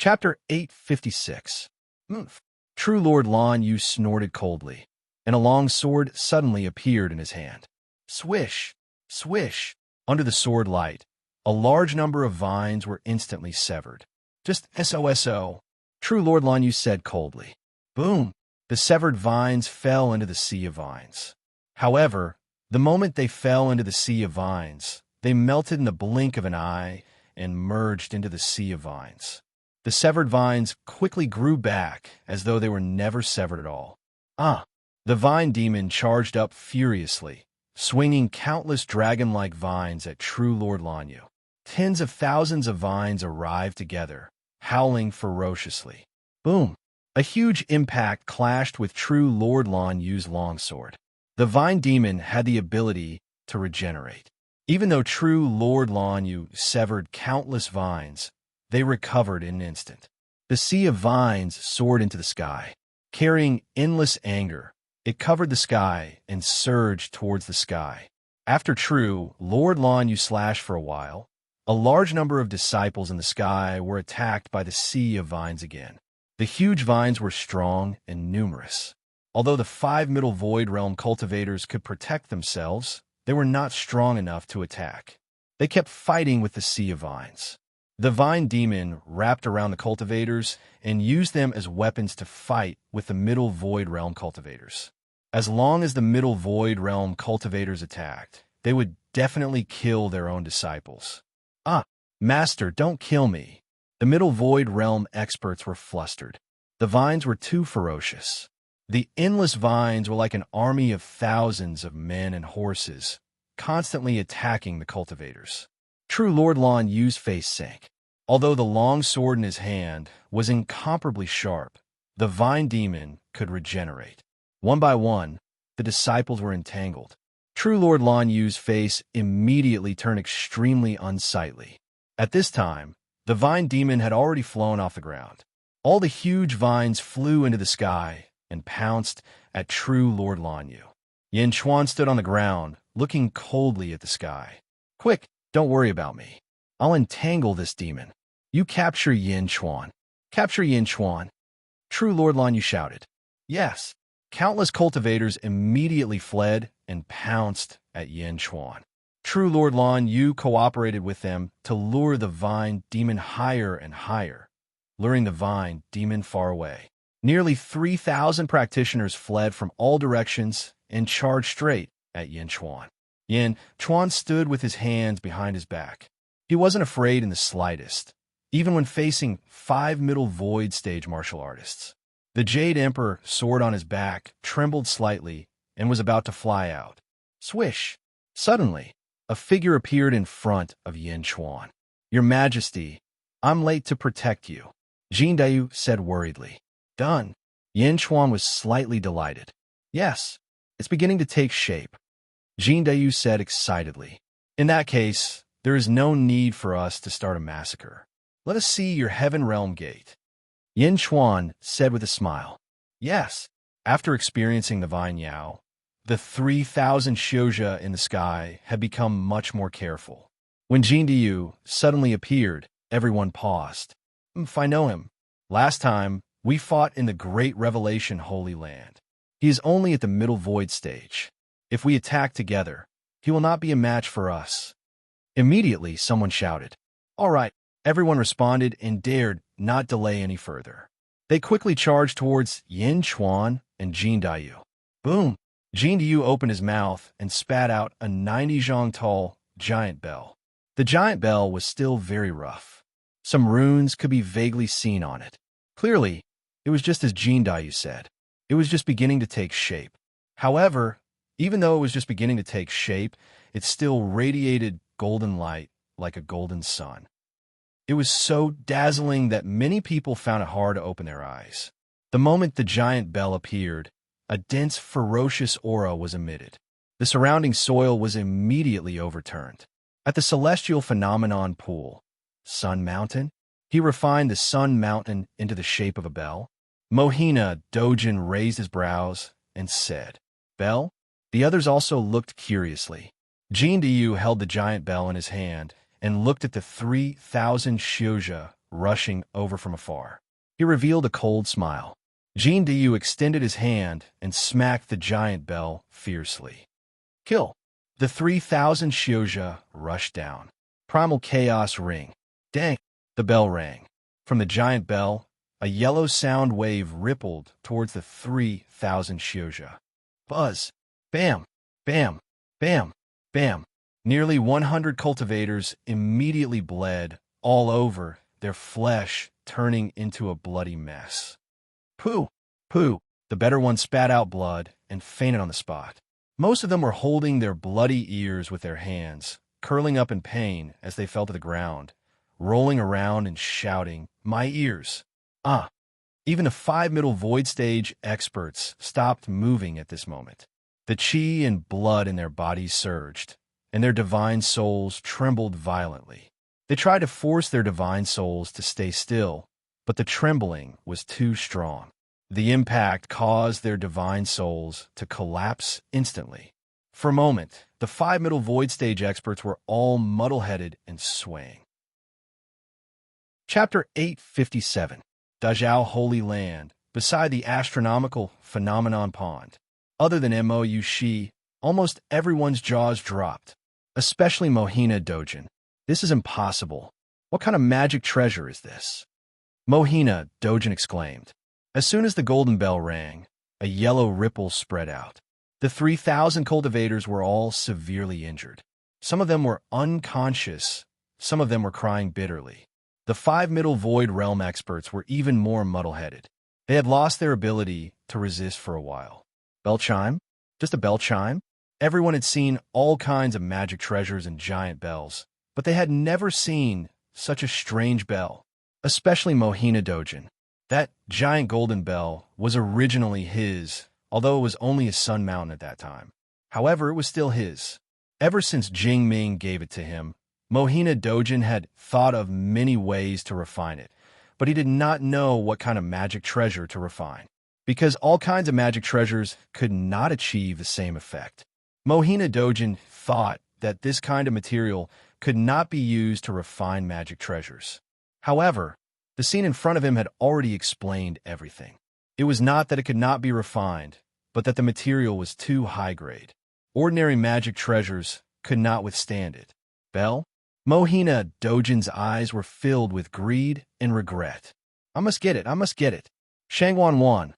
Chapter 856. Oomph. True Lord Lan Yu snorted coldly, and a long sword suddenly appeared in his hand. Swish! Swish! Under the sword light, a large number of vines were instantly severed. Just SOSO, True Lord Lan Yu said coldly. Boom! The severed vines fell into the sea of vines. However, the moment they fell into the sea of vines, they melted in the blink of an eye and merged into the sea of vines. The severed vines quickly grew back as though they were never severed at all. The vine demon charged up furiously, swinging countless dragon-like vines at True Lord Lan Yu. Tens of thousands of vines arrived together, howling ferociously. Boom! A huge impact clashed with True Lord Lan Yu's longsword. The vine demon had the ability to regenerate. Even though True Lord Lan Yu severed countless vines, they recovered in an instant. The sea of vines soared into the sky. Carrying endless anger, it covered the sky and surged towards the sky. After True Lord Lan Yu slashed for a while, a large number of disciples in the sky were attacked by the sea of vines again. The huge vines were strong and numerous. Although the 5 Middle Void Realm cultivators could protect themselves, they were not strong enough to attack. They kept fighting with the sea of vines. The vine demon wrapped around the cultivators and used them as weapons to fight with the Middle Void Realm cultivators. As long as the Middle Void Realm cultivators attacked, they would definitely kill their own disciples. Master, don't kill me. The Middle Void Realm experts were flustered. The vines were too ferocious. The endless vines were like an army of thousands of men and horses, constantly attacking the cultivators. True Lord Lan Yu's face sank. Although the long sword in his hand was incomparably sharp, the vine demon could regenerate. One by one, the disciples were entangled. True Lord Lan Yu's face immediately turned extremely unsightly. At this time, the vine demon had already flown off the ground. All the huge vines flew into the sky and pounced at True Lord Lan Yu. Yin Chuan stood on the ground, looking coldly at the sky. Quick, don't worry about me. I'll entangle this demon. You capture Yin Chuan. Capture Yin Chuan. True Lord Lan Yu shouted. Yes. Countless cultivators immediately fled and pounced at Yin Chuan. True Lord Lan Yu cooperated with them to lure the vine demon higher and higher, luring the vine demon far away. Nearly 3,000 practitioners fled from all directions and charged straight at Yin Chuan. Yin Chuan stood with his hands behind his back. He wasn't afraid in the slightest, even when facing 5 Middle Void stage martial artists. The Jade Emperor, sword on his back, trembled slightly and was about to fly out. Swish! Suddenly, a figure appeared in front of Yin Chuan. Your Majesty, I'm late to protect you, Jin Dayu said worriedly. Done. Yin Chuan was slightly delighted. Yes, it's beginning to take shape, Jin Dayu said excitedly. In that case, there is no need for us to start a massacre. Let us see your Heaven Realm Gate, Yin Chuan said with a smile. Yes. After experiencing the Vine Yao, the 3,000 Xiuzha in the sky had become much more careful. When Jin Dayu suddenly appeared, everyone paused. If I know him. Last time, we fought in the Great Revelation Holy Land. He is only at the Middle Void stage. If we attack together, he will not be a match for us. Immediately, someone shouted. All right, everyone responded and dared not delay any further. They quickly charged towards Yin Chuan and Jin Dayu. Boom! Jin Dayu opened his mouth and spat out a 90-zhang tall giant bell. The giant bell was still very rough. Some runes could be vaguely seen on it. Clearly, it was just as Jin Dayu said. It was just beginning to take shape. However, even though it was just beginning to take shape, it still radiated golden light like a golden sun. It was so dazzling that many people found it hard to open their eyes. The moment the giant bell appeared, a dense, ferocious aura was emitted. The surrounding soil was immediately overturned. At the celestial phenomenon pool, Sun Mountain, he refined the Sun Mountain into the shape of a bell. Mohina Dojin raised his brows and said, Bell? The others also looked curiously. Jin Dayu held the giant bell in his hand and looked at the 3,000 Xiuzha rushing over from afar. He revealed a cold smile. Jin Dayu extended his hand and smacked the giant bell fiercely. Kill! The 3,000 Xiozha rushed down. Primal chaos ring. Dang! The bell rang. From the giant bell, a yellow sound wave rippled towards the 3,000 Xiozha. Buzz! Bam! Bam! Bam! Bam! Nearly 100 cultivators immediately bled all over, their flesh turning into a bloody mess. Pooh! Pooh! The better one spat out blood and fainted on the spot. Most of them were holding their bloody ears with their hands, curling up in pain as they fell to the ground, rolling around and shouting, "My ears!" Ah! Even the 5 middle void stage experts stopped moving at this moment. The chi and blood in their bodies surged, and their divine souls trembled violently. They tried to force their divine souls to stay still, but the trembling was too strong. The impact caused their divine souls to collapse instantly. For a moment, the 5 middle void stage experts were all muddle-headed and swaying. Chapter 857. Dazhao Holy Land, beside the astronomical phenomenon pond. Other than Mou Shi, almost everyone's jaws dropped, especially Mohina Dojin. This is impossible. What kind of magic treasure is this? Mohina Dojin exclaimed. As soon as the golden bell rang, a yellow ripple spread out. The 3,000 cultivators were all severely injured. Some of them were unconscious, some of them were crying bitterly. The 5 middle void realm experts were even more muddle-headed. They had lost their ability to resist for a while. Bell chime? Just a bell chime? Everyone had seen all kinds of magic treasures and giant bells, but they had never seen such a strange bell, especially Mohina Dojin. That giant golden bell was originally his, although it was only a sun mountain at that time. However, it was still his. Ever since Jing Ming gave it to him, Mohina Dojin had thought of many ways to refine it, but he did not know what kind of magic treasure to refine, because all kinds of magic treasures could not achieve the same effect. Mohina Dojin thought that this kind of material could not be used to refine magic treasures. However, the scene in front of him had already explained everything. It was not that it could not be refined, but that the material was too high grade. Ordinary magic treasures could not withstand it. Bell? Mohina Dojin's eyes were filled with greed and regret. I must get it, I must get it. Shangwan Wan.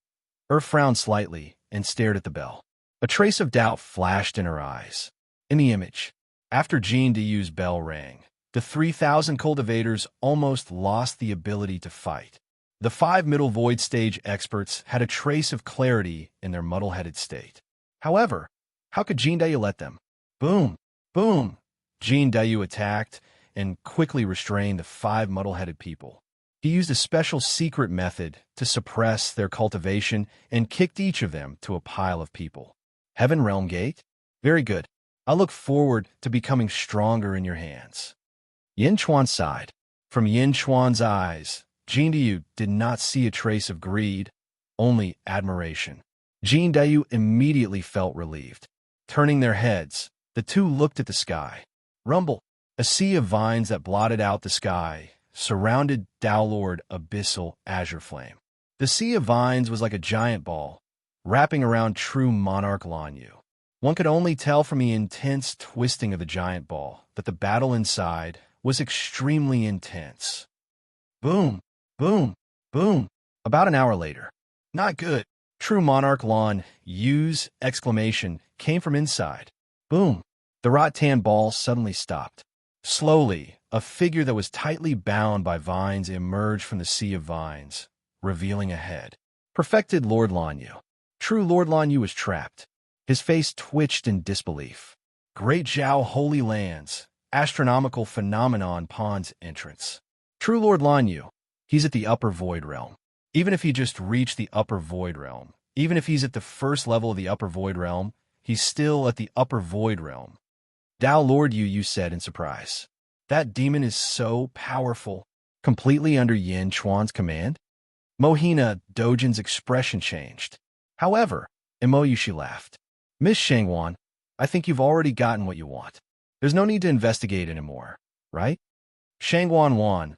Frowned slightly and stared at the bell. A trace of doubt flashed in her eyes. In the image, after Jin Dayu's bell rang, the 3,000 cultivators almost lost the ability to fight. The 5 middle void stage experts had a trace of clarity in their muddle-headed state. However, how could Jin Dayu let them? Boom! Boom! Jin Dayu attacked and quickly restrained the 5 muddle-headed people. He used a special secret method to suppress their cultivation and kicked each of them to a pile of people. Heaven Realm Gate? Very good. I look forward to becoming stronger in your hands. Yin Chuan sighed. From Yin Chuan's eyes, Jin Dayu did not see a trace of greed, only admiration. Jin Dayu immediately felt relieved. Turning their heads, the two looked at the sky. Rumble, a sea of vines that blotted out the sky, surrounded Dao Lord Abyssal Azure Flame. The sea of vines was like a giant ball, wrapping around true Monarch Lan Yu. One could only tell from the intense twisting of the giant ball that the battle inside was extremely intense. Boom, boom, boom. About an hour later. Not good. True Monarch Lan Yu's exclamation came from inside. Boom. The rattan ball suddenly stopped. Slowly, a figure that was tightly bound by vines emerged from the sea of vines, revealing a head. Perfected Lord Lan Yu. True Lord Lan Yu was trapped. His face twitched in disbelief. Great Zhao Holy Lands, astronomical phenomenon pond's entrance. True Lord Lan Yu. He's at the upper void realm. Even if he just reached the upper void realm, even if he's at the first level of the upper void realm, he's still at the upper void realm. Dao Lord Yu, you said in surprise. That demon is so powerful, completely under Yin Chuan's command? Mohina Dojin's expression changed. However, Mou Shi laughed. Miss Shangwan, I think you've already gotten what you want. There's no need to investigate anymore, right? Shangwan Wan.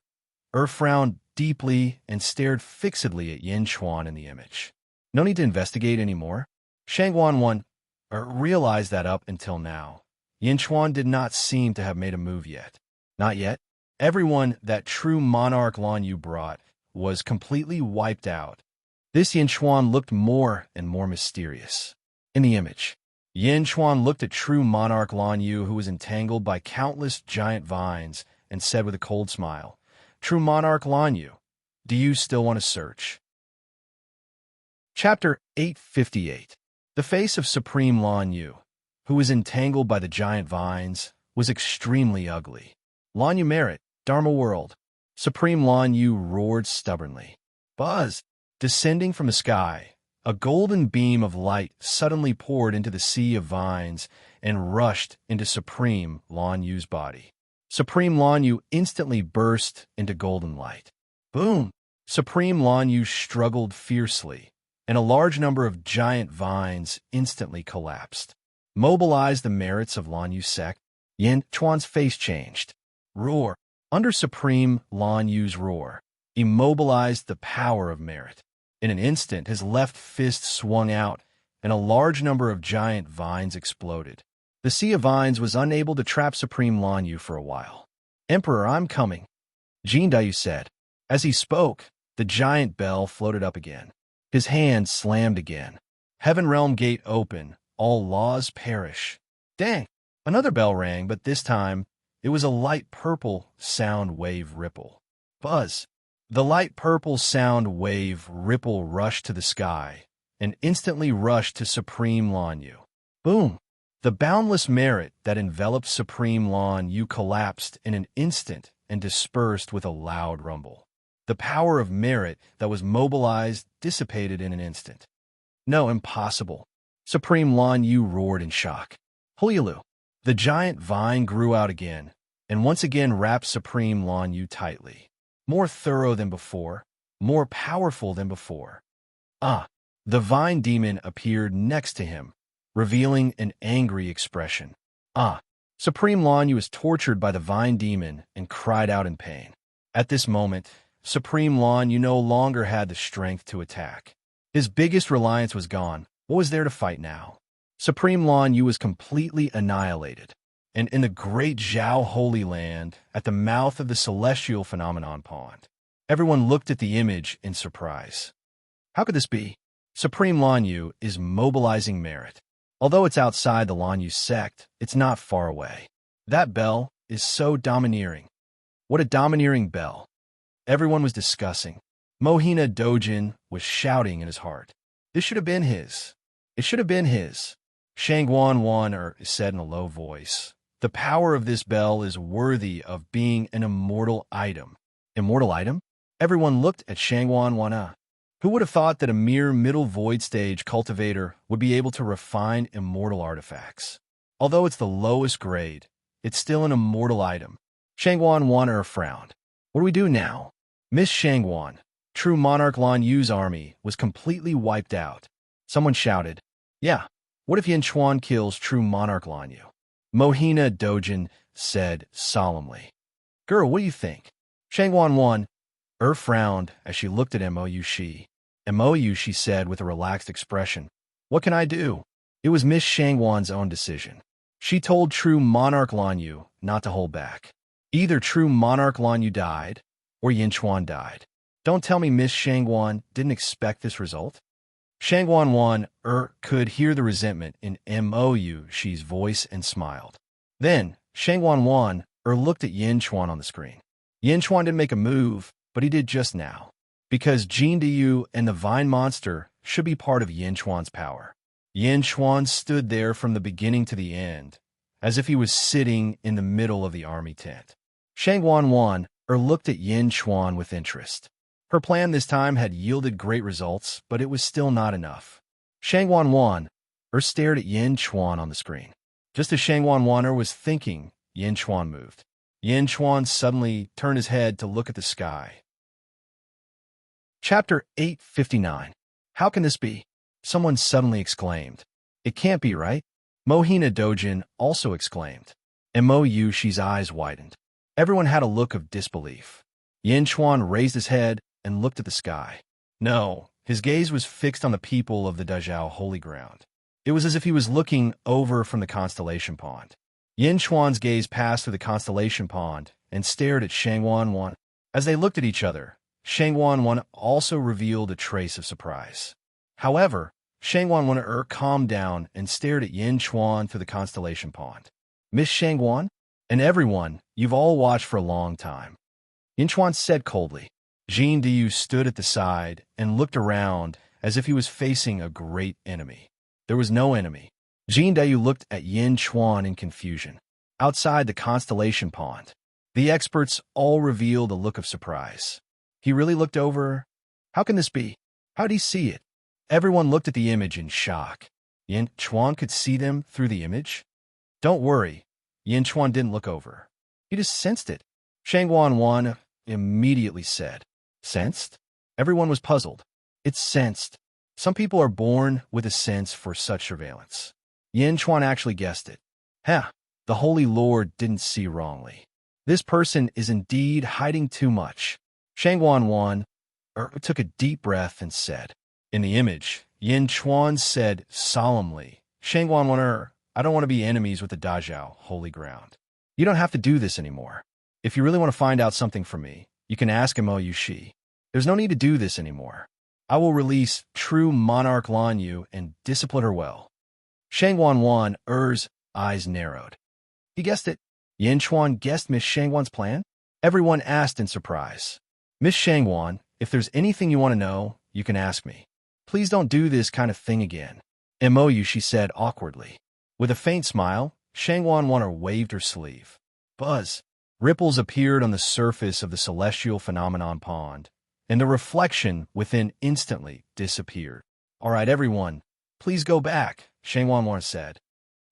frowned deeply and stared fixedly at Yin Chuan in the image. No need to investigate anymore. Shangguan Wan realized that up until now, Yin Chuan did not seem to have made a move yet. Not yet. Everyone that true monarch Lan Yu brought was completely wiped out. This Yin Chuan looked more and more mysterious. In the image, Yin Chuan looked at true monarch Lan Yu, who was entangled by countless giant vines, and said with a cold smile, "True monarch Lan Yu, do you still want to search?" Chapter 858. The face of Supreme Lan Yu, who was entangled by the giant vines, was extremely ugly. "Lan Yu merit, Dharma world." Supreme Lan Yu roared stubbornly. Buzz! Descending from the sky, a golden beam of light suddenly poured into the sea of vines and rushed into Supreme Lan Yu's body. Supreme Lan Yu instantly burst into golden light. Boom! Supreme Lan Yu struggled fiercely, and a large number of giant vines instantly collapsed. Mobilize the merits of Lan Yu's sect. Yin Chuan's face changed. Roar! Under Supreme Lan Yu's roar, immobilized the power of merit. In an instant, his left fist swung out, and a large number of giant vines exploded. The sea of vines was unable to trap Supreme Lan Yu for a while. "Emperor, I'm coming," Jin Dayu said. As he spoke, the giant bell floated up again. His hand slammed again. Heaven Realm Gate open, all laws perish. Dang! Another bell rang, but this time, it was a light purple sound wave ripple. Buzz! The light purple sound wave ripple rushed to the sky and instantly rushed to Supreme Lan Yu. Boom! The boundless merit that enveloped Supreme Lan Yu collapsed in an instant and dispersed with a loud rumble. The power of merit that was mobilized dissipated in an instant. No, impossible. Supreme Lan Yu roared in shock. Hulialu! The giant vine grew out again, and once again wrapped Supreme Lan Yu tightly. More thorough than before, more powerful than before. The vine demon appeared next to him, revealing an angry expression. Supreme Lan Yu was tortured by the vine demon and cried out in pain. At this moment, Supreme Lan Yu no longer had the strength to attack. His biggest reliance was gone. What was there to fight now? Supreme Lan Yu was completely annihilated. And in the great Zhao Holy Land, at the mouth of the Celestial Phenomenon Pond, everyone looked at the image in surprise. How could this be? Supreme Lan Yu is mobilizing merit. Although it's outside the Lan Yu sect, it's not far away. That bell is so domineering. What a domineering bell. Everyone was discussing. Mohina Dojin was shouting in his heart. This should have been his. It should have been his. Shangguan Wan said in a low voice. The power of this bell is worthy of being an immortal item. Immortal item? Everyone looked at Shangguan Wana. Who would have thought that a mere middle void stage cultivator would be able to refine immortal artifacts? Although it's the lowest grade, it's still an immortal item. Shangguan Wana frowned. What do we do now? Miss Shangguan, true monarch Lan Yu's army was completely wiped out. Someone shouted, "Yeah, what if Yin Chuan kills true monarch Lan Yu?" Mohina Dojin said solemnly. "Girl, what do you think?" Shangguan Wan frowned as she looked at Mou. She said with a relaxed expression. "What can I do?" It was Miss Shangguan's own decision. She told true monarch Lan Yu not to hold back. Either true monarch Lan Yu died, or Yin Chuan died. Don't tell me Miss Shangguan didn't expect this result? Shangguan Wan could hear the resentment in Mou's voice and smiled. Then, Shangguan Wan looked at Yin Chuan on the screen. Yin Chuan didn't make a move, but he did just now. Because Jin Diyu and the Vine Monster should be part of Yin Chuan's power. Yin Chuan stood there from the beginning to the end, as if he was sitting in the middle of the army tent. Shangguan Wan looked at Yin Chuan with interest. Her plan this time had yielded great results, but it was still not enough. Shangguan Wan stared at Yin Chuan on the screen. Just as Shangguan Wan was thinking, Yin Chuan moved. Yin Chuan suddenly turned his head to look at the sky. Chapter 859. How can this be? Someone suddenly exclaimed. It can't be right. Mohina Dojin also exclaimed. And Mou's eyes widened. Everyone had a look of disbelief. Yin Chuan raised his head and looked at the sky. No, his gaze was fixed on the people of the Dazhao holy ground. It was as if he was looking over from the constellation pond. Yin Chuan's gaze passed through the constellation pond and stared at Shang Wanwan. As they looked at each other, Shang Wanwan also revealed a trace of surprise. However, Shang Wanwan calmed down and stared at Yin Chuan through the constellation pond. Miss Shang Wan? And everyone, you've all watched for a long time. Yin Chuan said coldly. Jin Diyu stood at the side and looked around as if he was facing a great enemy. There was no enemy. Jin Diyu looked at Yin Chuan in confusion. Outside the constellation pond, the experts all revealed a look of surprise. He really looked over? How can this be? How'd he see it? Everyone looked at the image in shock. Yin Chuan could see them through the image? Don't worry. Yin Chuan didn't look over. He just sensed it. Shang Wanwan immediately said. Sensed? Everyone was puzzled. It's sensed. Some people are born with a sense for such surveillance. Yin Chuan actually guessed it. The Holy Lord didn't see wrongly. This person is indeed hiding too much. Shang Wanwan took a deep breath and said. In the image, Yin Chuan said solemnly, Shang Wanwan, I don't want to be enemies with the Dazhao holy ground. You don't have to do this anymore. If you really want to find out something from me, you can ask Mo. There's no need to do this anymore. I will release true monarch Lan Yu and discipline her well. Shang Wanwan's eyes narrowed. He guessed it. Yin Chuan guessed Miss Shangwan's plan? Everyone asked in surprise. Miss Shangwan, if there's anything you want to know, you can ask me. Please don't do this kind of thing again. Mo, she said awkwardly. With a faint smile, Shang Wanwan waved her sleeve. Buzz. Ripples appeared on the surface of the celestial phenomenon pond, and the reflection within instantly disappeared. All right, everyone, please go back, Shang Wanwan said.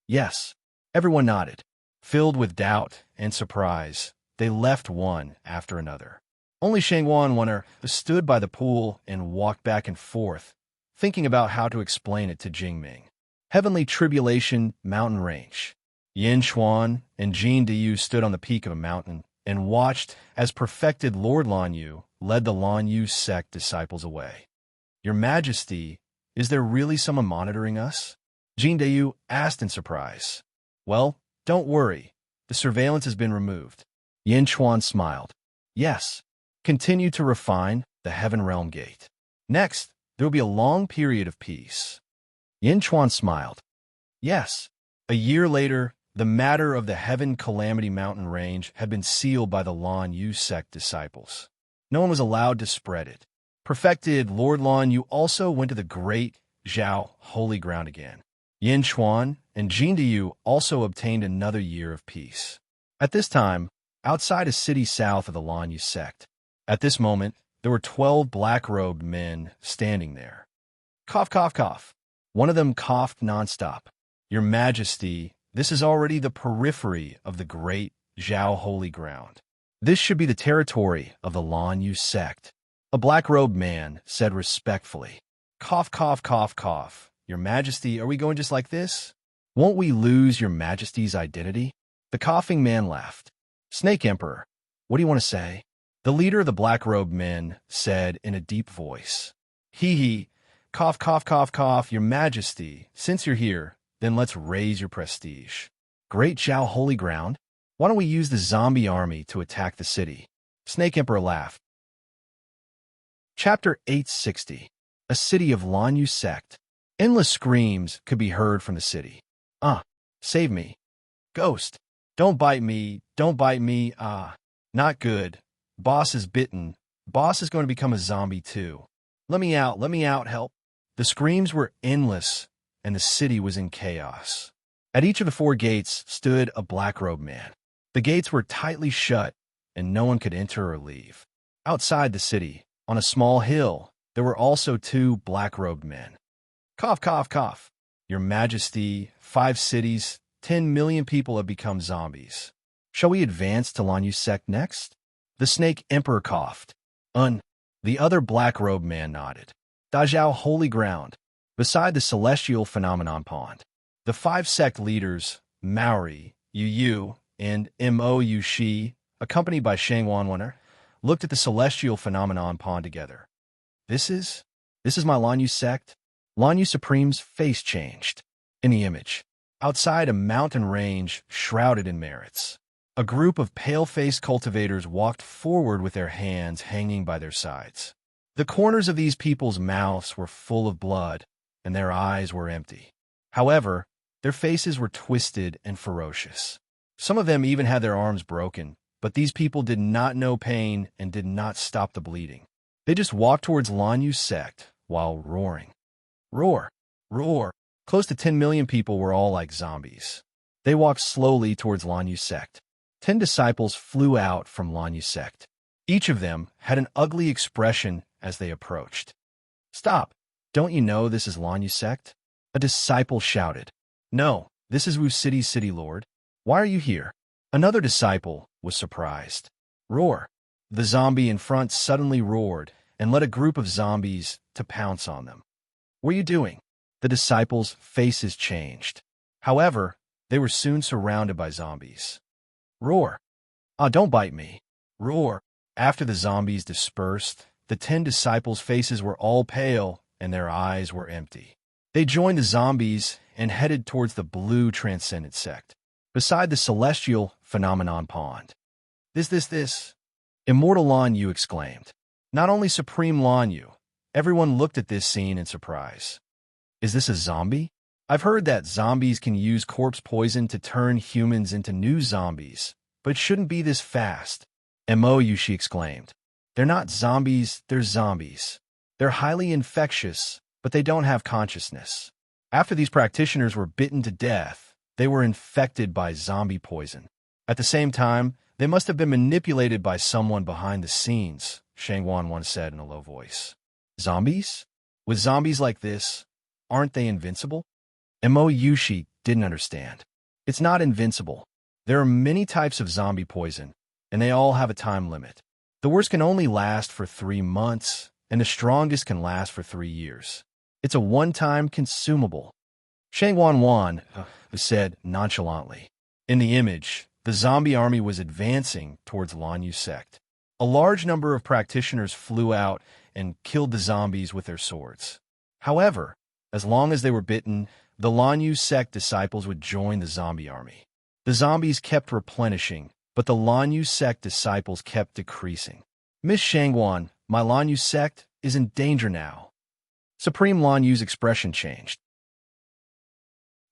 Yes. Everyone nodded. Filled with doubt and surprise, they left one after another. Only Shang Wanwan stood by the pool and walked back and forth, thinking about how to explain it to Jingming. Heavenly Tribulation Mountain Range. Yin Chuan and Jin Diyu stood on the peak of a mountain and watched as perfected Lord Lan Yu led the Lan Yu sect disciples away. Your Majesty, is there really someone monitoring us? Jin Diyu asked in surprise. Well, don't worry. The surveillance has been removed. Yin Chuan smiled. Yes. Continue to refine the Heaven Realm Gate. Next, there will be a long period of peace. Yin Chuan smiled. Yes. A year later, the matter of the Heaven Calamity Mountain Range had been sealed by the Lan Yu sect disciples. No one was allowed to spread it. Perfected Lord Lan Yu also went to the great Zhao holy ground again. Yin Chuan and Jin Diyu also obtained another year of peace. At this time, outside a city south of the Lan Yu sect, at this moment, there were 12 black-robed men standing there. Cough, cough, cough. One of them coughed nonstop. Your Majesty, this is already the periphery of the great Zhao holy ground. This should be the territory of the Lan Yu sect. A black-robed man said respectfully. Cough, cough, cough, cough. Your Majesty, are we going just like this? Won't we lose Your Majesty's identity? The coughing man laughed. Snake Emperor, what do you want to say? The leader of the black-robed men said in a deep voice. Hee. Cough, cough, cough, cough. Your Majesty, since you're here, then let's raise your prestige. Great Zhao holy ground? Why don't we use the zombie army to attack the city? Snake Emperor laughed. Chapter 860. A City of Lan Yu Sect. Endless screams could be heard from the city. Save me. Ghost. Don't bite me. Don't bite me. Not good. Boss is bitten. Boss is going to become a zombie too. Let me out, help. The screams were endless, and the city was in chaos. At each of the 4 gates stood a black-robed man. The gates were tightly shut, and no one could enter or leave. Outside the city, on a small hill, there were also 2 black-robed men. Cough, cough, cough. Your Majesty, 5 cities, 10 million people have become zombies. Shall we advance to Lan Yu sect next? The Snake Emperor coughed. The other black-robed man nodded. Dazhao holy ground, beside the celestial phenomenon pond. The 5 sect leaders, Maori, Yu, and Mo, accompanied by Shang Wanwan, looked at the celestial phenomenon pawn together. This is my Lanyu sect? Lanyu Supreme's face changed. In the image, outside a mountain range shrouded in merits, a group of pale-faced cultivators walked forward with their hands hanging by their sides. The corners of these people's mouths were full of blood, and their eyes were empty. However, their faces were twisted and ferocious. Some of them even had their arms broken, but these people did not know pain and did not stop the bleeding. They just walked towards Lanyu's sect while roaring. Roar! Roar! Close to 10 million people were all like zombies. They walked slowly towards Lanyu's sect. 10 disciples flew out from Lanyu's sect. Each of them had an ugly expression as they approached. Stop! Don't you know this is Lanyu's sect? A disciple shouted. No, this is Wu City's city lord. Why are you here? Another disciple was surprised. Roar! The zombie in front suddenly roared and led a group of zombies to pounce on them. What are you doing? The disciples' faces changed. However, they were soon surrounded by zombies. Roar! Ah, don't bite me. Roar! After the zombies dispersed, the 10 disciples' faces were all pale and their eyes were empty. They joined the zombies and headed towards the blue transcendent sect, beside the celestial phenomenon pond. This. Immortal Lanyu exclaimed. Not only Supreme Lanyu, everyone looked at this scene in surprise. Is this a zombie? I've heard that zombies can use corpse poison to turn humans into new zombies, but it shouldn't be this fast. Yushi exclaimed. They're not zombies, they're zombies. They're highly infectious, but they don't have consciousness. After these practitioners were bitten to death, they were infected by zombie poison. At the same time, they must have been manipulated by someone behind the scenes, Shangwan once said in a low voice. Zombies? With zombies like this, aren't they invincible? Yushi didn't understand. It's not invincible. There are many types of zombie poison, and they all have a time limit. The worst can only last for 3 months, and the strongest can last for 3 years. It's a one-time consumable. Shangwan said nonchalantly. In the image, the zombie army was advancing towards Lanyu's sect. A large number of practitioners flew out and killed the zombies with their swords. However, as long as they were bitten, the Lanyu sect disciples would join the zombie army. The zombies kept replenishing, but the Lanyu sect disciples kept decreasing. Miss Shangwan, my Lanyu sect is in danger now. Supreme Lanyu's expression changed.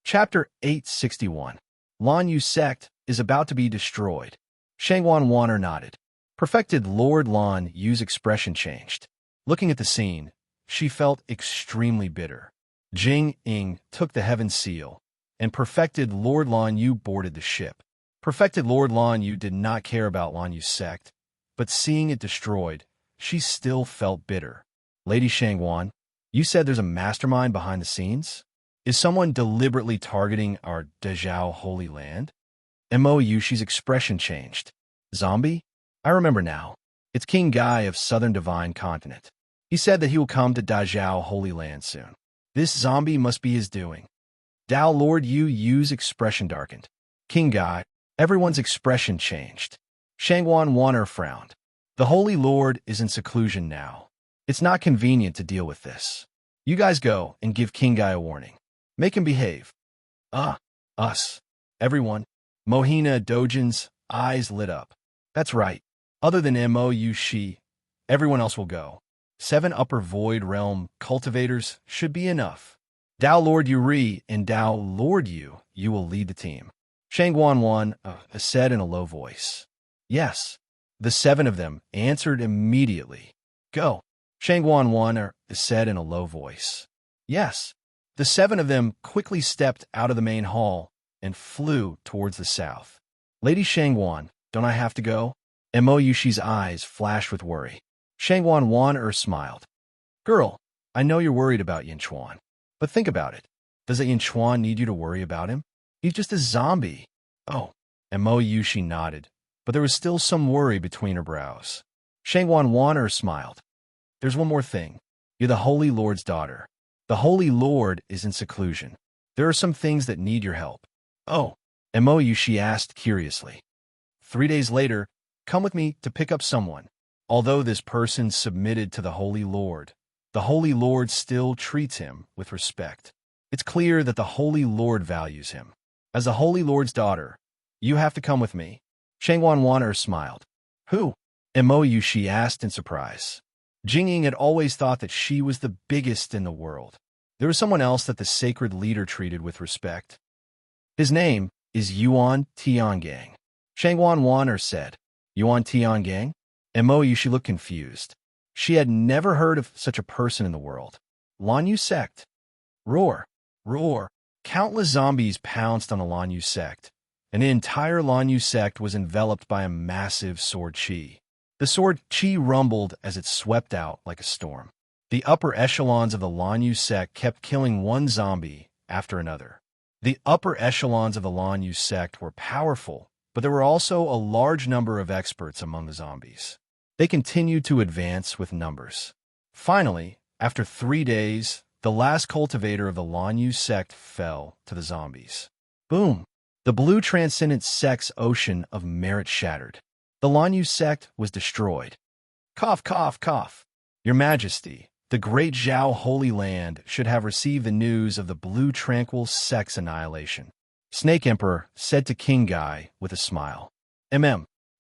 Chapter 861. Lanyu sect is about to be destroyed. Shangwan Wanner nodded. Perfected Lord Lan Yu's expression changed. Looking at the scene, she felt extremely bitter. Jing Ying took the heaven seal, and Perfected Lord Lan Yu boarded the ship. Perfected Lord Lan Yu did not care about Lan Yu's sect, but seeing it destroyed, she still felt bitter. Lady Shangwan, you said there's a mastermind behind the scenes? Is someone deliberately targeting our Dezhao Holy Land? Yushi's expression changed. Zombie? I remember now. It's King Gai of Southern Divine Continent. He said that he will come to Dezhao Holy Land soon. This zombie must be his doing. Dao Lord Yu's expression darkened. King Gai, everyone's expression changed. Shangwan Wanner frowned. The Holy Lord is in seclusion now. It's not convenient to deal with this. You guys go and give King Gai a warning. Make him behave. Us. Everyone. Mohina Dojin's eyes lit up. That's right. Other than Yushi, everyone else will go. 7 Upper Void Realm cultivators should be enough. Dao Lord Yuri and Dao Lord you will lead the team. Shangwan Wan said in a low voice. Yes. The 7 of them answered immediately. Go. Shangwan Wan said in a low voice. Yes. The 7 of them quickly stepped out of the main hall and flew towards the south. Lady Shangwan, don't I have to go? Yushi's eyes flashed with worry. Shangwan Wan smiled. Girl, I know you're worried about Yinchuan, but think about it. Does a Yinchuan need you to worry about him? He's just a zombie. Oh, Yushi nodded, but there was still some worry between her brows. Shangwan Wan smiled. There's one more thing. You're the Holy Lord's daughter. The Holy Lord is in seclusion. There are some things that need your help. Oh, Yushi asked curiously. 3 days later, come with me to pick up someone. Although this person submitted to the Holy Lord still treats him with respect. It's clear that the Holy Lord values him. As the Holy Lord's daughter, you have to come with me. Shangwanwaner smiled. Who? Imoyu, she asked in surprise. Jingying had always thought that she was the biggest in the world. There was someone else that the sacred leader treated with respect. His name is Yuan Tiangang. Shangwanwaner said. Yuan Tiangang? Imoyu, she looked confused. She had never heard of such a person in the world. Lanyu sect. Roar. Roar. Countless zombies pounced on the Lanyu sect, and the entire Lanyu sect was enveloped by a massive sword chi. The sword chi rumbled as it swept out like a storm. The upper echelons of the Lanyu sect kept killing one zombie after another. The upper echelons of the Lanyu sect were powerful, but there were also a large number of experts among the zombies. They continued to advance with numbers. Finally, after 3 days, the last cultivator of the Lanyu sect fell to the zombies. Boom! The blue transcendent sect's ocean of merit shattered. The Lanyu sect was destroyed. Cough, cough, cough. Your Majesty, the great Zhao Holy Land should have received the news of the blue tranquil sect's annihilation. Snake Emperor said to King Gai with a smile.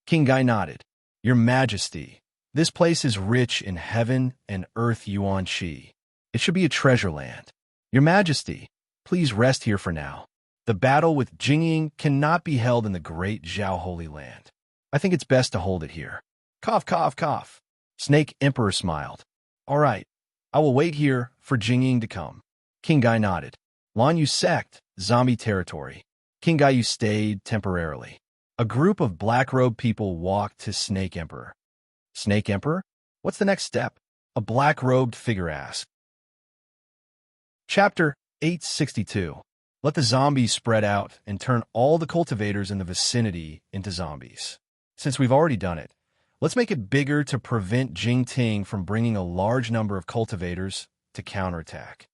King Gai nodded. Your Majesty, this place is rich in heaven and earth Yuan Chi. It should be a treasure land. Your Majesty, please rest here for now. The battle with Jingying cannot be held in the great Zhao Holy Land. I think it's best to hold it here. Cough, cough, cough. Snake Emperor smiled. All right, I will wait here for Jingying to come. King Gai nodded. Lanyu sect, zombie territory. King Gai stayed temporarily. A group of black-robed people walked to Snake Emperor. Snake Emperor? What's the next step? A black-robed figure asked. Chapter 862. Let the zombies spread out and turn all the cultivators in the vicinity into zombies. Since we've already done it, let's make it bigger to prevent Jingting from bringing a large number of cultivators to counterattack.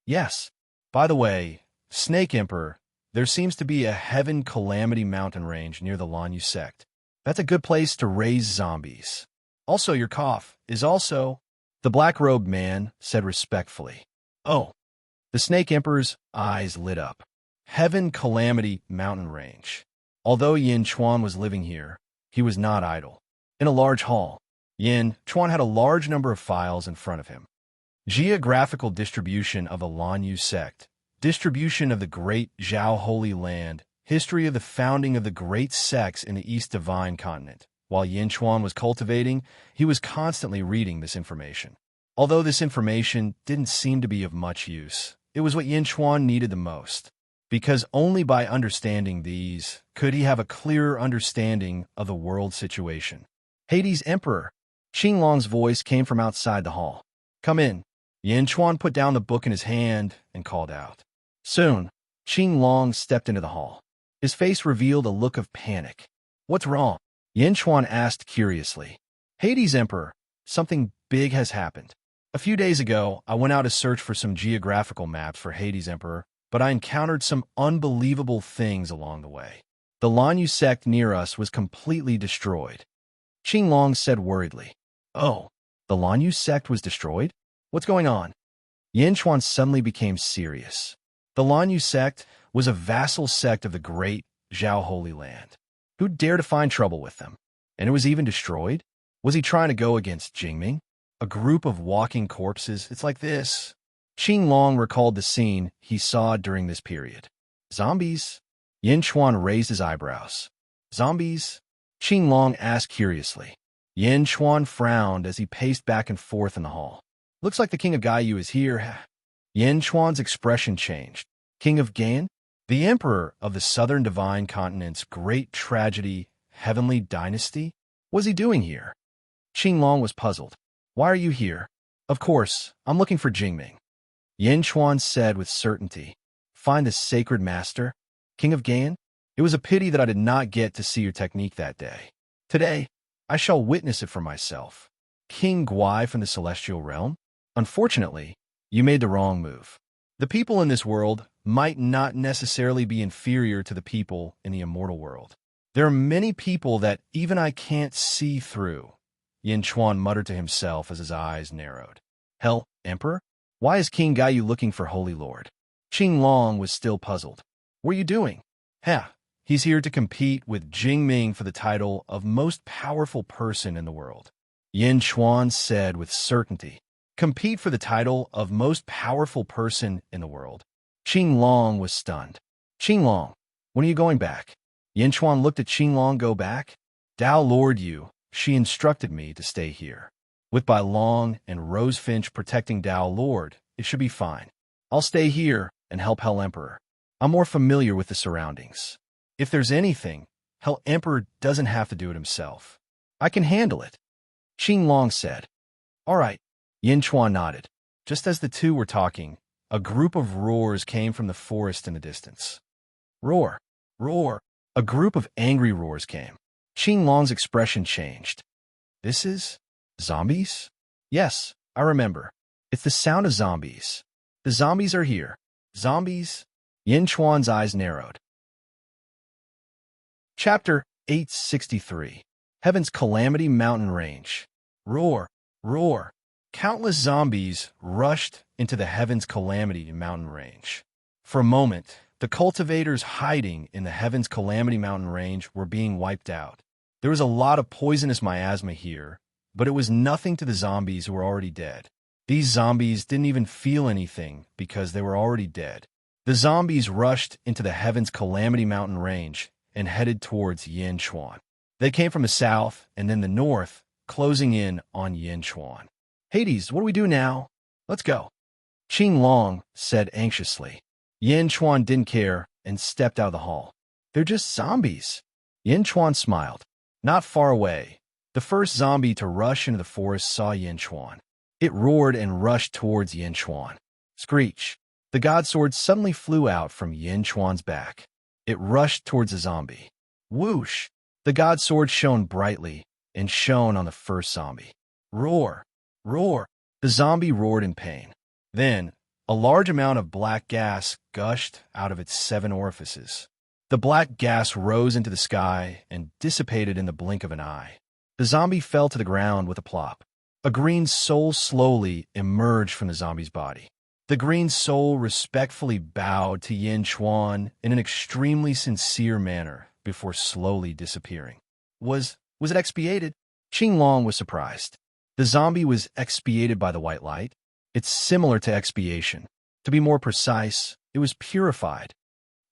Yes. By the way, Snake Emperor, there seems to be a Heaven Calamity mountain range near the Lanyu sect. That's a good place to raise zombies. Also, your cough is also... The black-robed man said respectfully. Oh. The Snake Emperor's eyes lit up. Heaven Calamity mountain range. Although Yin Chuan was living here, he was not idle. In a large hall, Yin Chuan had a large number of files in front of him. Geographical distribution of the Lanyu sect. Distribution of the Great Zhao Holy Land, history of the founding of the great sects in the East Divine Continent. While Yin Chuan was cultivating, he was constantly reading this information. Although this information didn't seem to be of much use, it was what Yin Chuan needed the most, because only by understanding these could he have a clearer understanding of the world situation. Hades Emperor, Qinglong's voice came from outside the hall. Come in. Yin Chuan put down the book in his hand and called out. Soon, Qinglong stepped into the hall. His face revealed a look of panic. What's wrong? Yin Chuan asked curiously. Hades Emperor, something big has happened. A few days ago, I went out to search for some geographical maps for Hades Emperor, but I encountered some unbelievable things along the way. The Lanyu sect near us was completely destroyed. Qinglong said worriedly. Oh, the Lanyu sect was destroyed? What's going on? Yin Chuan suddenly became serious. The Lanyu sect was a vassal sect of the great Zhao Holy Land. Who dared to find trouble with them? And it was even destroyed? Was he trying to go against Jingming? A group of walking corpses? It's like this. Qinglong recalled the scene he saw during this period. Zombies? Yin Chuan raised his eyebrows. Zombies? Qinglong asked curiously. Yin Chuan frowned as he paced back and forth in the hall. Looks like the King of Gaiyu is here. Yin Chuan's expression changed. King of Gan? The Emperor of the Southern Divine Continent's great tragedy, Heavenly Dynasty? What's he doing here? Qinglong was puzzled. Why are you here? Of course, I'm looking for Jingming. Yin Chuan said with certainty. Find the sacred master? King of Gan? It was a pity that I did not get to see your technique that day. Today, I shall witness it for myself. King Guai from the Celestial Realm? Unfortunately, you made the wrong move. The people in this world might not necessarily be inferior to the people in the immortal world. There are many people that even I can't see through. Yin Chuan muttered to himself as his eyes narrowed. Hell, Emperor? Why is King Gaiyu looking for Holy Lord? Qing Long was still puzzled. What are you doing? He's here to compete with Jing Ming for the title of most powerful person in the world. Yin Chuan said with certainty. Compete for the title of most powerful person in the world. Qing Long was stunned. Qing Long, when are you going back? Yin Chuan looked at Qing Long. Go back? Dao Lord Yu, she instructed me to stay here. With Bai Long and Rosefinch protecting Dao Lord, it should be fine. I'll stay here and help Hell Emperor. I'm more familiar with the surroundings. If there's anything, Hell Emperor doesn't have to do it himself. I can handle it. Qing Long said. All right. Yin Chuan nodded. Just as the two were talking, a group of roars came from the forest in the distance. Roar, roar. A group of angry roars came. Qing Long's expression changed. This is zombies? Yes, I remember. It's the sound of zombies. The zombies are here. Zombies? Yin Chuan's eyes narrowed. Chapter 863. Heaven's Calamity Mountain Range. Roar, roar. Countless zombies rushed into the Heaven's Calamity Mountain Range. For a moment, the cultivators hiding in the Heaven's Calamity Mountain Range were being wiped out. There was a lot of poisonous miasma here, but it was nothing to the zombies who were already dead. These zombies didn't even feel anything because they were already dead. The zombies rushed into the Heaven's Calamity Mountain Range and headed towards Yin Chuan. They came from the south and then the north, closing in on Yin Chuan. Hades, what do we do now? Let's go. Qing Long said anxiously. Yin Chuan didn't care and stepped out of the hall. They're just zombies. Yin Chuan smiled. Not far away, the first zombie to rush into the forest saw Yin Chuan. It roared and rushed towards Yin Chuan. Screech. The god sword suddenly flew out from Yin Chuan's back. It rushed towards the zombie. Whoosh! The god sword shone brightly and shone on the first zombie. Roar! Roar! The zombie roared in pain. Then, a large amount of black gas gushed out of its 7 orifices. The black gas rose into the sky and dissipated in the blink of an eye. The zombie fell to the ground with a plop. A green soul slowly emerged from the zombie's body. The green soul respectfully bowed to Yin Chuan in an extremely sincere manner before slowly disappearing. Was it expiated? Qing Long was surprised. The zombie was expiated by the white light. It's similar to expiation. To be more precise, it was purified.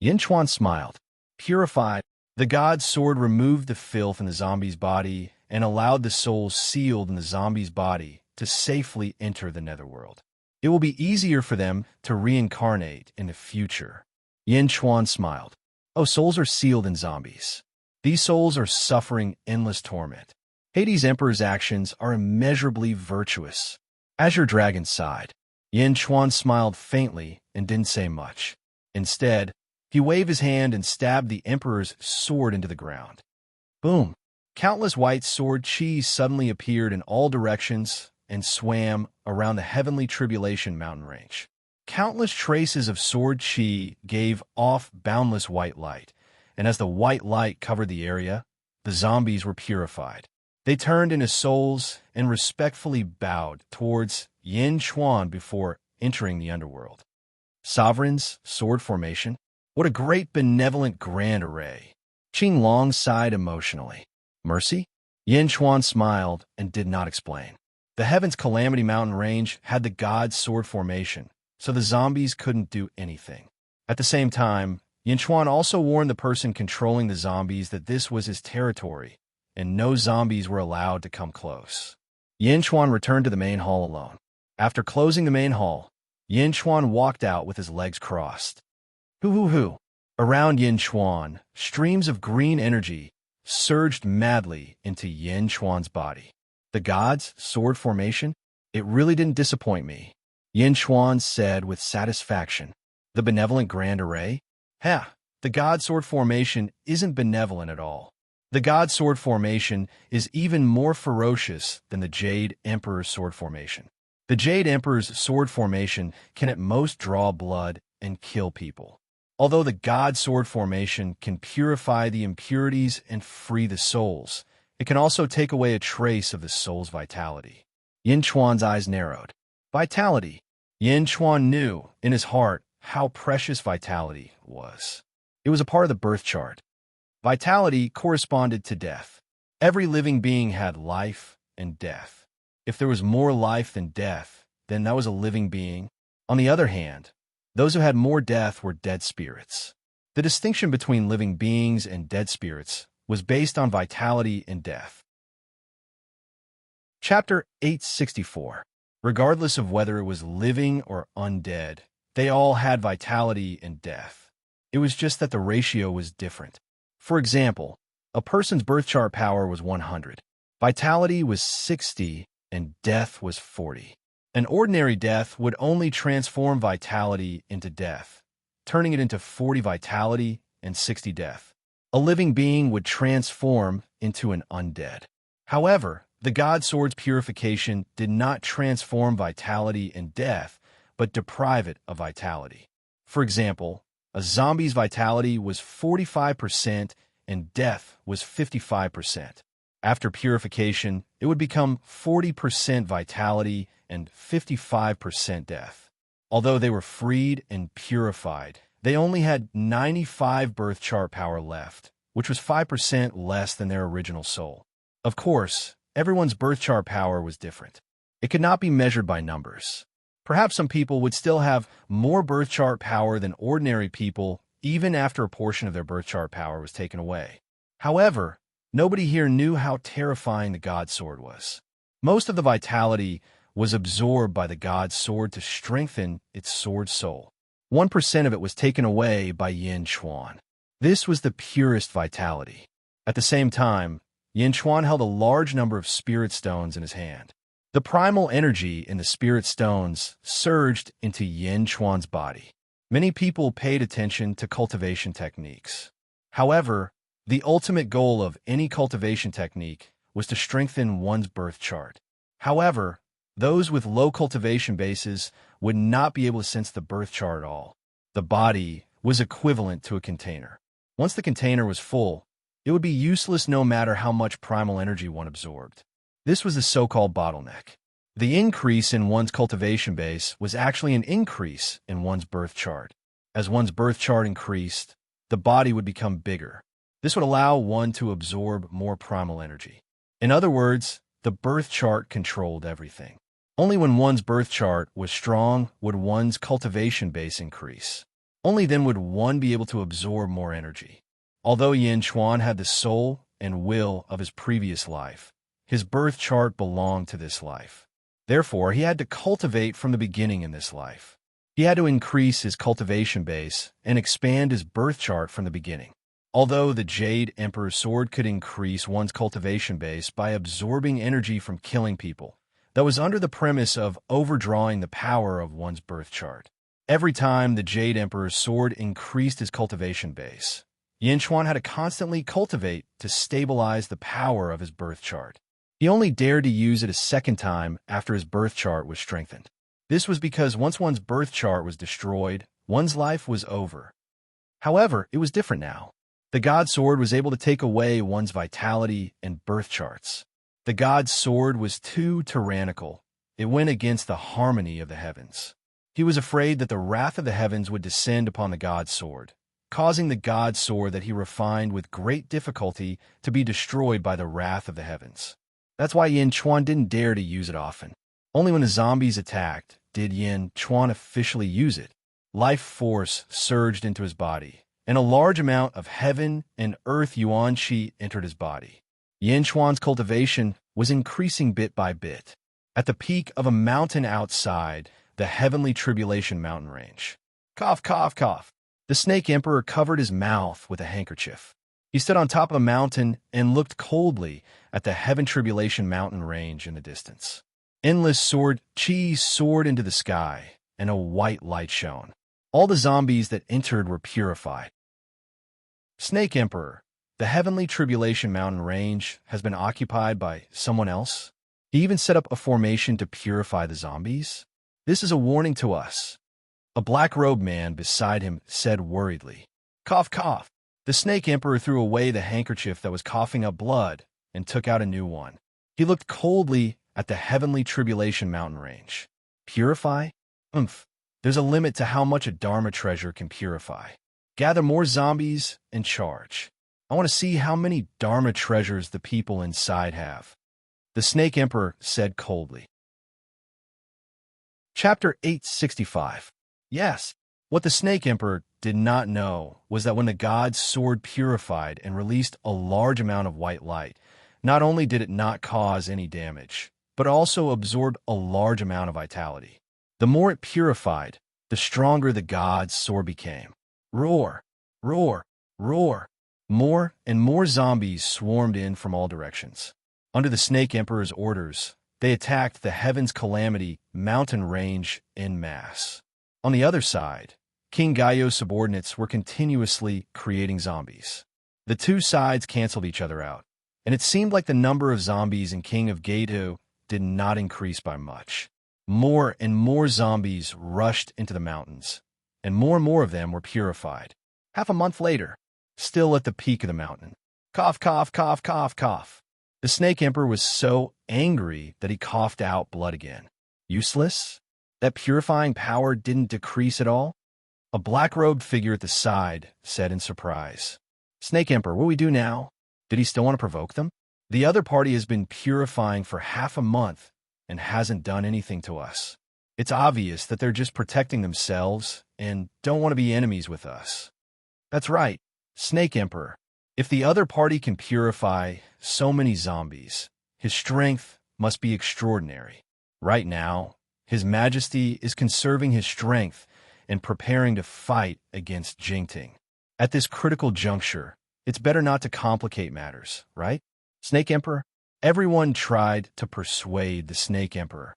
Yin Chuan smiled. Purified. The god's sword removed the filth in the zombie's body and allowed the soul sealed in the zombie's body to safely enter the netherworld. It will be easier for them to reincarnate in the future. Yin Chuan smiled. Oh, souls are sealed in zombies. These souls are suffering endless torment. Hades' Emperor's actions are immeasurably virtuous. Azure Dragon sighed. Yin Chuan smiled faintly and didn't say much. Instead, he waved his hand and stabbed the Emperor's sword into the ground. Boom! Countless white sword chi suddenly appeared in all directions and swam around the Heavenly Tribulation mountain range. Countless traces of sword chi gave off boundless white light, and as the white light covered the area, the zombies were purified. They turned into souls and respectfully bowed towards Yin Chuan before entering the underworld. Sovereigns, sword formation. What a great benevolent grand array. Qing Long sighed emotionally. Mercy? Yin Chuan smiled and did not explain. The Heaven's Calamity Mountain Range had the god's sword formation, so the zombies couldn't do anything. At the same time, Yin Chuan also warned the person controlling the zombies that this was his territory, and no zombies were allowed to come close. Yin Chuan returned to the main hall alone. After closing the main hall, Yin Chuan walked out with his legs crossed. Hoo-hoo-hoo! Around Yin Chuan, streams of green energy surged madly into Yin Chuan's body. The god's sword formation? It really didn't disappoint me, Yin Chuan said with satisfaction. The benevolent grand array? The god sword formation isn't benevolent at all. The god sword formation is even more ferocious than the Jade Emperor's sword formation. The Jade Emperor's sword formation can at most draw blood and kill people. Although the god sword formation can purify the impurities and free the souls, It can also take away a trace of the soul's vitality. Yin Chuan's eyes narrowed. Vitality. Yin Chuan knew, in his heart, how precious vitality was. It was a part of the birth chart. Vitality corresponded to death. Every living being had life and death. If there was more life than death, then that was a living being. On the other hand, those who had more death were dead spirits. The distinction between living beings and dead spirits was based on vitality and death. Chapter 864. Regardless of whether it was living or undead, they all had vitality and death. It was just that the ratio was different. For example, a person's birth chart power was 100. Vitality was 60 and death was 40. An ordinary death would only transform vitality into death, turning it into 40 vitality and 60 death. A living being would transform into an undead. However, the God Sword's purification did not transform vitality and death, but deprive it of vitality. For example, a zombie's vitality was 45% and death was 55%. After purification, it would become 40% vitality and 55% death. Although they were freed and purified, they only had 95 birth chart power left, which was 5% less than their original soul. Of course, everyone's birth chart power was different. It could not be measured by numbers. Perhaps some people would still have more birth chart power than ordinary people, even after a portion of their birth chart power was taken away. However, nobody here knew how terrifying the God Sword was. Most of the vitality was absorbed by the God Sword to strengthen its sword soul. 1% of it was taken away by Yin Chuan. This was the purest vitality. At the same time, Yin Chuan held a large number of spirit stones in his hand. The primal energy in the spirit stones surged into Yin Chuan's body. Many people paid attention to cultivation techniques. However, the ultimate goal of any cultivation technique was to strengthen one's birth chart. However, those with low cultivation bases would not be able to sense the birth chart at all. The body was equivalent to a container. Once the container was full, it would be useless no matter how much primal energy one absorbed. This was the so-called bottleneck. The increase in one's cultivation base was actually an increase in one's birth chart. As one's birth chart increased, the body would become bigger. This would allow one to absorb more primal energy. In other words, the birth chart controlled everything. Only when one's birth chart was strong would one's cultivation base increase. Only then would one be able to absorb more energy. Although Yin Chuan had the soul and will of his previous life, his birth chart belonged to this life. Therefore, he had to cultivate from the beginning in this life. He had to increase his cultivation base and expand his birth chart from the beginning. Although the Jade Emperor's sword could increase one's cultivation base by absorbing energy from killing people, that was under the premise of overdrawing the power of one's birth chart. Every time the Jade Emperor's sword increased his cultivation base, Yin Chuan had to constantly cultivate to stabilize the power of his birth chart. He only dared to use it a second time after his birth chart was strengthened. This was because once one's birth chart was destroyed, one's life was over. However, it was different now. The God Sword was able to take away one's vitality and birth charts. The God Sword was too tyrannical. It went against the harmony of the heavens. He was afraid that the wrath of the heavens would descend upon the God Sword, causing the God Sword that he refined with great difficulty to be destroyed by the wrath of the heavens. That's why Yin Chuan didn't dare to use it often. Only when the zombies attacked did Yin Chuan officially use it. Life force surged into his body, and a large amount of heaven and earth yuan qi entered his body. Yin Chuan's cultivation was increasing bit by bit. At the peak of a mountain outside the heavenly tribulation mountain range. Cough, cough, cough. The Snake Emperor covered his mouth with a handkerchief. He stood on top of a mountain and looked coldly at the heaven tribulation mountain range in the distance. Endless sword chi soared into the sky, and a white light shone. All the zombies that entered were purified. Snake Emperor, the heavenly tribulation mountain range has been occupied by someone else. He even set up a formation to purify the zombies. This is a warning to us. A black-robed man beside him said worriedly, "Cough, cough." The Snake Emperor threw away the handkerchief that was coughing up blood and took out a new one. He looked coldly at the heavenly tribulation mountain range. Purify? Oomph. There's a limit to how much a Dharma treasure can purify. Gather more zombies and charge. I want to see how many Dharma treasures the people inside have. The Snake Emperor said coldly. Chapter 865. Yes, what the Snake Emperor did not know was that when the god's sword purified and released a large amount of white light, not only did it not cause any damage, but also absorbed a large amount of vitality. The more it purified, the stronger the god's sword became. Roar, roar, roar. More and more zombies swarmed in from all directions. Under the Snake Emperor's orders, they attacked the Heaven's Calamity mountain range en masse. On the other side, King Gaio's subordinates were continuously creating zombies. The two sides canceled each other out, and it seemed like the number of zombies in King of Gaito did not increase by much. More and more zombies rushed into the mountains, and more of them were purified. Half a month later, still at the peak of the mountain. Cough, cough, cough, cough, cough. The Snake Emperor was so angry that he coughed out blood again. Useless? That purifying power didn't decrease at all? A black-robed figure at the side said in surprise. Snake Emperor, what do we do now? Did he still want to provoke them? The other party has been purifying for half a month and hasn't done anything to us. It's obvious that they're just protecting themselves and don't want to be enemies with us. That's right, Snake Emperor. If the other party can purify so many zombies, his strength must be extraordinary. Right now, His Majesty is conserving his strength and preparing to fight against Jingting. At this critical juncture, it's better not to complicate matters, right? Snake Emperor? Everyone tried to persuade the Snake Emperor.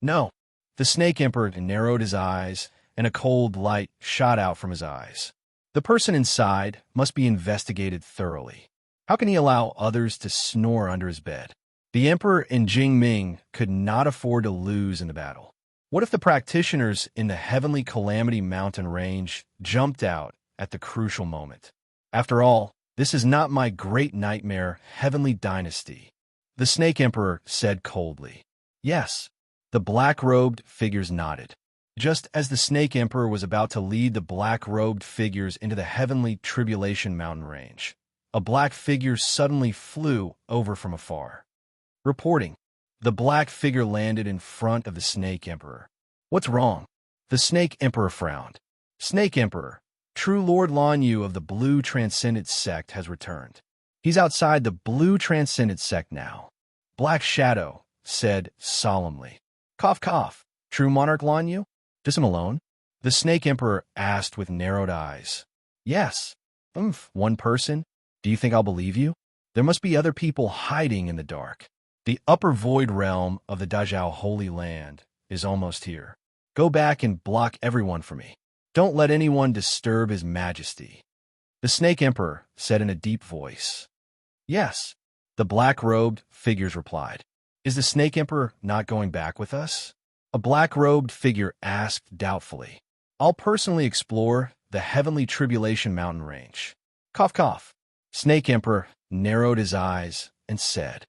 No. The Snake Emperor narrowed his eyes, and a cold light shot out from his eyes. The person inside must be investigated thoroughly. How can he allow others to snore under his bed? The Emperor and Jing Ming could not afford to lose in the battle. What if the practitioners in the Heavenly Calamity Mountain range jumped out at the crucial moment? After all, this is not my great nightmare Heavenly Dynasty. The Snake Emperor said coldly. Yes. The black-robed figures nodded. Just as the Snake Emperor was about to lead the black-robed figures into the Heavenly Tribulation Mountain range, a black figure suddenly flew over from afar. Reporting. The black figure landed in front of the Snake Emperor. What's wrong? The Snake Emperor frowned. Snake Emperor, true Lord Lan Yu of the Blue Transcendent Sect has returned. He's outside the Blue Transcendent Sect now. Black Shadow said solemnly. Cough, cough. True Monarch Lan Yu? Just him alone? The Snake Emperor asked with narrowed eyes. Yes. One person? Do you think I'll believe you? There must be other people hiding in the dark. The upper void realm of the Dajao Holy Land is almost here. Go back and block everyone for me. Don't let anyone disturb His Majesty. The Snake Emperor said in a deep voice. Yes. The black-robed figures replied. Is the Snake Emperor not going back with us? A black-robed figure asked doubtfully. I'll personally explore the Heavenly Tribulation Mountain range. Cough, cough. Snake Emperor narrowed his eyes and said,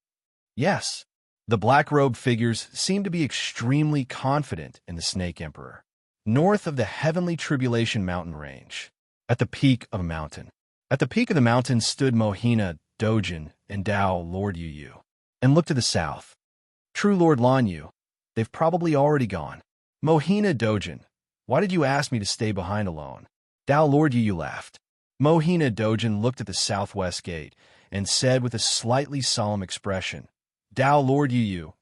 Yes. The black-robed figures seemed to be extremely confident in the Snake Emperor. North of the Heavenly Tribulation Mountain range, at the peak of a mountain. At the peak of the mountain stood Mohina, Dojin, and Dao Lord Yu, and looked to the south. True Lord Lan Yu, they've probably already gone. Mohina Dojin, why did you ask me to stay behind alone? Dao Lord Yu laughed. Mohina Dojin looked at the southwest gate and said with a slightly solemn expression, Dao Lord Yu,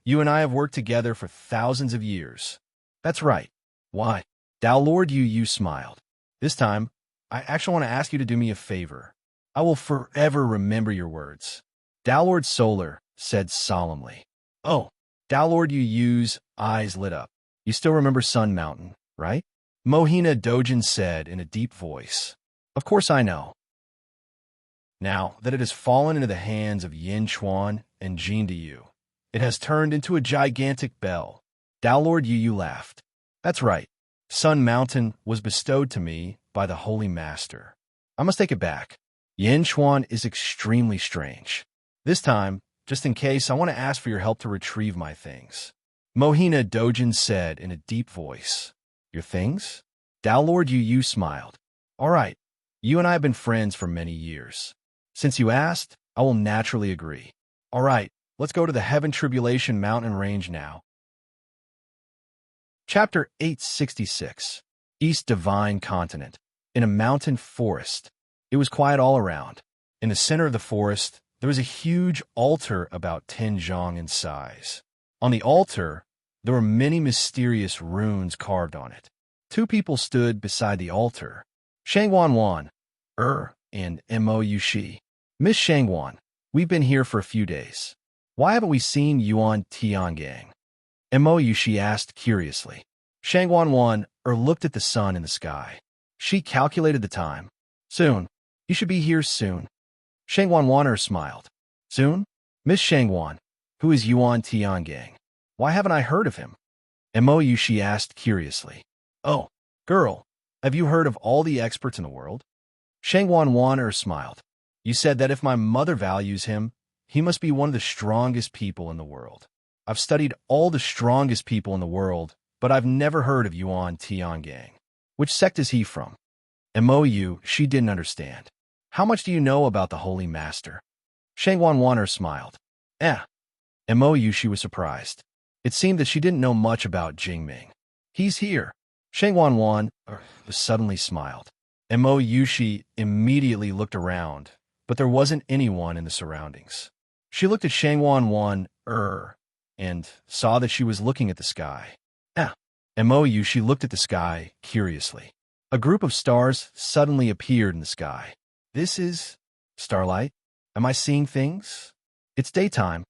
you and I have worked together for thousands of years. That's right. Why? Dao Lord Yu smiled. This time, I actually want to ask you to do me a favor. I will forever remember your words. Dao Lord Solar said solemnly. Oh, Dao Lord Yu's eyes lit up. You still remember Sun Mountain, right? Mohina Dojin said in a deep voice. Of course I know. Now that it has fallen into the hands of Yin Chuan and Jin Yu, it has turned into a gigantic bell. Dao Lord Yu laughed. That's right. Sun Mountain was bestowed to me by the Holy Master. I must take it back. Yin Chuan is extremely strange. This time, just in case, I want to ask for your help to retrieve my things. Mohina Dojin said in a deep voice. Your things? Tao Lord Yu smiled. All right, you and I have been friends for many years. Since you asked, I will naturally agree. All right, let's go to the Heaven Tribulation Mountain Range now. Chapter 866. East Divine Continent. In a mountain forest. It was quiet all around. In the center of the forest, there was a huge altar about 10 zhang in size. On the altar, there were many mysterious runes carved on it. Two people stood beside the altar. Shangwan Wan, and Mo Yushi. Miss Shangwan, we've been here for a few days. Why haven't we seen Yuan Tiangang? Mo Yushi asked curiously. Shangwan Wan looked at the sun in the sky. She calculated the time. Soon. You should be here soon. Shangwan Wan smiled. Soon? Miss Shangwan, who is Yuan Tiangang? Why haven't I heard of him? Mo Yushi asked curiously. Oh, girl, have you heard of all the experts in the world? Shangwan Wan smiled. You said that if my mother values him, he must be one of the strongest people in the world. I've studied all the strongest people in the world, but I've never heard of Yuan Tiangang. Which sect is he from? Mo she didn't understand. How much do you know about the Holy Master? Shangwan Wan smiled. Mo she was surprised. It seemed that she didn't know much about Jingming. He's here. Shangwan Wan suddenly smiled. Mo Yushi immediately looked around, but there wasn't anyone in the surroundings. She looked at Shangwan Wan and saw that she was looking at the sky. Mo Yushi looked at the sky curiously. A group of stars suddenly appeared in the sky. This is starlight? Am I seeing things? It's daytime.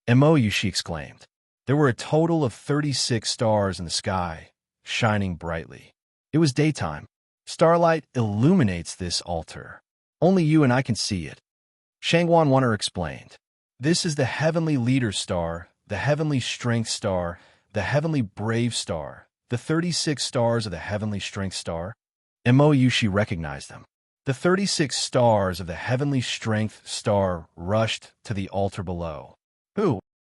Mo Yushi exclaimed. There were a total of 36 stars in the sky, shining brightly. It was daytime. Starlight illuminates this altar. Only you and I can see it. Shangwan Wan explained. This is the heavenly leader star, the heavenly strength star, the heavenly brave star, the 36 stars of the heavenly strength star. Mo Yushi recognized them. The 36 stars of the heavenly strength star rushed to the altar below.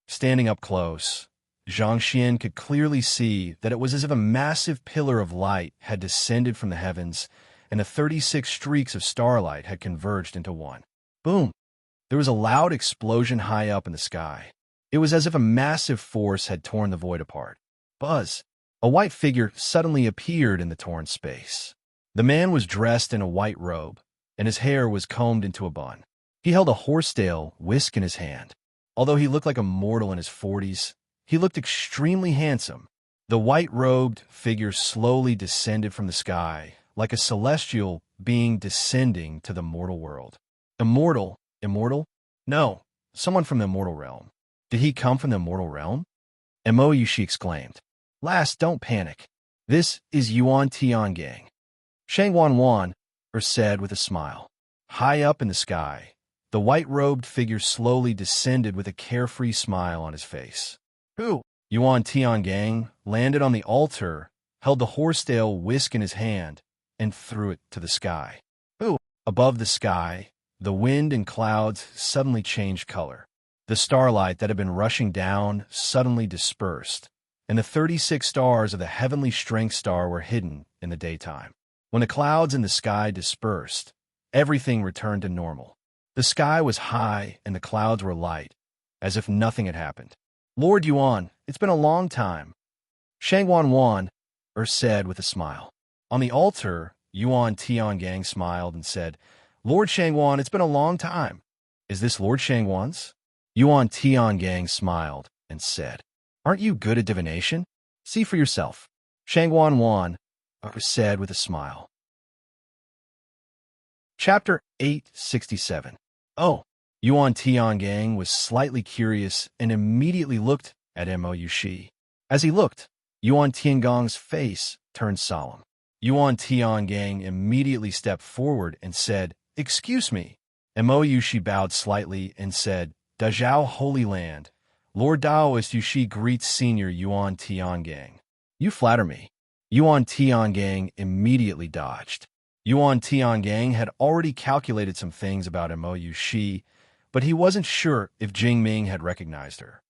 Standing up close, Zhang Xian could clearly see that it was as if a massive pillar of light had descended from the heavens, and the 36 streaks of starlight had converged into one. Boom! There was a loud explosion high up in the sky. It was as if a massive force had torn the void apart. Buzz! A white figure suddenly appeared in the torn space. The man was dressed in a white robe, and his hair was combed into a bun. He held a horsetail whisk in his hand. Although he looked like a mortal in his 40s, he looked extremely handsome. The white-robed figure slowly descended from the sky, like a celestial being descending to the mortal world. Immortal? No, someone from the immortal realm. Did he come from the immortal realm? Mo Yushi exclaimed. Last, don't panic. This is Yuan Tiangang. Shangwan Wan said with a smile. High up in the sky, the white-robed figure slowly descended with a carefree smile on his face. Yuan Tiangang landed on the altar, held the horsetail whisk in his hand, and threw it to the sky. Above the sky, the wind and clouds suddenly changed color. The starlight that had been rushing down suddenly dispersed, and the 36 stars of the heavenly strength star were hidden in the daytime. When the clouds in the sky dispersed, everything returned to normal. The sky was high and the clouds were light, as if nothing had happened. Lord Yuan, it's been a long time. Shangwan Wan said with a smile. On the altar, Yuan Tiangang smiled and said, Lord Shangwan, it's been a long time. Is this Lord Shangwan's? Yuan Tiangang smiled and said, Aren't you good at divination? See for yourself. Shangwan Wan said with a smile. Chapter 867. Yuan Tiangang was slightly curious and immediately looked at Mo Yushi. As he looked, Yuan Tiangang's face turned solemn. Yuan Tiangang immediately stepped forward and said, Excuse me. Mo Yushi bowed slightly and said, Dazhao Holy Land, Lord Daoist Yushi greets Senior Yuan Tiangang. You flatter me. Yuan Tiangang immediately dodged. Yuan Tiangang had already calculated some things about Mo Yushi, but he wasn't sure if Jingming had recognized her.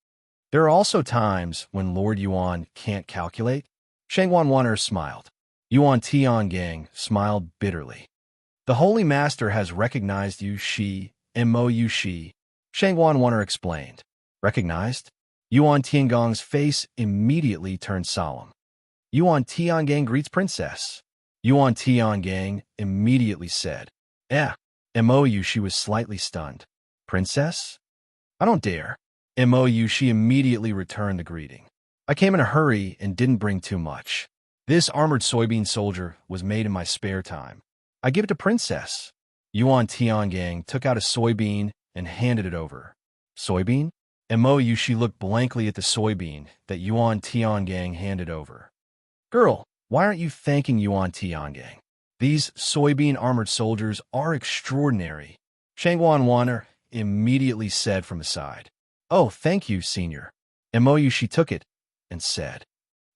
There are also times when Lord Yuan can't calculate. Shangwan Wan'er smiled. Yuan Tiangang smiled bitterly. The Holy Master has recognized you, she, Mo you she, Shangwan Wan'er explained. Recognized? Yuan Tiangong's face immediately turned solemn. Yuan Tiangang greets Princess. Yuan Tiangang immediately said. Mo you she was slightly stunned. Princess? I don't dare. Mo you she immediately returned the greeting. I came in a hurry and didn't bring too much. This armored soybean soldier was made in my spare time. I give it to Princess. Yuan Tiangang took out a soybean and handed it over. Soybean? Mo Yushi looked blankly at the soybean that Yuan Tiangang handed over. Girl, why aren't you thanking Yuan Tiangang? These soybean armored soldiers are extraordinary. Shangwan Wan'er immediately said from the side. Oh, thank you, Senior. Mo Yushi took it and said,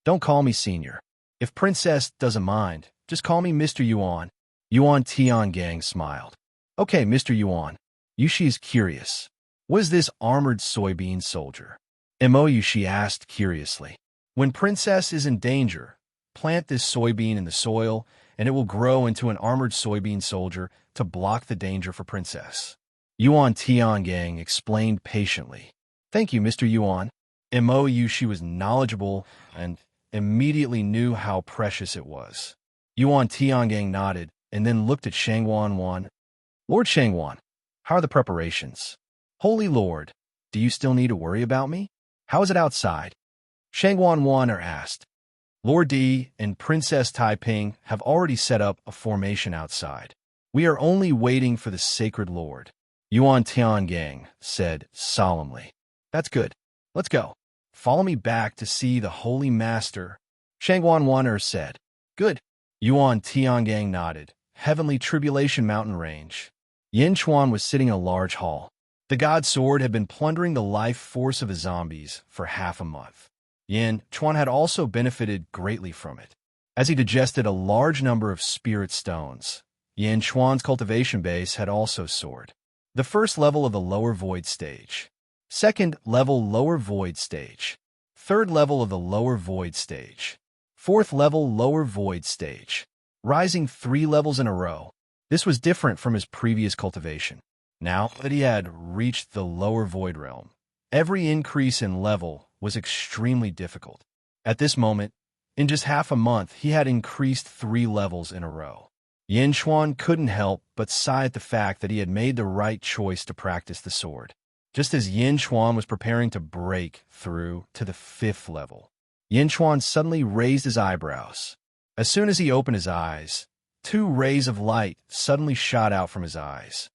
Don't call me Senior. If Princess doesn't mind, just call me Mr. Yuan. Yuan Tiangang smiled. Okay, Mr. Yuan. Yushi is curious. What is this armored soybean soldier? Mo Yushi asked curiously. When Princess is in danger, plant this soybean in the soil, and it will grow into an armored soybean soldier to block the danger for Princess. Yuan Tiangang explained patiently. Thank you, Mr. Yuan. Mo Yushi was knowledgeable and immediately knew how precious it was. Yuan Tiangang nodded and then looked at Shangwan Wan. Lord Shangwan, how are the preparations? Holy Lord, do you still need to worry about me? How is it outside? Shangwan Wan'er asked. Lord Di and Princess Taiping have already set up a formation outside. We are only waiting for the sacred Lord. Yuan Tiangang said solemnly. That's good. Let's go. Follow me back to see the Holy Master. Shangwan Wan'er said. Good. Yuan Tiangang nodded. Heavenly Tribulation Mountain Range. Yin Chuan was sitting in a large hall. The God Sword had been plundering the life force of the zombies for half a month. Yin Chuan had also benefited greatly from it. As he digested a large number of spirit stones, Yin Chuan's cultivation base had also soared. The first level of the lower void stage. Second level lower void stage. Third level of the lower void stage. Fourth level lower void stage. Rising 3 levels in a row. This was different from his previous cultivation. Now that he had reached the lower void realm, every increase in level was extremely difficult. At this moment, in just half a month, he had increased 3 levels in a row. Yin Chuan couldn't help but sigh at the fact that he had made the right choice to practice the sword. Just as Yin Chuan was preparing to break through to the 5th level, Yin Chuan suddenly raised his eyebrows. As soon as he opened his eyes, 2 rays of light suddenly shot out from his eyes.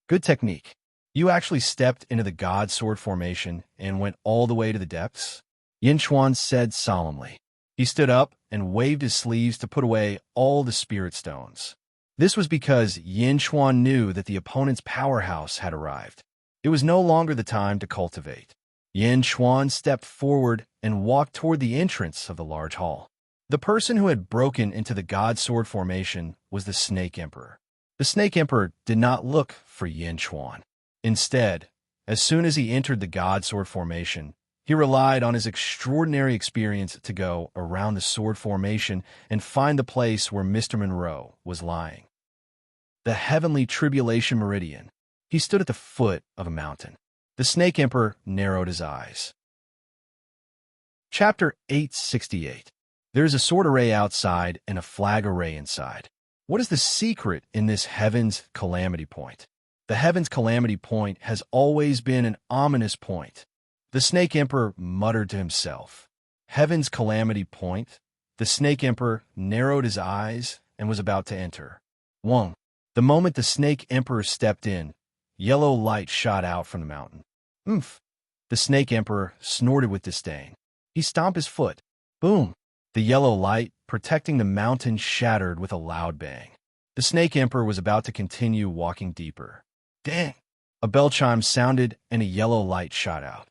Good technique. You actually stepped into the God Sword formation and went all the way to the depths? Yin Chuan said solemnly. He stood up and waved his sleeves to put away all the spirit stones. This was because Yin Chuan knew that the opponent's powerhouse had arrived. It was no longer the time to cultivate. Yin Chuan stepped forward and walked toward the entrance of the large hall. The person who had broken into the God Sword formation was the Snake Emperor. The Snake Emperor did not look for Yin Chuan. Instead, as soon as he entered the God Sword formation, he relied on his extraordinary experience to go around the sword formation and find the place where Mr. Monroe was lying. The Heavenly Tribulation Meridian. He stood at the foot of a mountain. The Snake Emperor narrowed his eyes. Chapter 868. There is a sword array outside and a flag array inside. What is the secret in this Heaven's Calamity Point? The Heaven's Calamity Point has always been an ominous point. The Snake Emperor muttered to himself. Heaven's Calamity Point? The Snake Emperor narrowed his eyes and was about to enter. Wong. The moment the Snake Emperor stepped in, yellow light shot out from the mountain. Oomph! The Snake Emperor snorted with disdain. He stomped his foot. Boom! The yellow light protecting the mountain shattered with a loud bang. The Snake Emperor was about to continue walking deeper. Dang! A bell chime sounded and a yellow light shot out.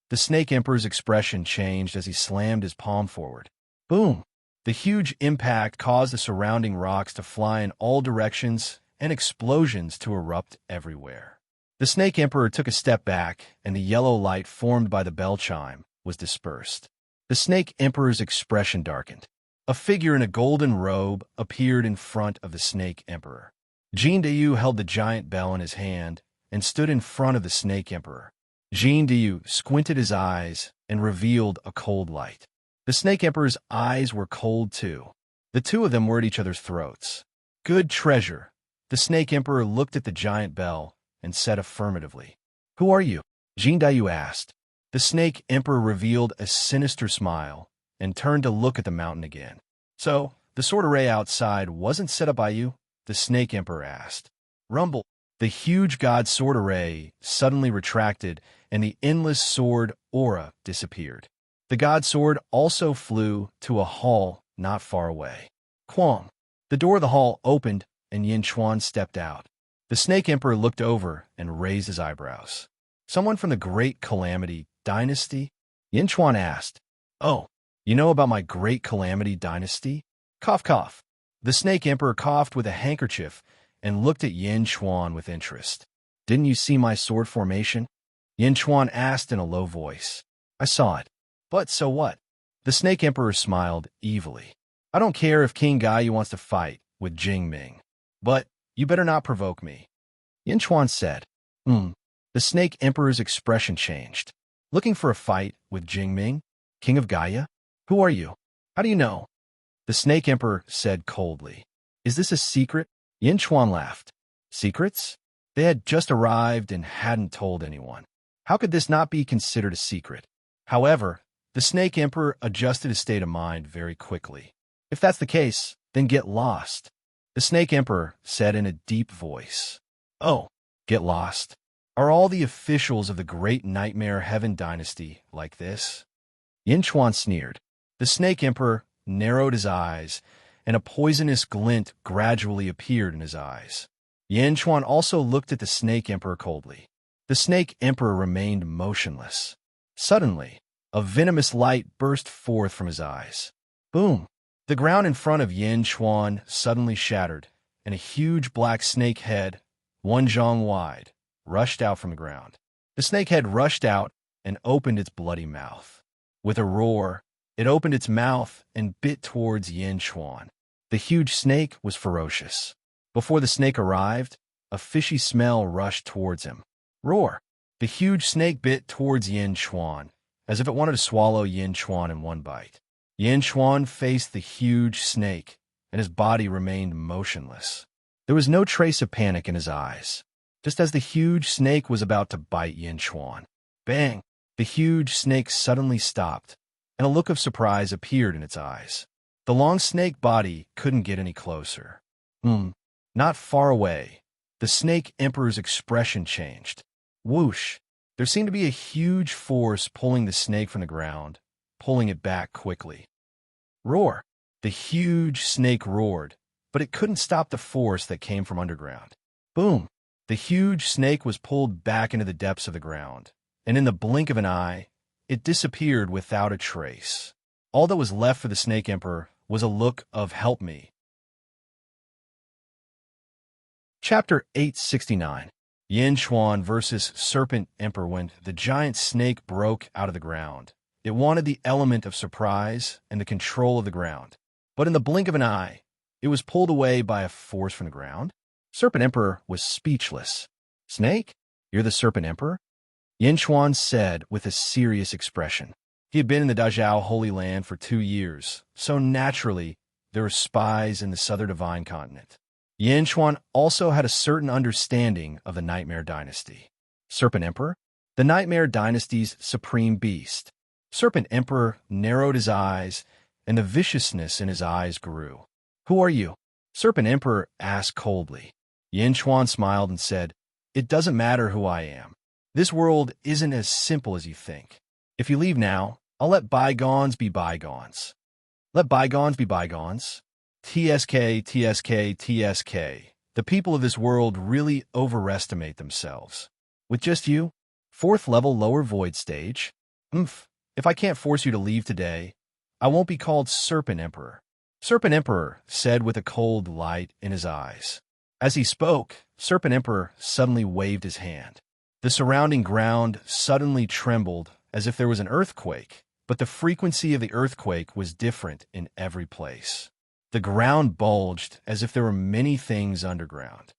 The Snake Emperor's expression changed as he slammed his palm forward. Boom! The huge impact caused the surrounding rocks to fly in all directions and explosions to erupt everywhere. The Snake Emperor took a step back, and the yellow light formed by the bell chime was dispersed. The Snake Emperor's expression darkened. A figure in a golden robe appeared in front of the Snake Emperor. Jean Diu held the giant bell in his hand and stood in front of the Snake Emperor. Jean Diu squinted his eyes and revealed a cold light. The Snake Emperor's eyes were cold too. The two of them were at each other's throats. "Good treasure." The Snake Emperor looked at the giant bell and said affirmatively. "Who are you?" Jean Diu asked. The Snake Emperor revealed a sinister smile and turned to look at the mountain again. "So, the sword array outside wasn't set up by you?" the Snake Emperor asked. Rumble. The huge god sword array suddenly retracted, and the endless sword aura disappeared. The god sword also flew to a hall not far away. Quam. The door of the hall opened, and Yin Chuan stepped out. The Snake Emperor looked over and raised his eyebrows. "Someone from the Great Calamity Dynasty?" Yin Chuan asked. "Oh, you know about my Great Calamity Dynasty?" Cough, cough. The Snake Emperor coughed with a handkerchief and looked at Yin Chuan with interest. "Didn't you see my sword formation?" Yin Chuan asked in a low voice. "I saw it. But so what?" The Snake Emperor smiled evilly. "I don't care if King Gaiyu wants to fight with Jing Ming. But you better not provoke me." Yin Chuan said. The Snake Emperor's expression changed. "Looking for a fight with Jing Ming, King of Gaia? Who are you? How do you know?" The Snake Emperor said coldly. "Is this a secret?" Yin Chuan laughed. "Secrets?" They had just arrived and hadn't told anyone. How could this not be considered a secret? However, the Snake Emperor adjusted his state of mind very quickly. "If that's the case, then get lost," the Snake Emperor said in a deep voice. "Oh, get lost? Are all the officials of the Great Nightmare Heaven Dynasty like this?" Yin Chuan sneered. The Snake Emperor narrowed his eyes, and a poisonous glint gradually appeared in his eyes. Yin Chuan also looked at the Snake Emperor coldly. The Snake Emperor remained motionless. Suddenly, a venomous light burst forth from his eyes. Boom! The ground in front of Yin Chuan suddenly shattered, and a huge black snake head, 1 zhong wide, rushed out from the ground. The snake head rushed out and opened its bloody mouth. With a roar, it opened its mouth and bit towards Yin Chuan. The huge snake was ferocious. Before the snake arrived, a fishy smell rushed towards him. Roar! The huge snake bit towards Yin Chuan, as if it wanted to swallow Yin Chuan in one bite. Yin Chuan faced the huge snake, and his body remained motionless. There was no trace of panic in his eyes. Just as the huge snake was about to bite Yin Chuan, bang! The huge snake suddenly stopped, and a look of surprise appeared in its eyes. The long snake body couldn't get any closer. Not far away, the Snake Emperor's expression changed. Whoosh! There seemed to be a huge force pulling the snake from the ground, pulling it back quickly. Roar! The huge snake roared, but it couldn't stop the force that came from underground. Boom! The huge snake was pulled back into the depths of the ground, and in the blink of an eye, it disappeared without a trace. All that was left for the Snake Emperor was a look of "help me." Chapter 869. Yin Chuan versus Serpent Emperor. When the giant snake broke out of the ground, it wanted the element of surprise and the control of the ground. But in the blink of an eye, it was pulled away by a force from the ground. Serpent Emperor was speechless. "Snake, you're the Serpent Emperor?" Yin Chuan said with a serious expression. He had been in the Dazhao Holy Land for 2 years, so naturally there were spies in the Southern Divine Continent. Yin Chuan also had a certain understanding of the Nightmare Dynasty. Serpent Emperor? The Nightmare Dynasty's supreme beast. Serpent Emperor narrowed his eyes, and the viciousness in his eyes grew. "Who are you?" Serpent Emperor asked coldly. Yin Chuan smiled and said, "It doesn't matter who I am. This world isn't as simple as you think. If you leave now, I'll let bygones be bygones." Let bygones be bygones? TSK, TSK, TSK. The people of this world really overestimate themselves. With just you? 4th level lower void stage? If I can't force you to leave today, I won't be called Serpent Emperor. Serpent Emperor said with a cold light in his eyes. As he spoke, Serpent Emperor suddenly waved his hand. The surrounding ground suddenly trembled as if there was an earthquake, but the frequency of the earthquake was different in every place. The ground bulged as if there were many things underground.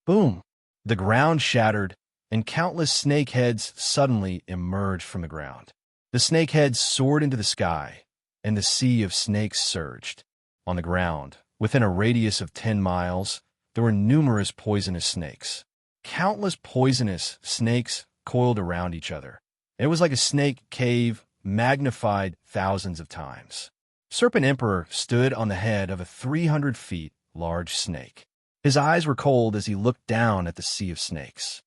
Boom! The ground shattered, and countless snake heads suddenly emerged from the ground. The snake heads soared into the sky, and the sea of snakes surged. On the ground, within a radius of 10 miles, there were numerous poisonous snakes. Countless poisonous snakes coiled around each other. It was like a snake cave magnified thousands of times. Serpent Emperor stood on the head of a 300 feet large snake. His eyes were cold as he looked down at the sea of snakes.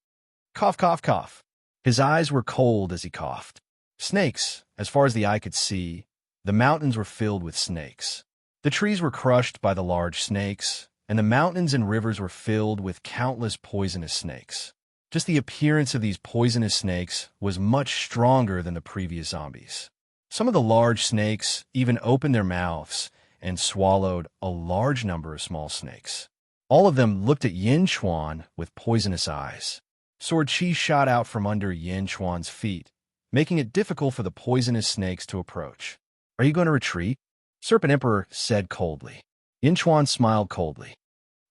Cough, cough, cough. His eyes were cold as he coughed. Snakes, as far as the eye could see, the mountains were filled with snakes. The trees were crushed by the large snakes, and the mountains and rivers were filled with countless poisonous snakes. Just the appearance of these poisonous snakes was much stronger than the previous zombies. Some of the large snakes even opened their mouths and swallowed a large number of small snakes. All of them looked at Yin Chuan with poisonous eyes. Sword Chi shot out from under Yin Chuan's feet, making it difficult for the poisonous snakes to approach. "Are you going to retreat?" Serpent Emperor said coldly. Yin Chuan smiled coldly.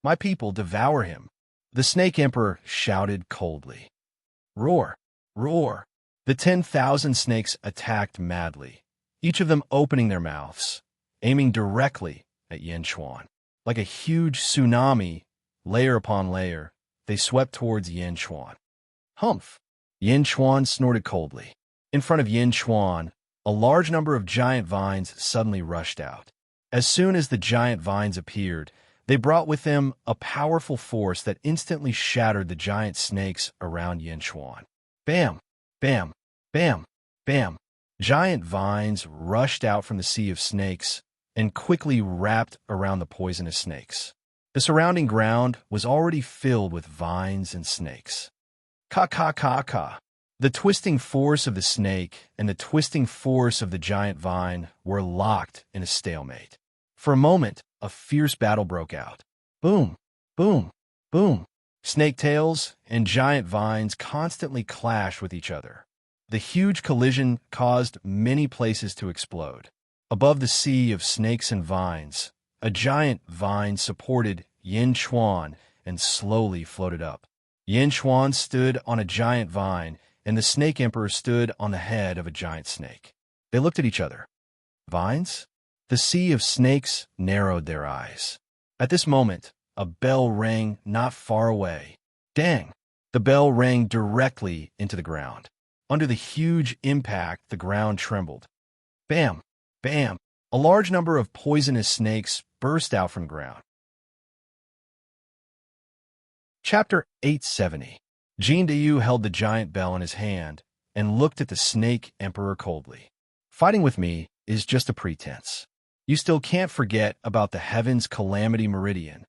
"My people devour him." The Snake Emperor shouted coldly. Roar! Roar! The 10,000 snakes attacked madly, each of them opening their mouths, aiming directly at Yin Chuan. Like a huge tsunami, layer upon layer, they swept towards Yin Chuan. Humph! Yin Chuan snorted coldly. In front of Yin Chuan, a large number of giant vines suddenly rushed out. As soon as the giant vines appeared, they brought with them a powerful force that instantly shattered the giant snakes around Yin Chuan. Bam! Bam! Bam! Bam! Giant vines rushed out from the sea of snakes and quickly wrapped around the poisonous snakes. The surrounding ground was already filled with vines and snakes. Ka ka ka ka! The twisting force of the snake and the twisting force of the giant vine were locked in a stalemate. For a moment, a fierce battle broke out. Boom! Boom! Boom! Snake tails and giant vines constantly clashed with each other. The huge collision caused many places to explode. Above the sea of snakes and vines, a giant vine supported Yin Chuan and slowly floated up. Yin Chuan stood on a giant vine, and the Snake Emperor stood on the head of a giant snake. They looked at each other. Vines? The sea of snakes narrowed their eyes. At this moment, a bell rang not far away. Dang! The bell rang directly into the ground. Under the huge impact, the ground trembled. Bam! Bam! A large number of poisonous snakes burst out from the ground. Chapter 870. Jin Dayu held the giant bell in his hand and looked at the Snake Emperor coldly. Fighting with me is just a pretense. You still can't forget about the Heaven's Calamity Meridian.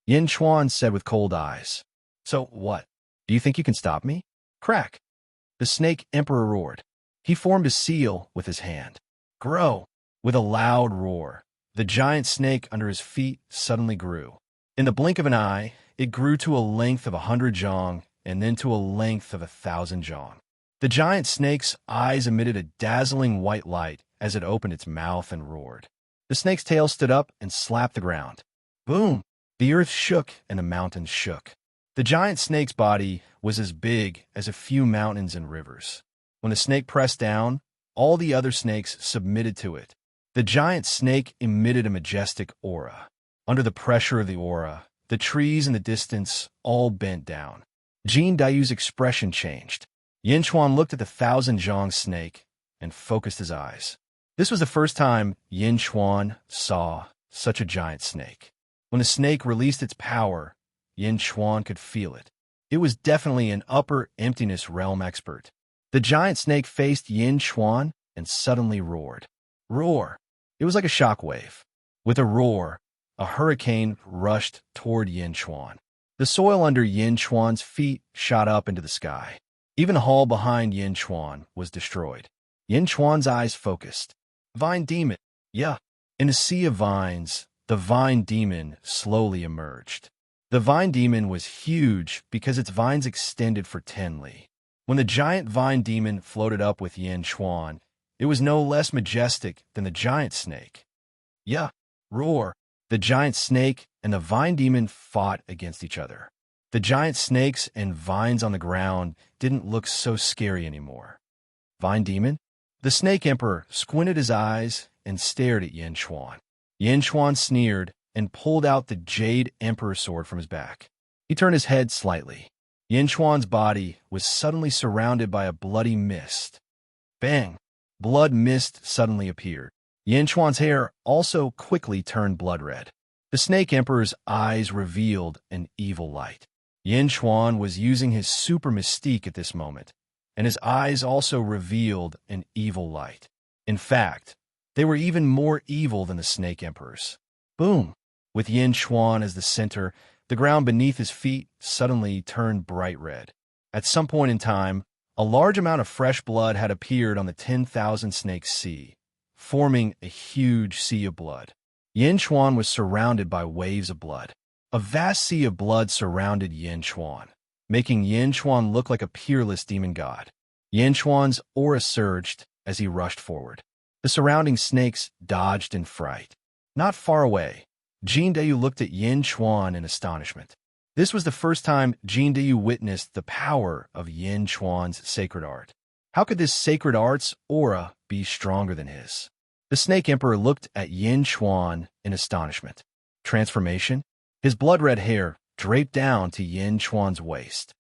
Yin Chuan said with cold eyes. So what? Do you think you can stop me? Crack! The Snake Emperor roared. He formed a seal with his hand. Grow! With a loud roar, the giant snake under his feet suddenly grew. In the blink of an eye, it grew to a length of 100 zhong and then to a length of 1,000 zhong. The giant snake's eyes emitted a dazzling white light as it opened its mouth and roared. The snake's tail stood up and slapped the ground. Boom! The earth shook and the mountains shook. The giant snake's body was as big as a few mountains and rivers. When the snake pressed down, all the other snakes submitted to it. The giant snake emitted a majestic aura. Under the pressure of the aura, the trees in the distance all bent down. Jin Dayu's expression changed. Yin Chuan looked at the 1,000 zhong snake and focused his eyes. This was the first time Yin Chuan saw such a giant snake. When the snake released its power, Yin Chuan could feel it. It was definitely an upper emptiness realm expert. The giant snake faced Yin Chuan and suddenly roared. Roar! It was like a shockwave. With a roar, a hurricane rushed toward Yin Chuan. The soil under Yin Chuan's feet shot up into the sky. Even the hall behind Yin Chuan was destroyed. Yin Chuan's eyes focused. Vine Demon! Yeah! In a sea of vines, the Vine Demon slowly emerged. The Vine Demon was huge because its vines extended for 10 li. When the giant vine demon floated up with Yin Chuan, it was no less majestic than the giant snake. Yeah, roar! The giant snake and the vine demon fought against each other. The giant snakes and vines on the ground didn't look so scary anymore. Vine demon? The snake emperor squinted his eyes and stared at Yin Chuan. Yin Chuan sneered and pulled out the jade emperor sword from his back. He turned his head slightly. Yin Chuan's body was suddenly surrounded by a bloody mist. Bang! Blood mist suddenly appeared. Yin Chuan's hair also quickly turned blood red. The snake emperor's eyes revealed an evil light. Yin Chuan was using his super mystique at this moment, and his eyes also revealed an evil light. In fact, they were even more evil than the snake emperor's. Boom! With Yin Chuan as the center, the ground beneath his feet suddenly turned bright red. At some point in time, a large amount of fresh blood had appeared on the 10,000 Snakes Sea, forming a huge sea of blood. Yin Chuan was surrounded by waves of blood. A vast sea of blood surrounded Yin Chuan, making Yin Chuan look like a peerless demon god. Yin Chuan's aura surged as he rushed forward. The surrounding snakes dodged in fright. Not far away, Jin Dayu looked at Yin Chuan in astonishment. This was the first time Jin Dayu witnessed the power of Yin Chuan's sacred art. How could this sacred art's aura be stronger than his? The Snake Emperor looked at Yin Chuan in astonishment. Transformation? His blood-red hair draped down to Yin Chuan's waist.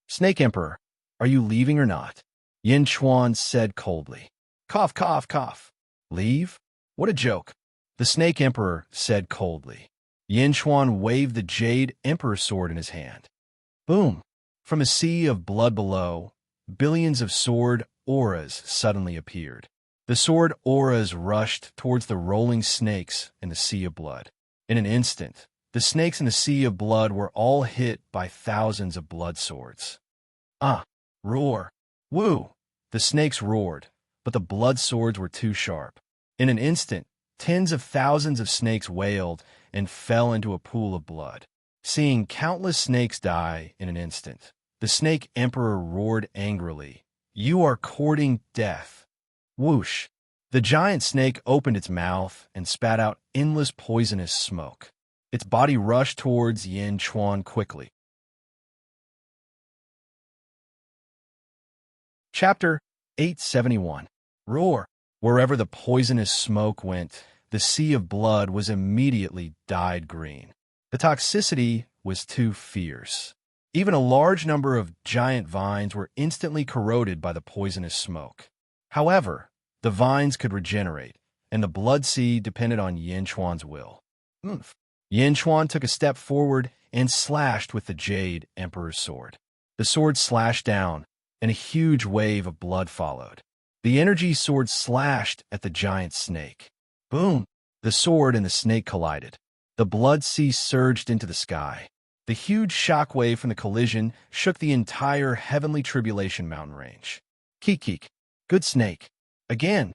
Snake Emperor, are you leaving or not? Yin Chuan said coldly. Cough, cough, cough. Leave? What a joke. The Snake Emperor said coldly. Yin Chuan waved the Jade Emperor sword in his hand. Boom! From a sea of blood below, billions of sword auras suddenly appeared. The sword auras rushed towards the rolling snakes in the sea of blood. In an instant, the snakes in the sea of blood were all hit by thousands of blood swords. Ah! Roar! Woo! The snakes roared, but the blood swords were too sharp. In an instant, tens of thousands of snakes wailed and fell into a pool of blood. Seeing countless snakes die in an instant, the Snake Emperor roared angrily, "You are courting death." Whoosh! The giant snake opened its mouth and spat out endless poisonous smoke. Its body rushed towards Yin Chuan quickly. Chapter 871. Roar! Wherever the poisonous smoke went, the sea of blood was immediately dyed green. The toxicity was too fierce. Even a large number of giant vines were instantly corroded by the poisonous smoke. However, the vines could regenerate, and the blood sea depended on Yin Chuan's will. Yin Chuan took a step forward and slashed with the Jade Emperor's sword. The sword slashed down, and a huge wave of blood followed. The energy sword slashed at the giant snake. Boom! The sword and the snake collided. The blood sea surged into the sky. The huge shockwave from the collision shook the entire Heavenly Tribulation mountain range. Keek, good snake. Again!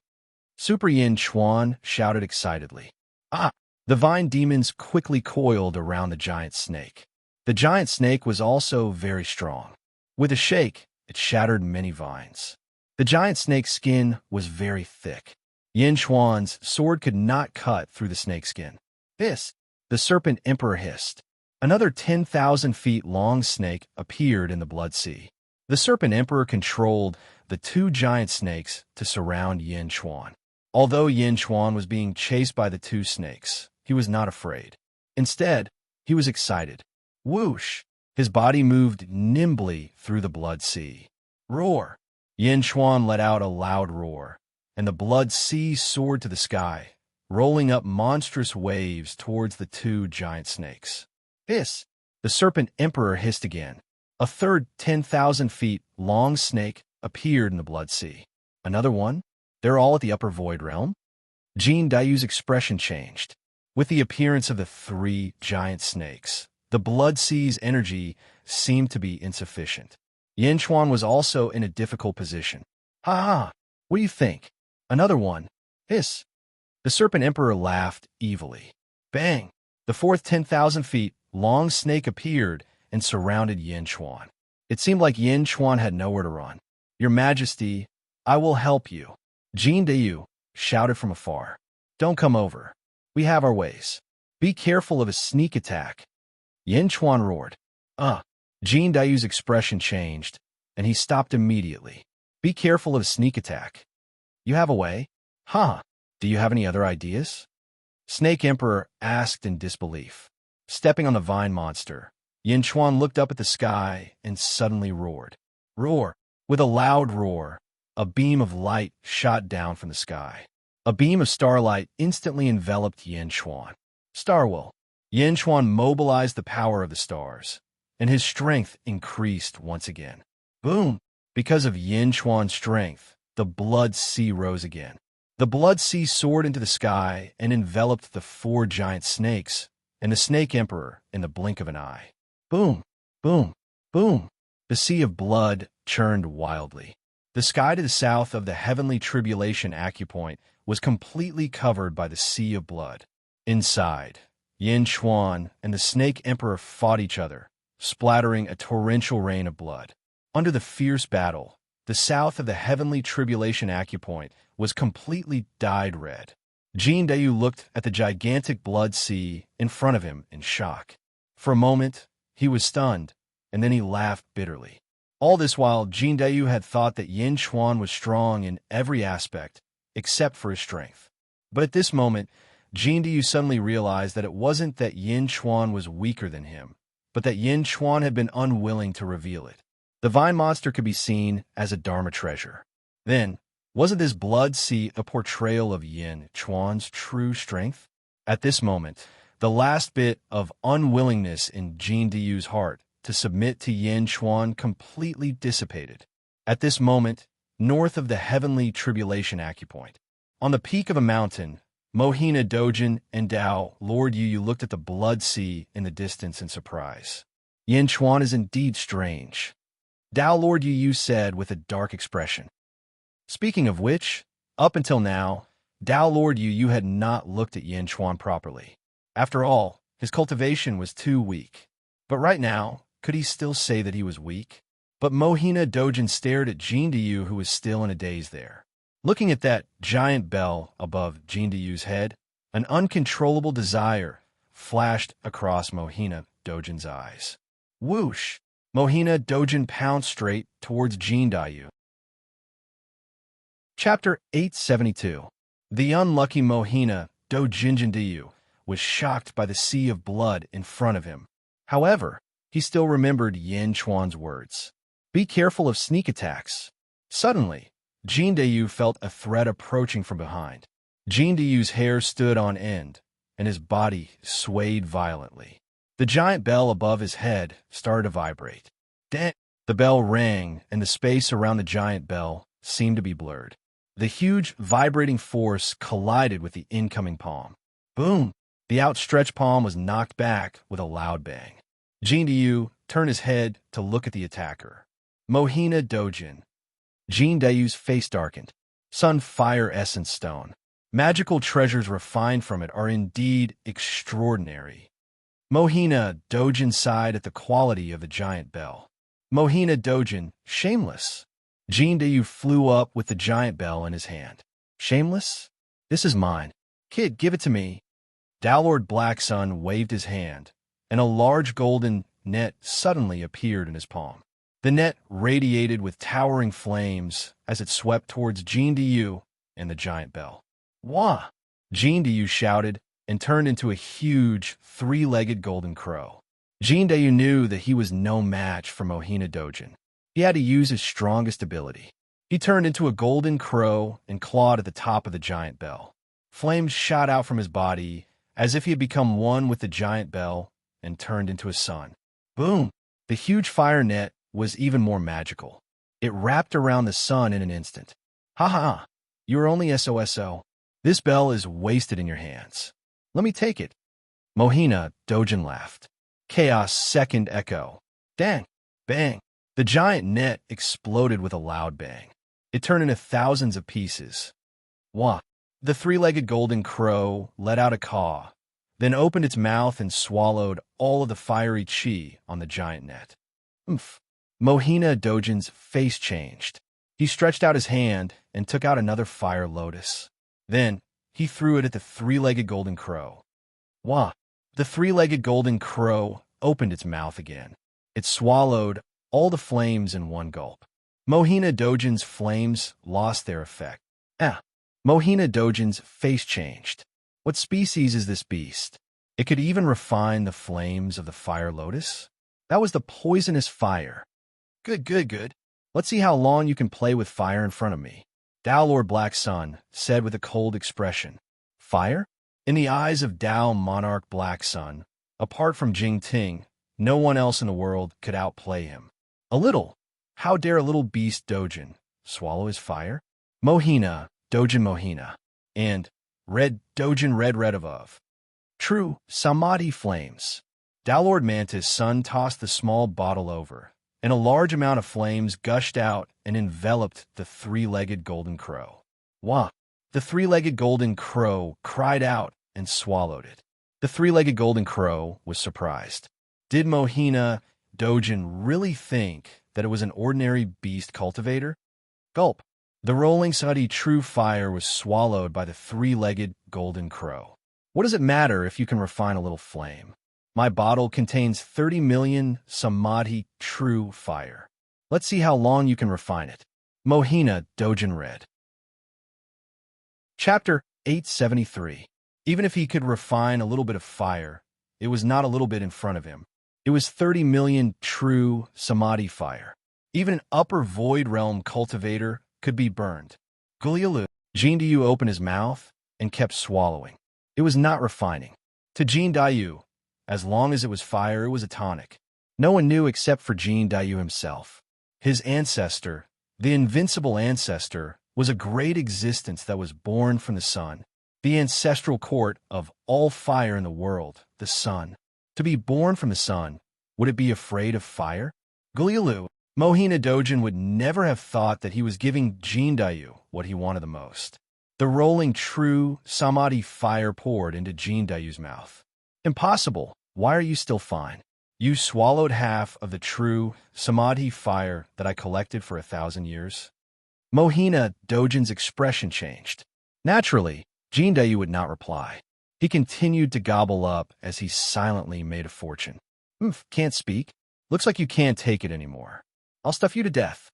Super Yin Chuan shouted excitedly. Ah! The vine demons quickly coiled around the giant snake. The giant snake was also very strong. With a shake, it shattered many vines. The giant snake's skin was very thick. Yin Chuan's sword could not cut through the snake's skin. Hiss! The Serpent Emperor hissed. Another 10,000 feet long snake appeared in the blood sea. The Serpent Emperor controlled the two giant snakes to surround Yin Chuan. Although Yin Chuan was being chased by the two snakes, he was not afraid. Instead, he was excited. Whoosh! His body moved nimbly through the blood sea. Roar! Yin Chuan let out a loud roar, and the blood sea soared to the sky, rolling up monstrous waves towards the two giant snakes. Hiss! The Serpent Emperor hissed again. A third 10,000 feet long snake appeared in the blood sea. Another one? They're all at the upper void realm? Jin Dayu's expression changed. With the appearance of the three giant snakes, the blood sea's energy seemed to be insufficient. Yin Chuan was also in a difficult position. Ha ha! What do you think? Another one. Hiss! The Serpent Emperor laughed evilly. Bang! The fourth 10,000 feet long snake appeared and surrounded Yin Chuan. It seemed like Yin Chuan had nowhere to run. Your Majesty, I will help you. Jean Dayu shouted from afar. Don't come over. We have our ways. Be careful of a sneak attack. Yin Chuan roared. Jean Dayu's expression changed, and he stopped immediately. Be careful of a sneak attack. You have a way? Huh. Do you have any other ideas? Snake Emperor asked in disbelief. Stepping on the vine monster, Yin Chuan looked up at the sky and suddenly roared. Roar! With a loud roar, a beam of light shot down from the sky. A beam of starlight instantly enveloped Yin Chuan. Starwell. Yin Chuan mobilized the power of the stars, and his strength increased once again. Boom! Because of Yin Chuan's strength, the blood sea rose again. The blood sea soared into the sky and enveloped the 4 giant snakes and the Snake Emperor in the blink of an eye. Boom! Boom! Boom! The sea of blood churned wildly. The sky to the south of the heavenly tribulation acupoint was completely covered by the sea of blood. Inside, Yin Chuan and the Snake Emperor fought each other, splattering a torrential rain of blood. Under the fierce battle, the south of the heavenly tribulation acupoint was completely dyed red. Jean Dayu looked at the gigantic blood sea in front of him in shock. For a moment, he was stunned, and then he laughed bitterly. All this while, Jean Dayu had thought that Yin Chuan was strong in every aspect, except for his strength. But at this moment, Jean Dayu suddenly realized that it wasn't that Yin Chuan was weaker than him, but that Yin Chuan had been unwilling to reveal it. The vine monster could be seen as a Dharma treasure. Then, wasn't this blood sea a portrayal of Yin Chuan's true strength? At this moment, the last bit of unwillingness in Jean Dayu's heart to submit to Yin Chuan completely dissipated. At this moment, north of the heavenly tribulation acupoint, on the peak of a mountain, Mohina Dojin and Dao Lord Yu looked at the blood sea in the distance in surprise. Yin Chuan is indeed strange, Dao Lord Yu said with a dark expression. Speaking of which, up until now, Dao Lord Yu had not looked at Yin Chuan properly. After all, his cultivation was too weak. But right now, could he still say that he was weak? But Mohina Dojin stared at Jean Dayu, who was still in a daze there. Looking at that giant bell above Jean Dayu's head, an uncontrollable desire flashed across Mohina Dojin's eyes. Whoosh! Mohina Dojin pounced straight towards Jean Dayu. Chapter 872. The unlucky Mohina Dojin Dayu was shocked by the sea of blood in front of him. However, he still remembered Yin Chuan's words. Be careful of sneak attacks. Suddenly, Jean Dayu felt a threat approaching from behind. Jean Dayu's hair stood on end, and his body swayed violently. The giant bell above his head started to vibrate. Dang! The bell rang, and the space around the giant bell seemed to be blurred. The huge, vibrating force collided with the incoming palm. Boom! The outstretched palm was knocked back with a loud bang. Jean Dayu turned his head to look at the attacker. Mohina Dojin. Jean Dayu's face darkened. Sun Fire Essence Stone. Magical treasures refined from it are indeed extraordinary. Mohina Dojin sighed at the quality of the giant bell. Mohina Dojin, shameless. Jean Dayu flew up with the giant bell in his hand. Shameless? This is mine. Kid, give it to me. Dowlord Black Sun waved his hand, and a large golden net suddenly appeared in his palm. The net radiated with towering flames as it swept towards Jean Dayu and the giant bell. Wah! Jean Dayu shouted and turned into a huge, 3-legged golden crow. Jean Dayu knew that he was no match for Mohina Dojin. He had to use his strongest ability. He turned into a golden crow and clawed at the top of the giant bell. Flames shot out from his body as if he had become one with the giant bell and turned into a sun. Boom! The huge fire net was even more magical. It wrapped around the sun in an instant. Ha ha! You are only SOSO. This bell is wasted in your hands. Let me take it. Mohina Dojin laughed. Chaos second echo. Dang! Bang! The giant net exploded with a loud bang. It turned into thousands of pieces. Wah! The 3-legged golden crow let out a caw, then opened its mouth and swallowed all of the fiery chi on the giant net. Mohina Dojin's face changed. He stretched out his hand and took out another fire lotus. Then, he threw it at the three-legged golden crow. Wah! The three-legged golden crow opened its mouth again. It swallowed all the flames in one gulp. Mohina Dojin's flames lost their effect. Mohina Dojin's face changed. What species is this beast? It could even refine the flames of the fire lotus? That was the poisonous fire. Good. Let's see how long you can play with fire in front of me. Dao Lord Black Sun said with a cold expression. Fire? In the eyes of Dao Monarch Black Sun, apart from Jing Ting, no one else in the world could outplay him. A little. How dare a little beast Dojin swallow his fire? Mohina, Dojin Mohina, and red Dojin red above. True, Samadhi flames. Dao Lord Mantis' son tossed the small bottle over, and a large amount of flames gushed out and enveloped the three-legged golden crow. Wah! The three-legged golden crow cried out and swallowed it. The three-legged golden crow was surprised. Did Mohina Dojin really think that it was an ordinary beast cultivator? Gulp! The rolling Sadi true fire was swallowed by the three-legged golden crow. What does it matter if you can refine a little flame? My bottle contains 30 million Samadhi true fire. Let's see how long you can refine it. Mohina Dojin read. Chapter 873. Even if he could refine a little bit of fire, it was not a little bit in front of him. It was 30 million true Samadhi fire. Even an upper void realm cultivator could be burned. Gulialu. Jin Dayu opened his mouth and kept swallowing. It was not refining. To Jin Dayu, as long as it was fire, it was a tonic. No one knew except for Jin Dayu himself. His ancestor, the invincible ancestor, was a great existence that was born from the sun, the ancestral court of all fire in the world, the sun. To be born from the sun, would it be afraid of fire? Gulialu, Mohina Dojin would never have thought that he was giving Jin Dayu what he wanted the most. The rolling true Samadhi fire poured into Jin Dayu's mouth. Impossible. Why are you still fine? You swallowed half of the true Samadhi fire that I collected for 1,000 years. Mohina Dojin's expression changed. Naturally, Jin Dayu would not reply. He continued to gobble up as he silently made a fortune. Can't speak. Looks like you can't take it anymore. I'll stuff you to death.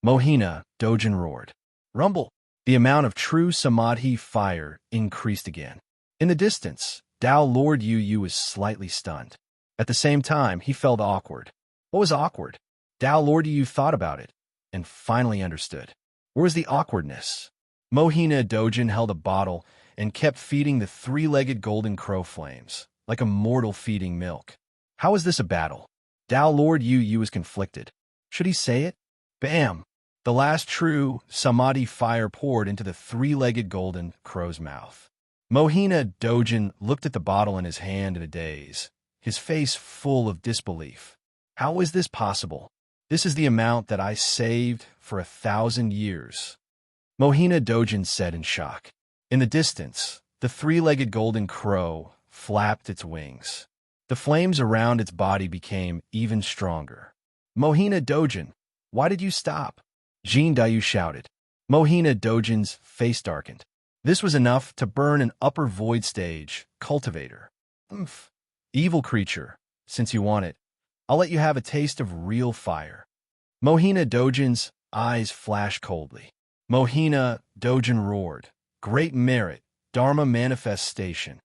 Mohina Dojin roared. Rumble. The amount of true Samadhi fire increased again. In the distance, Dao Lord Yu was slightly stunned. At the same time, he felt awkward. What was awkward? Dao Lord Yu thought about it and finally understood. Where was the awkwardness? Mohina Dojin held a bottle and kept feeding the three-legged golden crow flames, like a mortal feeding milk. How was this a battle? Dao Lord Yu was conflicted. Should he say it? Bam! The last true Samadhi fire poured into the three-legged golden crow's mouth. Mohina Dojin looked at the bottle in his hand in a daze, his face full of disbelief. How is this possible? This is the amount that I saved for 1,000 years. Mohina Dojin said in shock. In the distance, the three-legged golden crow flapped its wings. The flames around its body became even stronger. Mohina Dojin, why did you stop? Jin Dayu shouted. Mohina Dojin's face darkened. This was enough to burn an upper void stage cultivator. Evil creature, since you want it, I'll let you have a taste of real fire. Mohina Dojin's eyes flashed coldly. Mohina Dojin roared. Great merit, Dharma manifestation.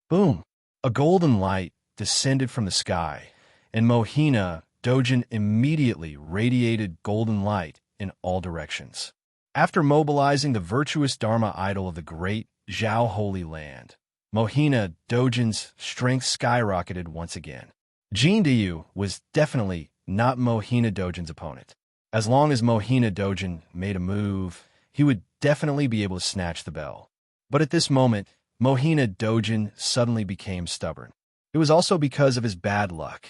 Boom! A golden light descended from the sky, and Mohina Dojin immediately radiated golden light in all directions. After mobilizing the virtuous Dharma idol of the great Zhao Holy Land, Mohina Dojin's strength skyrocketed once again. Jin Dayu was definitely not Mohina Dojin's opponent. As long as Mohina Dojin made a move, he would definitely be able to snatch the bell. But at this moment, Mohina Dojin suddenly became stubborn. It was also because of his bad luck.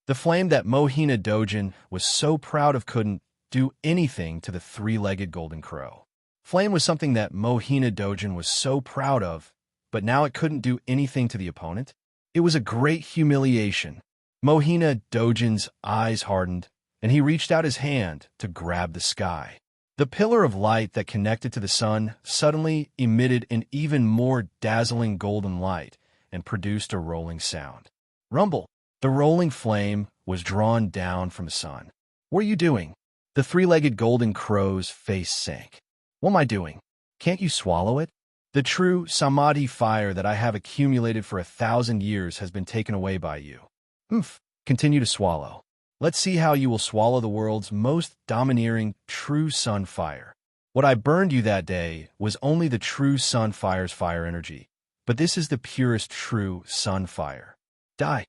The flame that Mohina Dojin was so proud of couldn't do anything to the three-legged golden crow. Flame was something that Mohina Dojin was so proud of, but now it couldn't do anything to the opponent. It was a great humiliation. Mohina Dojin's eyes hardened, and he reached out his hand to grab the sky. The pillar of light that connected to the sun suddenly emitted an even more dazzling golden light and produced a rolling sound. Rumble. The rolling flame was drawn down from the sun. What are you doing? The three-legged golden crow's face sank. What am I doing? Can't you swallow it? The true samadhi fire that I have accumulated for 1,000 years has been taken away by you. Continue to swallow. Let's see how you will swallow the world's most domineering true sun fire. What I burned you that day was only the true sun fire's fire energy, but this is the purest true sun fire. Die.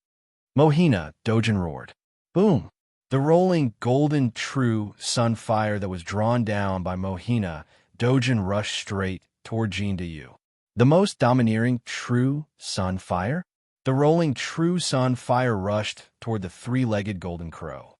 Mohina, Dojin roared. Boom. The rolling golden true sun fire that was drawn down by Mohina, Dojin rushed straight toward Jindayu. The most domineering true sun fire? The rolling true sun fire rushed toward the three-legged golden crow.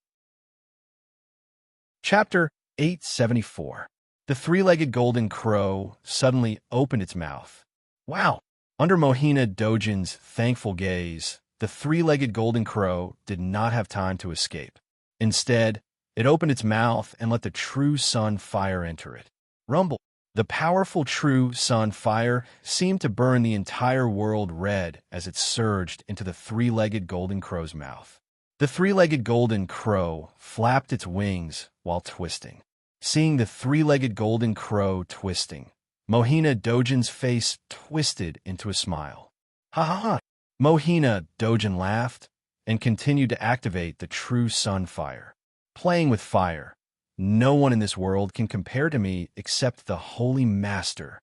Chapter 874. The three-legged golden crow suddenly opened its mouth. Wow! Under Mohina Dojin's thankful gaze, the three-legged golden crow did not have time to escape. Instead, it opened its mouth and let the true sun fire enter it. Rumble. The powerful true sun fire seemed to burn the entire world red as it surged into the three-legged golden crow's mouth. The three-legged golden crow flapped its wings while twisting. Seeing the three-legged golden crow twisting, Mohina Dojin's face twisted into a smile. Ha ha ha! Mohina Dojin laughed and continued to activate the true sun fire. Playing with fire. No one in this world can compare to me except the Holy Master,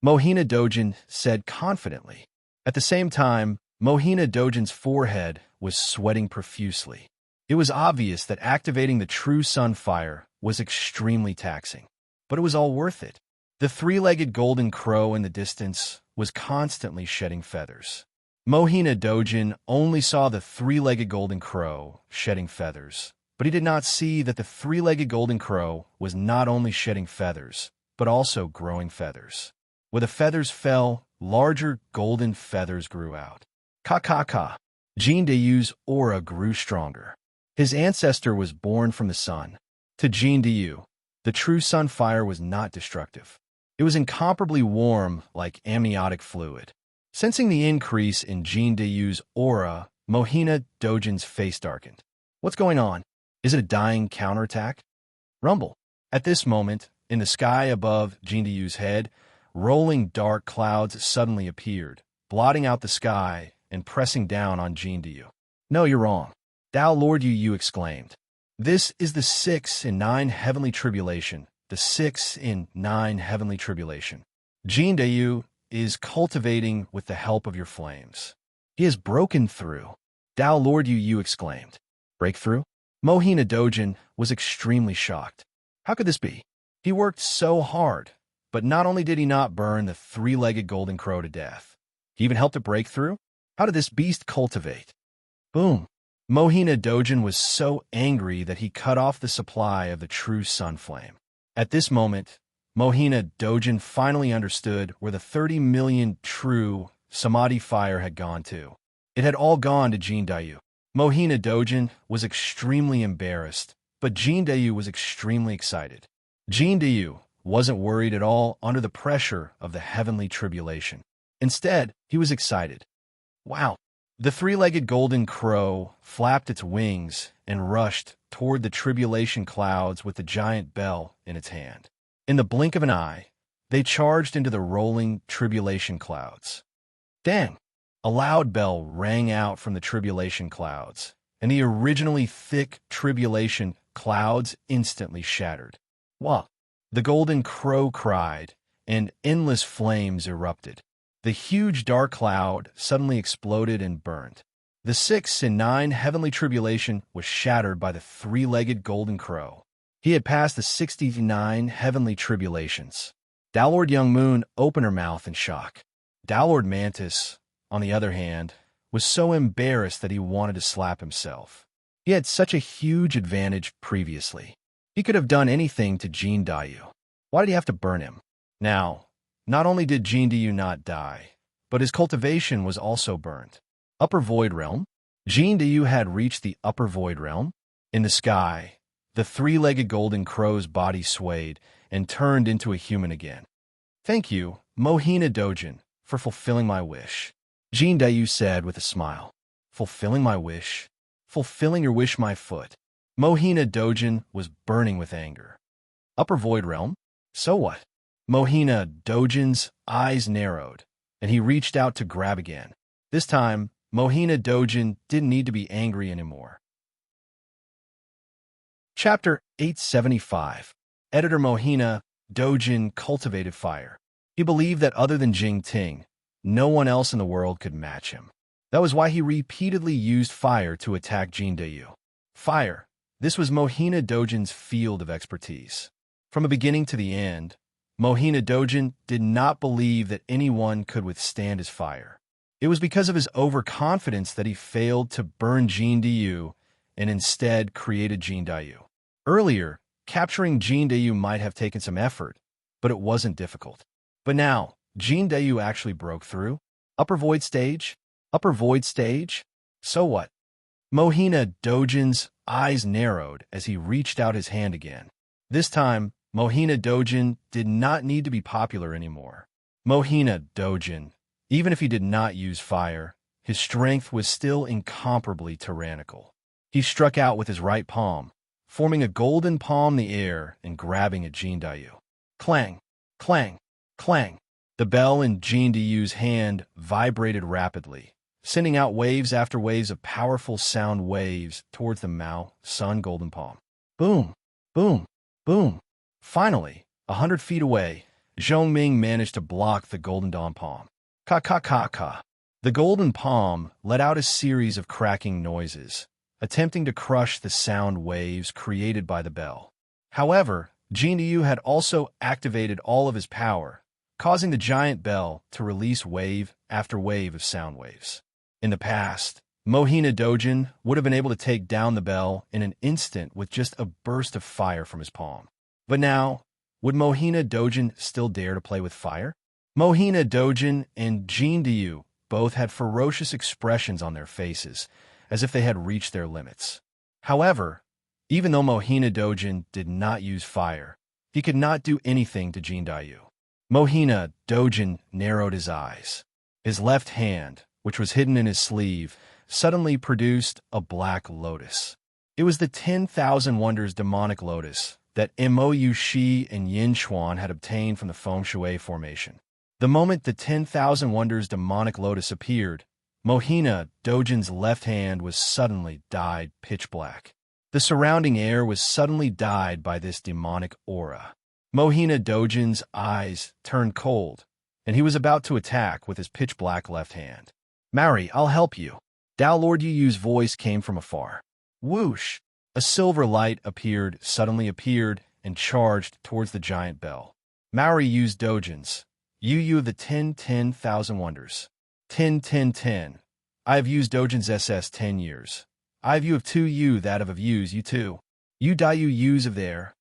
Mohina Dojin said confidently. At the same time, Mohina Dojin's forehead was sweating profusely. It was obvious that activating the true sun fire was extremely taxing, but it was all worth it. The three-legged golden crow in the distance was constantly shedding feathers. Mohina Dojin only saw the three-legged golden crow shedding feathers, but he did not see that the three-legged golden crow was not only shedding feathers, but also growing feathers. Where the feathers fell, larger golden feathers grew out. Ka. Jindayu's aura grew stronger. His ancestor was born from the sun. To Jindayu, the true sun fire was not destructive. It was incomparably warm like amniotic fluid. Sensing the increase in Jindayu's aura, Mohina Dojin's face darkened. What's going on? Is it a dying counterattack? Rumble. At this moment, in the sky above Jindayu's head, rolling dark clouds suddenly appeared, blotting out the sky and pressing down on Jindayu. No, you're wrong. Tao Lord Yu exclaimed. This is the 6 in 9 heavenly tribulation, the 6 in 9 heavenly tribulation. Jindayu is cultivating with the help of your flames. He has broken through. Tao Lord Yu exclaimed. Breakthrough? Mohina Dojin was extremely shocked. How could this be? He worked so hard, but not only did he not burn the three-legged golden crow to death, he even helped it break through? How did this beast cultivate? Boom. Mohina Dojin was so angry that he cut off the supply of the true sun flame. At this moment, Mohina Dojin finally understood where the 30 million true samadhi fire had gone to. It had all gone to Jindayu. Mohina Dojin was extremely embarrassed, but Jindayu was extremely excited. Jindayu wasn't worried at all under the pressure of the heavenly tribulation. Instead, he was excited. Wow! The three-legged golden crow flapped its wings and rushed toward the tribulation clouds with the giant bell in its hand. In the blink of an eye, they charged into the rolling tribulation clouds. Dang! A loud bell rang out from the tribulation clouds, and the originally thick tribulation clouds instantly shattered. Wah! The golden crow cried, and endless flames erupted. The huge dark cloud suddenly exploded and burned. The 6 in 9 heavenly tribulation was shattered by the three-legged golden crow. He had passed the 69 heavenly tribulations. Downlord Young Moon opened her mouth in shock. Downlord Mantis, on the other hand, was so embarrassed that he wanted to slap himself. He had such a huge advantage previously. He could have done anything to Jindayu. Why did he have to burn him? Now, not only did Jindayu not die, but his cultivation was also burned. Upper Void Realm? Jindayu had reached the Upper Void Realm. In the sky, The three-legged golden crow's body swayed and turned into a human again. "Thank you, Mohina Dojin, for fulfilling my wish," Jindayu said with a smile. "Fulfilling my wish? Fulfilling your wish, my foot." Mohina Dojin was burning with anger. Upper Void Realm? So what? Mohina Dojin's eyes narrowed, and he reached out to grab again. This time, Mohina Dojin didn't need to be angry anymore. Chapter 875. Editor Mohina Dojin cultivated fire. He believed that other than Jing Ting, no one else in the world could match him. That was why he repeatedly used fire to attack Jindayu. Fire. This was Mohina Dojin's field of expertise. From the beginning to the end, Mohina Dojin did not believe that anyone could withstand his fire. It was because of his overconfidence that he failed to burn Jindayu and instead created Jindayu. Earlier, capturing Jindayu might have taken some effort, but it wasn't difficult. But now, Jindayu actually broke through. Upper Void Stage? Upper Void Stage? So what? Mohina Dojin's eyes narrowed as he reached out his hand again. This time, Mohina Dojin did not need to be popular anymore. Mohina Dojin, even if he did not use fire, his strength was still incomparably tyrannical. He struck out with his right palm, forming a golden palm in the air and grabbing at Jindayu. Clang, clang, clang. The bell in Jindayu's hand vibrated rapidly, sending out waves after waves of powerful sound waves towards the Mao Sun golden palm. Boom, boom, boom. Finally, 100 feet away, Zhongming managed to block the golden dawn palm. Ka-ka-ka-ka. The golden palm let out a series of cracking noises, attempting to crush the sound waves created by the bell. However, Jindayu had also activated all of his power, causing the giant bell to release wave after wave of sound waves. In the past, Mohina Dojin would have been able to take down the bell in an instant with just a burst of fire from his palm. But now, would Mohina Dojin still dare to play with fire? Mohina Dojin and Jindayu both had ferocious expressions on their faces, as if they had reached their limits. However, even though Mohina Dojin did not use fire, he could not do anything to Jindayu. Mohina Dojin narrowed his eyes. His left hand, which was hidden in his sleeve, suddenly produced a black lotus. It was the 10,000 Wonders demonic lotus that Mou Shi and Yin Xuan had obtained from the Feng Shui formation. The moment the 10,000 Wonders demonic lotus appeared, Mohina Dojin's left hand was suddenly dyed pitch black. The surrounding air was suddenly dyed by this demonic aura. Mohina Dojin's eyes turned cold, and he was about to attack with his pitch black left hand. "Maori, I'll help you." Dao Lord Yu's voice came from afar. Whoosh! A silver light suddenly appeared and charged towards the giant bell. Maori used Dojin's. Yu of the 10,000 Wonders. 10. I have used Dojin's SS 10 years. I have you of 2 Yu, that of Yu's, you 2. You Dayu Yu's of there.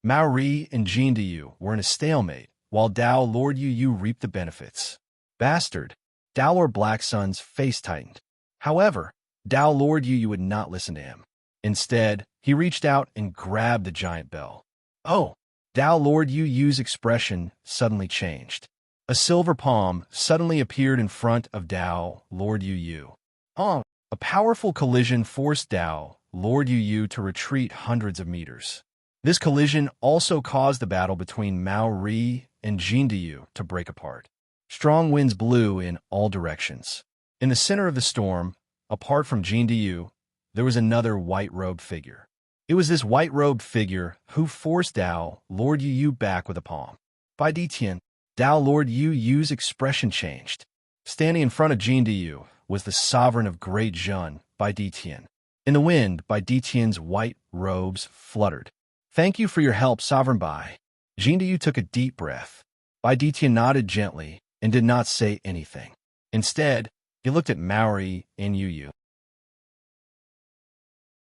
Maori and Jindayu were in a stalemate, while Dao Lord Yu reaped the benefits. Bastard! Dao Lord Black Sun's face tightened. However, Dao Lord Yu would not listen to him. Instead, he reached out and grabbed the giant bell. Oh! Dao Lord Yu's expression suddenly changed. A silver palm suddenly appeared in front of Dao Lord Yu. A powerful collision forced Dao Lord Yu to retreat hundreds of meters. This collision also caused the battle between Maori and Jindayu to break apart. Strong winds blew in all directions. In the center of the storm, apart from Jindayu, there was another white-robed figure. It was this white-robed figure who forced Dao Lord Yu back with a palm. Bai Ditian, Dao Lord Yu's expression changed. Standing in front of Jindayu was the sovereign of Great Zhun, Bai Ditian. In the wind, Bai Ditian's white robes fluttered. "Thank you for your help, Sovereign Bai." Jindayu took a deep breath. Bai Ditian nodded gently and did not say anything. Instead, he looked at Maori and Yu.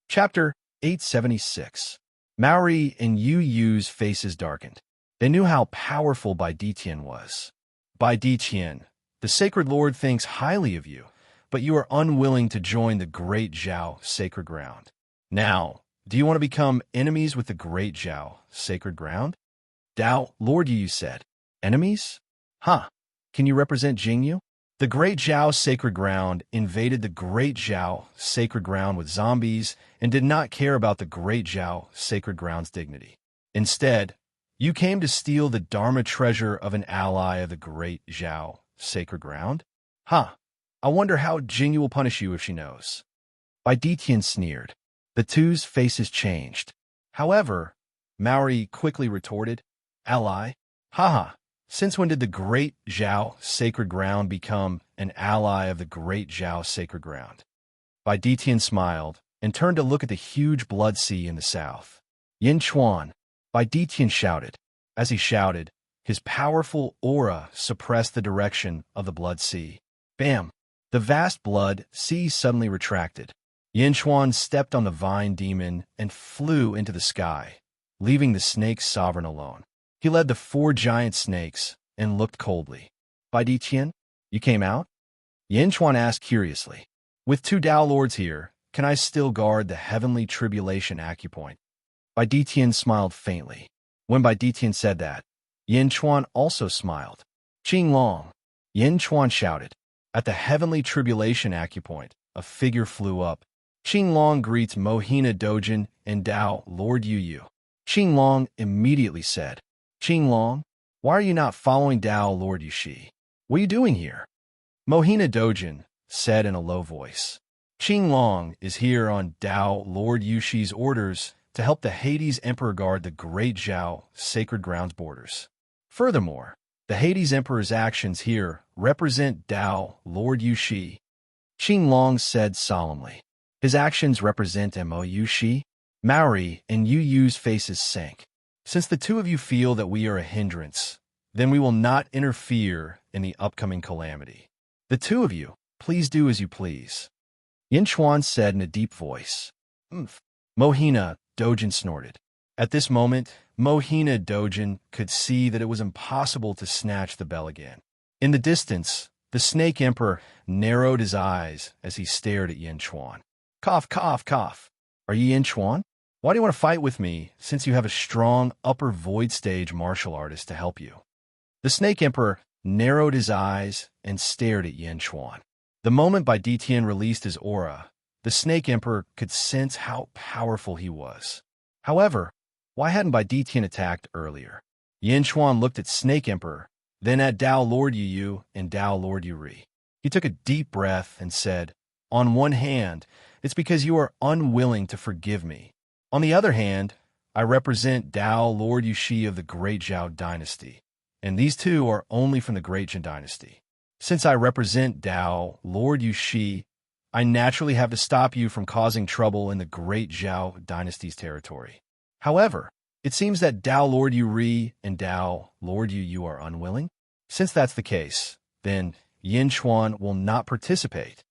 Chapter 876. Maori and Yu's faces darkened. They knew how powerful Bai Ditian was. "Bai Ditian, the Sacred Lord thinks highly of you, but you are unwilling to join the Great Zhao sacred ground. Now, do you want to become enemies with the great Zhao, sacred ground? Dao, Lord Yu said. Enemies? Huh. Can you represent Jingyu? The great Zhao sacred ground invaded the great Zhao sacred ground with zombies and did not care about the great Zhao sacred ground's dignity. Instead, you came to steal the Dharma treasure of an ally of the great Zhao sacred ground? Huh. I wonder how Jingyu will punish you if she knows. Bai Ditian sneered. The two's faces changed. However, Maori quickly retorted, Ally? Haha. Since when did the great Zhao sacred ground become an ally of the great Zhao sacred ground? Bai Ditian smiled and turned to look at the huge blood sea in the south. Yin Chuan, Bai Ditian shouted. As he shouted, his powerful aura suppressed the direction of the blood sea. Bam! The vast blood sea suddenly retracted. Yin Chuan stepped on the vine demon and flew into the sky, leaving the snake sovereign alone. He led the 4 giant snakes and looked coldly. Bai Ditian, you came out? Yin Chuan asked curiously. With 2 Dao Lords here, can I still guard the heavenly tribulation acupoint? Bai Ditian smiled faintly. When Bai Ditian said that, Yin Chuan also smiled. Qing Long, Yin Chuan shouted. At the heavenly tribulation acupoint, a figure flew up. Qing Long greets Mohina Dojin and Dao Lord Yu. Qing Long immediately said, Qing Long, why are you not following Dao Lord Yushi? What are you doing here? Mohina Dojin said in a low voice. Qing Long is here on Dao Lord Yushi's orders to help the Hades Emperor guard the Great Zhao Sacred Grounds borders. Furthermore, the Hades Emperor's actions here represent Dao Lord Yushi. Qing Long said solemnly. His actions represent Mo Yushi. Maori and Yu Yu's faces sank. Since the 2 of you feel that we are a hindrance, then we will not interfere in the upcoming calamity. The 2 of you, please do as you please. Yin Chuan said in a deep voice. Mohina Dojin snorted. At this moment, Mohina Dojin could see that it was impossible to snatch the bell again. In the distance, the Snake Emperor narrowed his eyes as he stared at Yin Chuan. Cough, cough, cough. Are you Yin Chuan? Why do you want to fight with me, since you have a strong upper void stage martial artist to help you? The Snake Emperor narrowed his eyes and stared at Yin Chuan. The moment Bai Ditian released his aura, the Snake Emperor could sense how powerful he was. However, why hadn't Bai Ditian attacked earlier? Yin Chuan looked at Snake Emperor, then at Dao Lord Yu and Dao Lord Yuri. He took a deep breath and said, On one hand, it's because you are unwilling to forgive me. On the other hand, I represent Dao Lord Yushi of the Great Zhao Dynasty, and these 2 are only from the Great Jin Dynasty. Since I represent Dao Lord Yushi, I naturally have to stop you from causing trouble in the Great Zhao Dynasty's territory. However, it seems that Dao Lord Yuri and Dao Lord Yu are unwilling. Since that's the case, then Yin Chuan will not participate.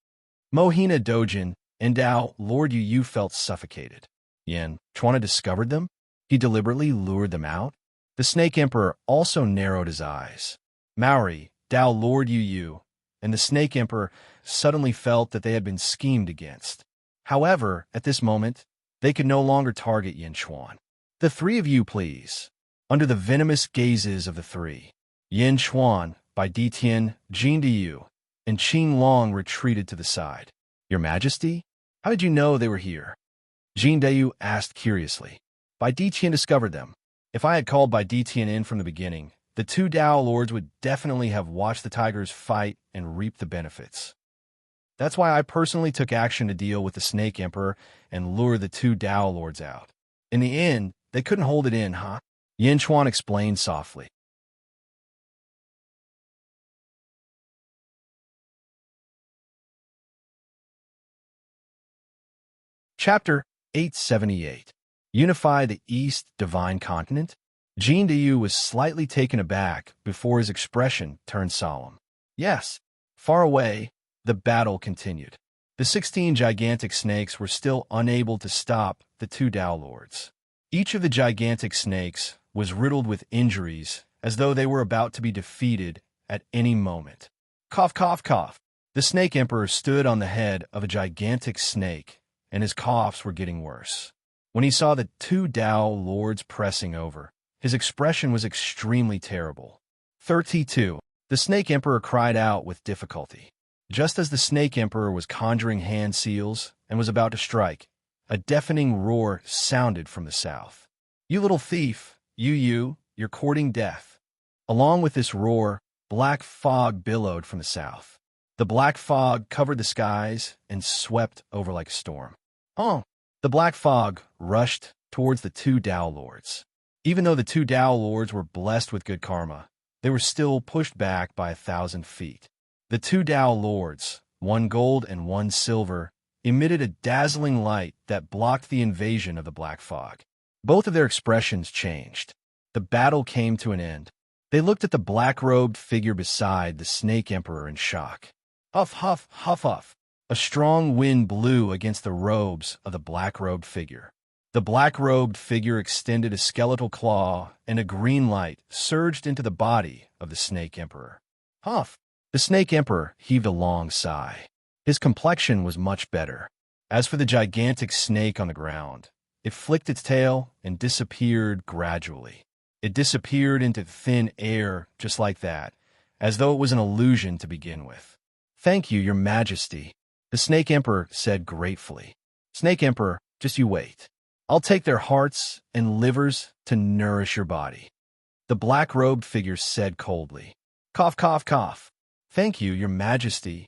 Mohina Dojin and Dao Lord Yu felt suffocated. Yin Chuan had discovered them. He deliberately lured them out. The Snake Emperor also narrowed his eyes. Maori, Dao Lord Yu, and the Snake Emperor suddenly felt that they had been schemed against. However, at this moment, they could no longer target Yin Chuan. The 3 of you, please. Under the venomous gazes of the 3, Yin Chuan, Bai Ditian, Jin Yu, and Qing Long retreated to the side. Your Majesty? How did you know they were here? Jin Yu asked curiously. Bai Ditian discovered them. If I had called Bai Ditian in from the beginning, the 2 Dao Lords would definitely have watched the tigers fight and reap the benefits. That's why I personally took action to deal with the Snake Emperor and lure the 2 Dao Lords out. In the end, they couldn't hold it in, huh? Yin Chuan explained softly. Chapter 878. Unify the East Divine Continent? Jin Yu was slightly taken aback before his expression turned solemn. Yes, far away, the battle continued. The 16 gigantic snakes were still unable to stop the 2 Dao Lords. Each of the gigantic snakes was riddled with injuries as though they were about to be defeated at any moment. Cough, cough, cough. The Snake Emperor stood on the head of a gigantic snake, and his coughs were getting worse. When he saw the two Tao lords pressing over, his expression was extremely terrible. 32. The Snake Emperor cried out with difficulty. Just as the Snake Emperor was conjuring hand seals and was about to strike, a deafening roar sounded from the south. "You little thief, you're courting death." Along with this roar, black fog billowed from the south. The black fog covered the skies and swept over like a storm. The black fog rushed towards the two Tao lords. Even though the two Tao lords were blessed with good karma, they were still pushed back by 1,000 feet. The two Tao lords, one gold and one silver, emitted a dazzling light that blocked the invasion of the black fog. Both of their expressions changed. The battle came to an end. They looked at the black-robed figure beside the Snake Emperor in shock. Huff, huff, huff, huff. A strong wind blew against the robes of the black-robed figure. The black-robed figure extended a skeletal claw, and a green light surged into the body of the Snake Emperor. Huff! The Snake Emperor heaved a long sigh. His complexion was much better. As for the gigantic snake on the ground, it flicked its tail and disappeared gradually. It disappeared into thin air just like that, as though it was an illusion to begin with. "Thank you, Your Majesty," the Snake Emperor said gratefully. "Snake Emperor, just you wait. I'll take their hearts and livers to nourish your body," the black-robed figure said coldly. Cough, cough, cough. "Thank you, Your Majesty."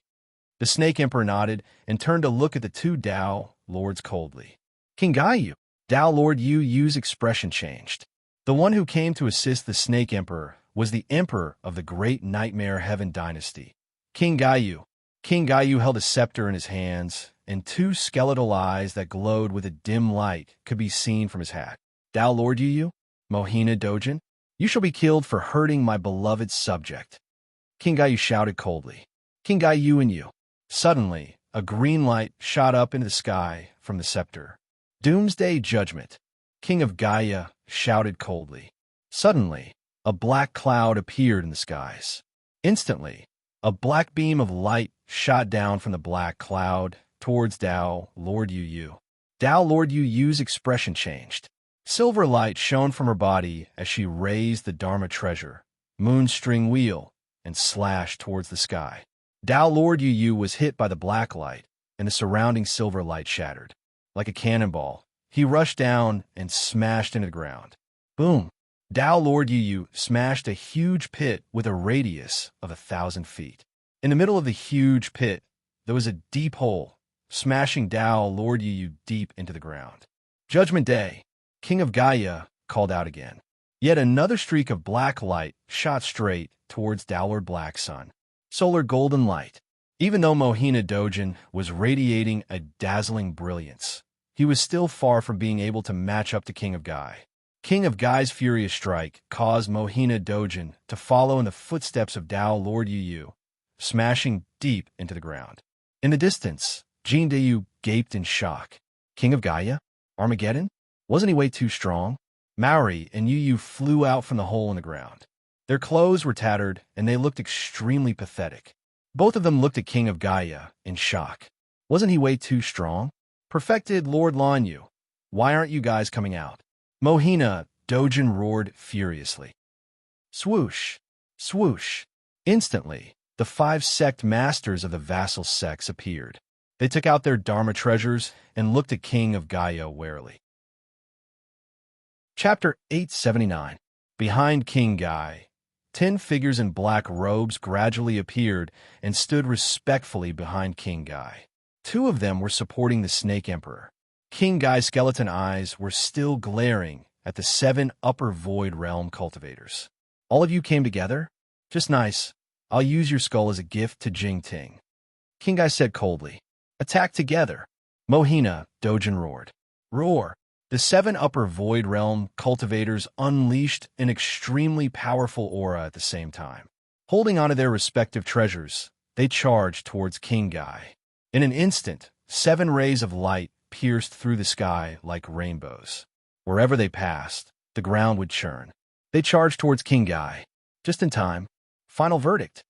The Snake Emperor nodded and turned to look at the two Tao lords coldly. "King Gaiyu." Tao Lord Yu's expression changed. The one who came to assist the Snake Emperor was the Emperor of the Great Nightmare Heaven Dynasty, King Gaiyu. King Gaiyu held a scepter in his hands, and two skeletal eyes that glowed with a dim light could be seen from his hat. "Tao Lord Yu, Mohina Dojin, you shall be killed for hurting my beloved subject," King Gaiyu shouted coldly. "King Gaiyu and you." Suddenly, a green light shot up into the sky from the scepter. "Doomsday Judgment," King of Gaia shouted coldly. Suddenly, a black cloud appeared in the skies. Instantly, a black beam of light shot down from the black cloud towards Tao Lord Yu. Tao Lord Yu's expression changed. Silver light shone from her body as she raised the Dharma treasure, Moonstring Wheel, and slashed towards the sky. Tao Lord Yu was hit by the black light, and the surrounding silver light shattered. Like a cannonball, he rushed down and smashed into the ground. Boom! Tao Lord Yu smashed a huge pit with a radius of 1,000 feet. In the middle of the huge pit, there was a deep hole, smashing Tao Lord Yu deep into the ground. "Judgment Day," King of Gaia called out again. Yet another streak of black light shot straight towards Tao Lord Black Sun. Solar golden light. Even though Mohina Dojin was radiating a dazzling brilliance, he was still far from being able to match up to King of Gai. King of Gai's furious strike caused Mohina Dojin to follow in the footsteps of Tao Lord Yu, smashing deep into the ground. In the distance, Jin Dayu gaped in shock. King of Gaia? Armageddon? Wasn't he way too strong? Maori and Yu flew out from the hole in the ground. Their clothes were tattered, and they looked extremely pathetic. Both of them looked at King of Gaia in shock. Wasn't he way too strong? Perfected Lord Lan Yu. Why aren't you guys coming out? Mohina Dojin roared furiously. Swoosh! Swoosh! Instantly, the 5 sect masters of the vassal sects appeared. They took out their Dharma treasures and looked at King of Gaia warily. Chapter 879. Behind King Gai, 10 figures in black robes gradually appeared and stood respectfully behind King Gai. 2 of them were supporting the Snake Emperor. King Gai's skeleton eyes were still glaring at the 7 upper void realm cultivators. All of you came together? Just nice. I'll use your skull as a gift to Jingting. King Gai said coldly. Attack together. Mohina Dojin roared. Roar! The 7 upper void realm cultivators unleashed an extremely powerful aura at the same time. Holding onto their respective treasures, they charged towards King Gai. In an instant, 7 rays of light pierced through the sky like rainbows. Wherever they passed, the ground would churn. They charged towards King Gai. Just in time. Final verdict.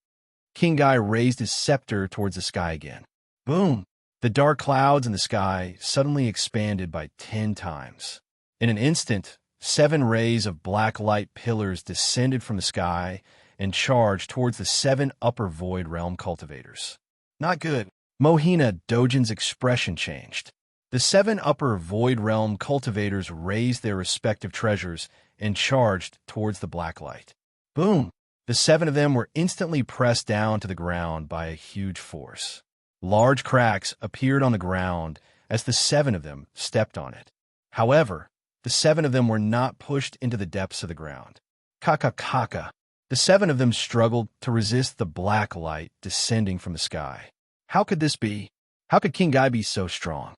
King Gai raised his scepter towards the sky again. Boom! The dark clouds in the sky suddenly expanded by 10 times. In an instant, 7 rays of black light pillars descended from the sky and charged towards the 7 upper void realm cultivators. Not good. Mohina Dojin's expression changed. The 7 upper void realm cultivators raised their respective treasures and charged towards the black light. Boom! The 7 of them were instantly pressed down to the ground by a huge force. Large cracks appeared on the ground as the 7 of them stepped on it. However, the 7 of them were not pushed into the depths of the ground. Kaka. The 7 of them struggled to resist the black light descending from the sky. How could this be? How could King Guy be so strong?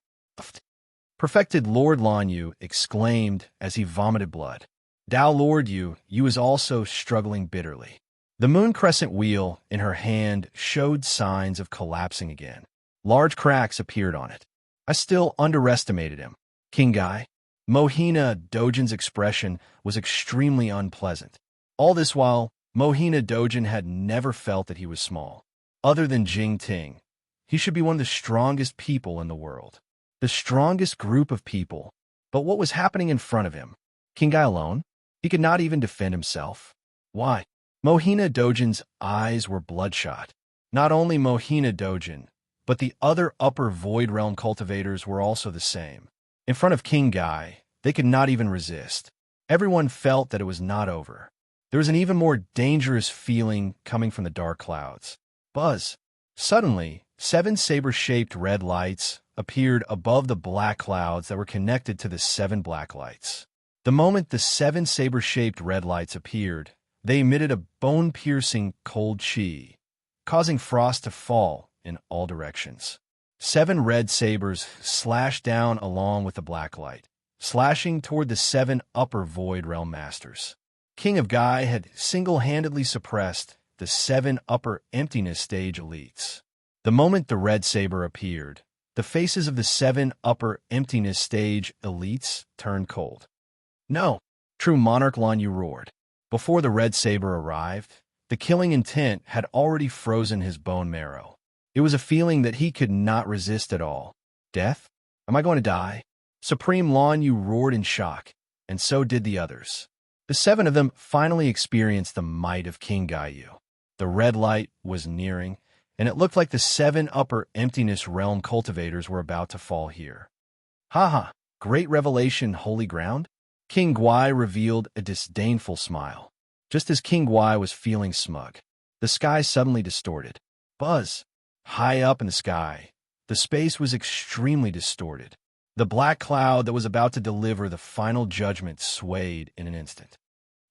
Perfected Lord Lan Yu exclaimed as he vomited blood. Dao Lord Yu was also struggling bitterly. The moon crescent wheel in her hand showed signs of collapsing again. Large cracks appeared on it. I still underestimated him. King Guy. Mohina Dojin's expression was extremely unpleasant. All this while, Mohina Dojin had never felt that he was small. Other than Jing Ting, he should be one of the strongest people in the world. The strongest group of people. But what was happening in front of him? King Guy alone? He could not even defend himself. Why? Mohina Dojin's eyes were bloodshot. Not only Mohina Dojin, but the other upper void realm cultivators were also the same. In front of King Guy, they could not even resist. Everyone felt that it was not over. There was an even more dangerous feeling coming from the dark clouds. Buzz. Suddenly, 7 saber-shaped red lights appeared above the black clouds that were connected to the 7 black lights. The moment the 7 saber-shaped red lights appeared, they emitted a bone-piercing cold chi, causing frost to fall in all directions. 7 red sabers slashed down along with the black light, slashing toward the 7 upper void realm masters. King of Guy had single-handedly suppressed the 7 upper emptiness stage elites. The moment the red saber appeared, the faces of the 7 upper emptiness stage elites turned cold. No! True Monarch Lan Yu roared. Before the red saber arrived, the killing intent had already frozen his bone marrow. It was a feeling that he could not resist at all. Death? Am I going to die? Supreme Lan Yu roared in shock, and so did the others. The 7 of them finally experienced the might of King Guy Yu. The red light was nearing, and it looked like the 7 upper emptiness realm cultivators were about to fall here. Haha, great revelation, holy ground? King Guai revealed a disdainful smile. Just as King Guai was feeling smug, the sky suddenly distorted. Buzz. High up in the sky, the space was extremely distorted. The black cloud that was about to deliver the final judgment swayed in an instant.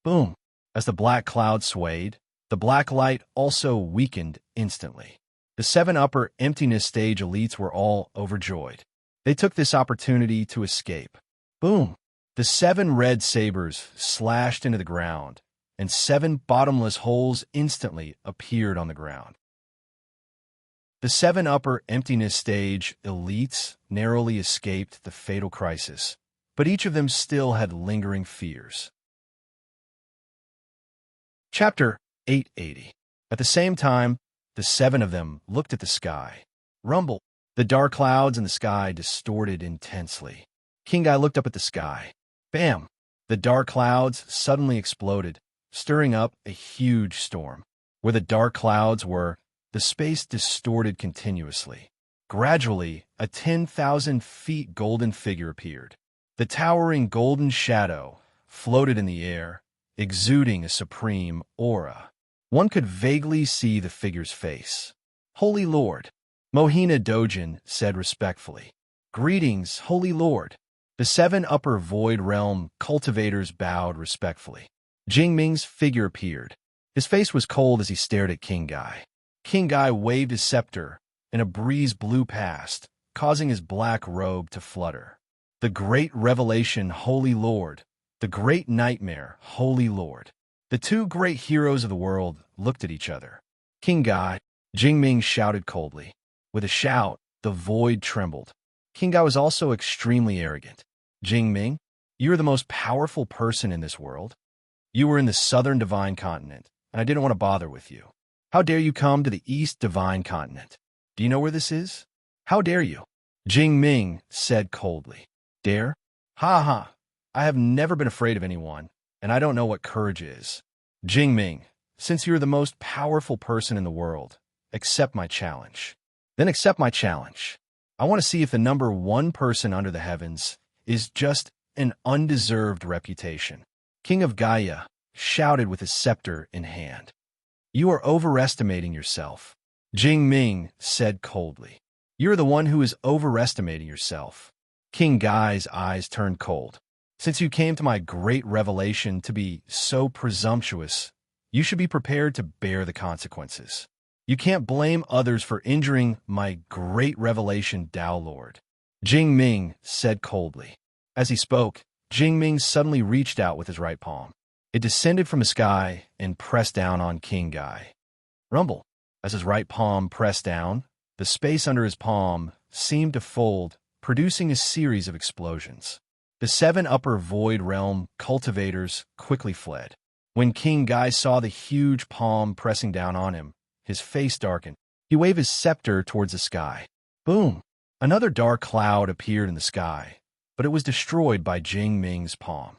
Boom! As the black cloud swayed, the black light also weakened instantly. The 7 upper emptiness stage elites were all overjoyed. They took this opportunity to escape. Boom! The 7 red sabers slashed into the ground, and 7 bottomless holes instantly appeared on the ground. The 7 upper emptiness stage elites narrowly escaped the fatal crisis, but each of them still had lingering fears. Chapter 880. At the same time, the 7 of them looked at the sky. Rumble. The dark clouds in the sky distorted intensely. King Guy looked up at the sky. Bam! The dark clouds suddenly exploded, stirring up a huge storm. Where the dark clouds were, the space distorted continuously. Gradually, a 10,000 feet golden figure appeared. The towering golden shadow floated in the air, exuding a supreme aura. One could vaguely see the figure's face. Holy Lord, Mohina Dojin said respectfully. Greetings, Holy Lord. The 7 upper void realm cultivators bowed respectfully. Jingming's figure appeared. His face was cold as he stared at King Guy. King Guy waved his scepter, and a breeze blew past, causing his black robe to flutter. The great revelation, Holy Lord. The great nightmare, Holy Lord. The 2 great heroes of the world looked at each other. King Guy, Jingming shouted coldly. With a shout, the void trembled. King Guy was also extremely arrogant. Jingming, you are the most powerful person in this world. You were in the southern divine continent, and I didn't want to bother with you. How dare you come to the East Divine Continent? Do you know where this is? How dare you? Jing Ming said coldly. Dare? Ha ha. I have never been afraid of anyone, and I don't know what courage is. Jing Ming, since you're the most powerful person in the world, accept my challenge. Then accept my challenge. I want to see if the number one person under the heavens is just an undeserved reputation. King of Gaia shouted with his scepter in hand. You are overestimating yourself. Jing Ming said coldly. You're the one who is overestimating yourself. King Gai's eyes turned cold. Since you came to my great revelation to be so presumptuous, you should be prepared to bear the consequences. You can't blame others for injuring my great revelation, Tao Lord. Jing Ming said coldly. As he spoke, Jing Ming suddenly reached out with his right palm. It descended from the sky and pressed down on King Gai. Rumble. As his right palm pressed down, the space under his palm seemed to fold, producing a series of explosions. The 7 upper void realm cultivators quickly fled. When King Gai saw the huge palm pressing down on him, his face darkened. He waved his scepter towards the sky. Boom! Another dark cloud appeared in the sky, but it was destroyed by Jing Ming's palm.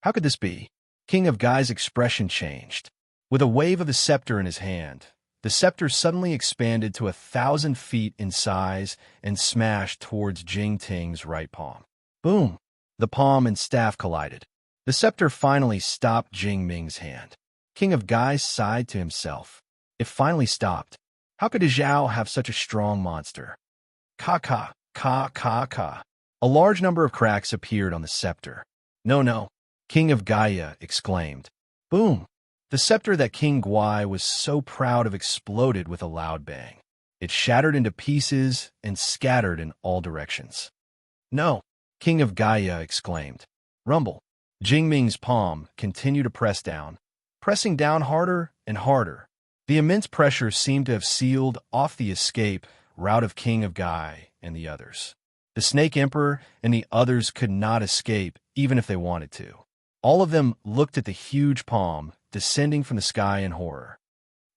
How could this be? King of Gai's expression changed. With a wave of the scepter in his hand, the scepter suddenly expanded to 1,000 feet in size and smashed towards Jing Ting's right palm. Boom! The palm and staff collided. The scepter finally stopped Jing Ming's hand. King of Gai sighed to himself. It finally stopped. How could a Zhao have such a strong monster? Ka. A large number of cracks appeared on the scepter. No. King of Gaia exclaimed. Boom! The scepter that King Guai was so proud of exploded with a loud bang. It shattered into pieces and scattered in all directions. No! King of Gaia exclaimed. Rumble. Jing Ming's palm continued to press down, pressing down harder and harder. The immense pressure seemed to have sealed off the escape route of King of Gai and the others. The Snake Emperor and the others could not escape even if they wanted to. All of them looked at the huge palm descending from the sky in horror.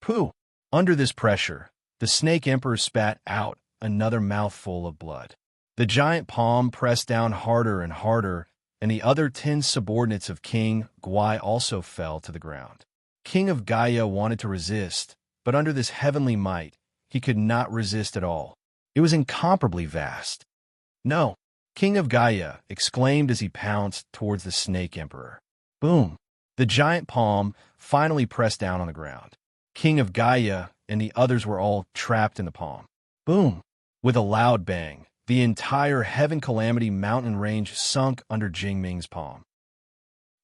Pooh! Under this pressure, the Snake Emperor spat out another mouthful of blood. The giant palm pressed down harder and harder, and the other 10 subordinates of King Guai also fell to the ground. King of Gaia wanted to resist, but under this heavenly might, he could not resist at all. It was incomparably vast. No! King of Gaia exclaimed as he pounced towards the Snake Emperor. Boom! The giant palm finally pressed down on the ground. King of Gaia and the others were all trapped in the palm. Boom! With a loud bang, the entire Heaven Calamity mountain range sunk under Jing Ming's palm.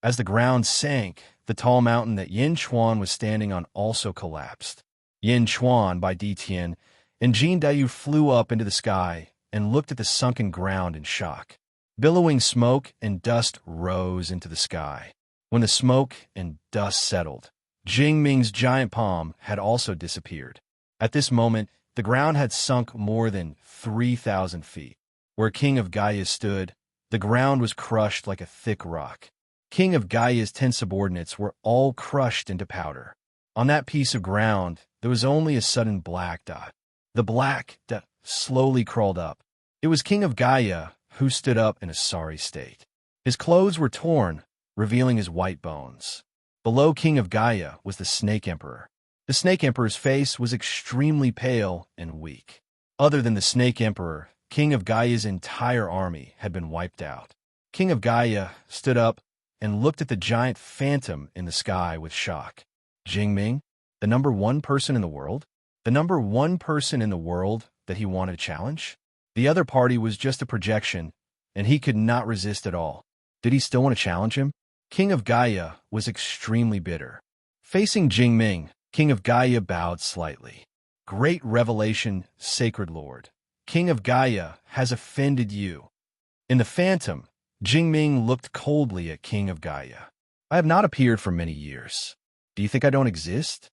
As the ground sank, the tall mountain that Yin Chuan was standing on also collapsed. Yin Chuan, by Ditian, and Jin Dayu flew up into the sky and looked at the sunken ground in shock. Billowing smoke and dust rose into the sky. When the smoke and dust settled, Jing Ming's giant palm had also disappeared. At this moment, the ground had sunk more than 3,000 feet. Where King of Gaia stood, the ground was crushed like a thick rock. King of Gaia's 10 subordinates were all crushed into powder. On that piece of ground, there was only a sudden black dot. The black dot slowly crawled up. It was King of Gaia who stood up in a sorry state. His clothes were torn, revealing his white bones. Below King of Gaia was the Snake Emperor. The Snake Emperor's face was extremely pale and weak. Other than the Snake Emperor, King of Gaia's entire army had been wiped out. King of Gaia stood up and looked at the giant phantom in the sky with shock. Jing Ming, the number one person in the world? The number one person in the world that he wanted to challenge? The other party was just a projection, and he could not resist at all. Did he still want to challenge him? King of Gaia was extremely bitter. Facing Jing Ming, King of Gaia bowed slightly. Great revelation, Sacred Lord. King of Gaia has offended you. In the phantom, Jing Ming looked coldly at King of Gaia. I have not appeared for many years. Do you think I don't exist?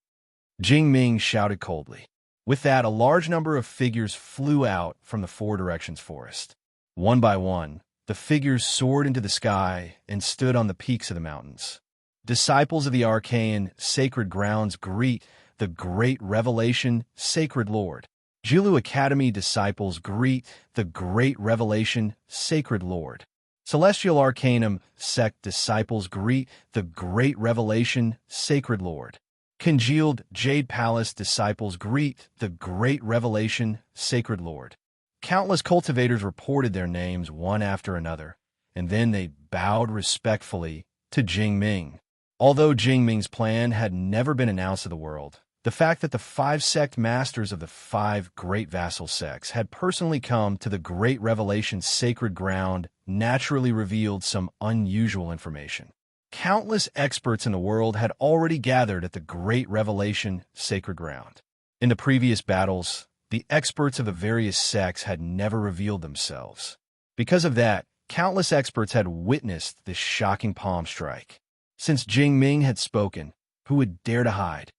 Jing Ming shouted coldly. With that, a large number of figures flew out from the Four Directions forest. One by one, the figures soared into the sky and stood on the peaks of the mountains. Disciples of the arcane sacred grounds greet the great revelation, Sacred Lord. Jilu Academy disciples greet the Great Revelation Sacred Lord. Celestial Arcanum sect disciples greet the Great Revelation Sacred Lord. Congealed Jade Palace disciples greet the Great Revelation Sacred Lord. Countless cultivators reported their names one after another, and then they bowed respectfully to Jingming. Although Jingming's plan had never been announced to the world, the fact that the 5 sect masters of the 5 great vassal sects had personally come to the Great Revelation Sacred Ground naturally revealed some unusual information. Countless experts in the world had already gathered at the Great Revelation Sacred Ground. In the previous battles, the experts of the various sects had never revealed themselves. Because of that, countless experts had witnessed this shocking palm strike. Since Jingming had spoken, who would dare to hide?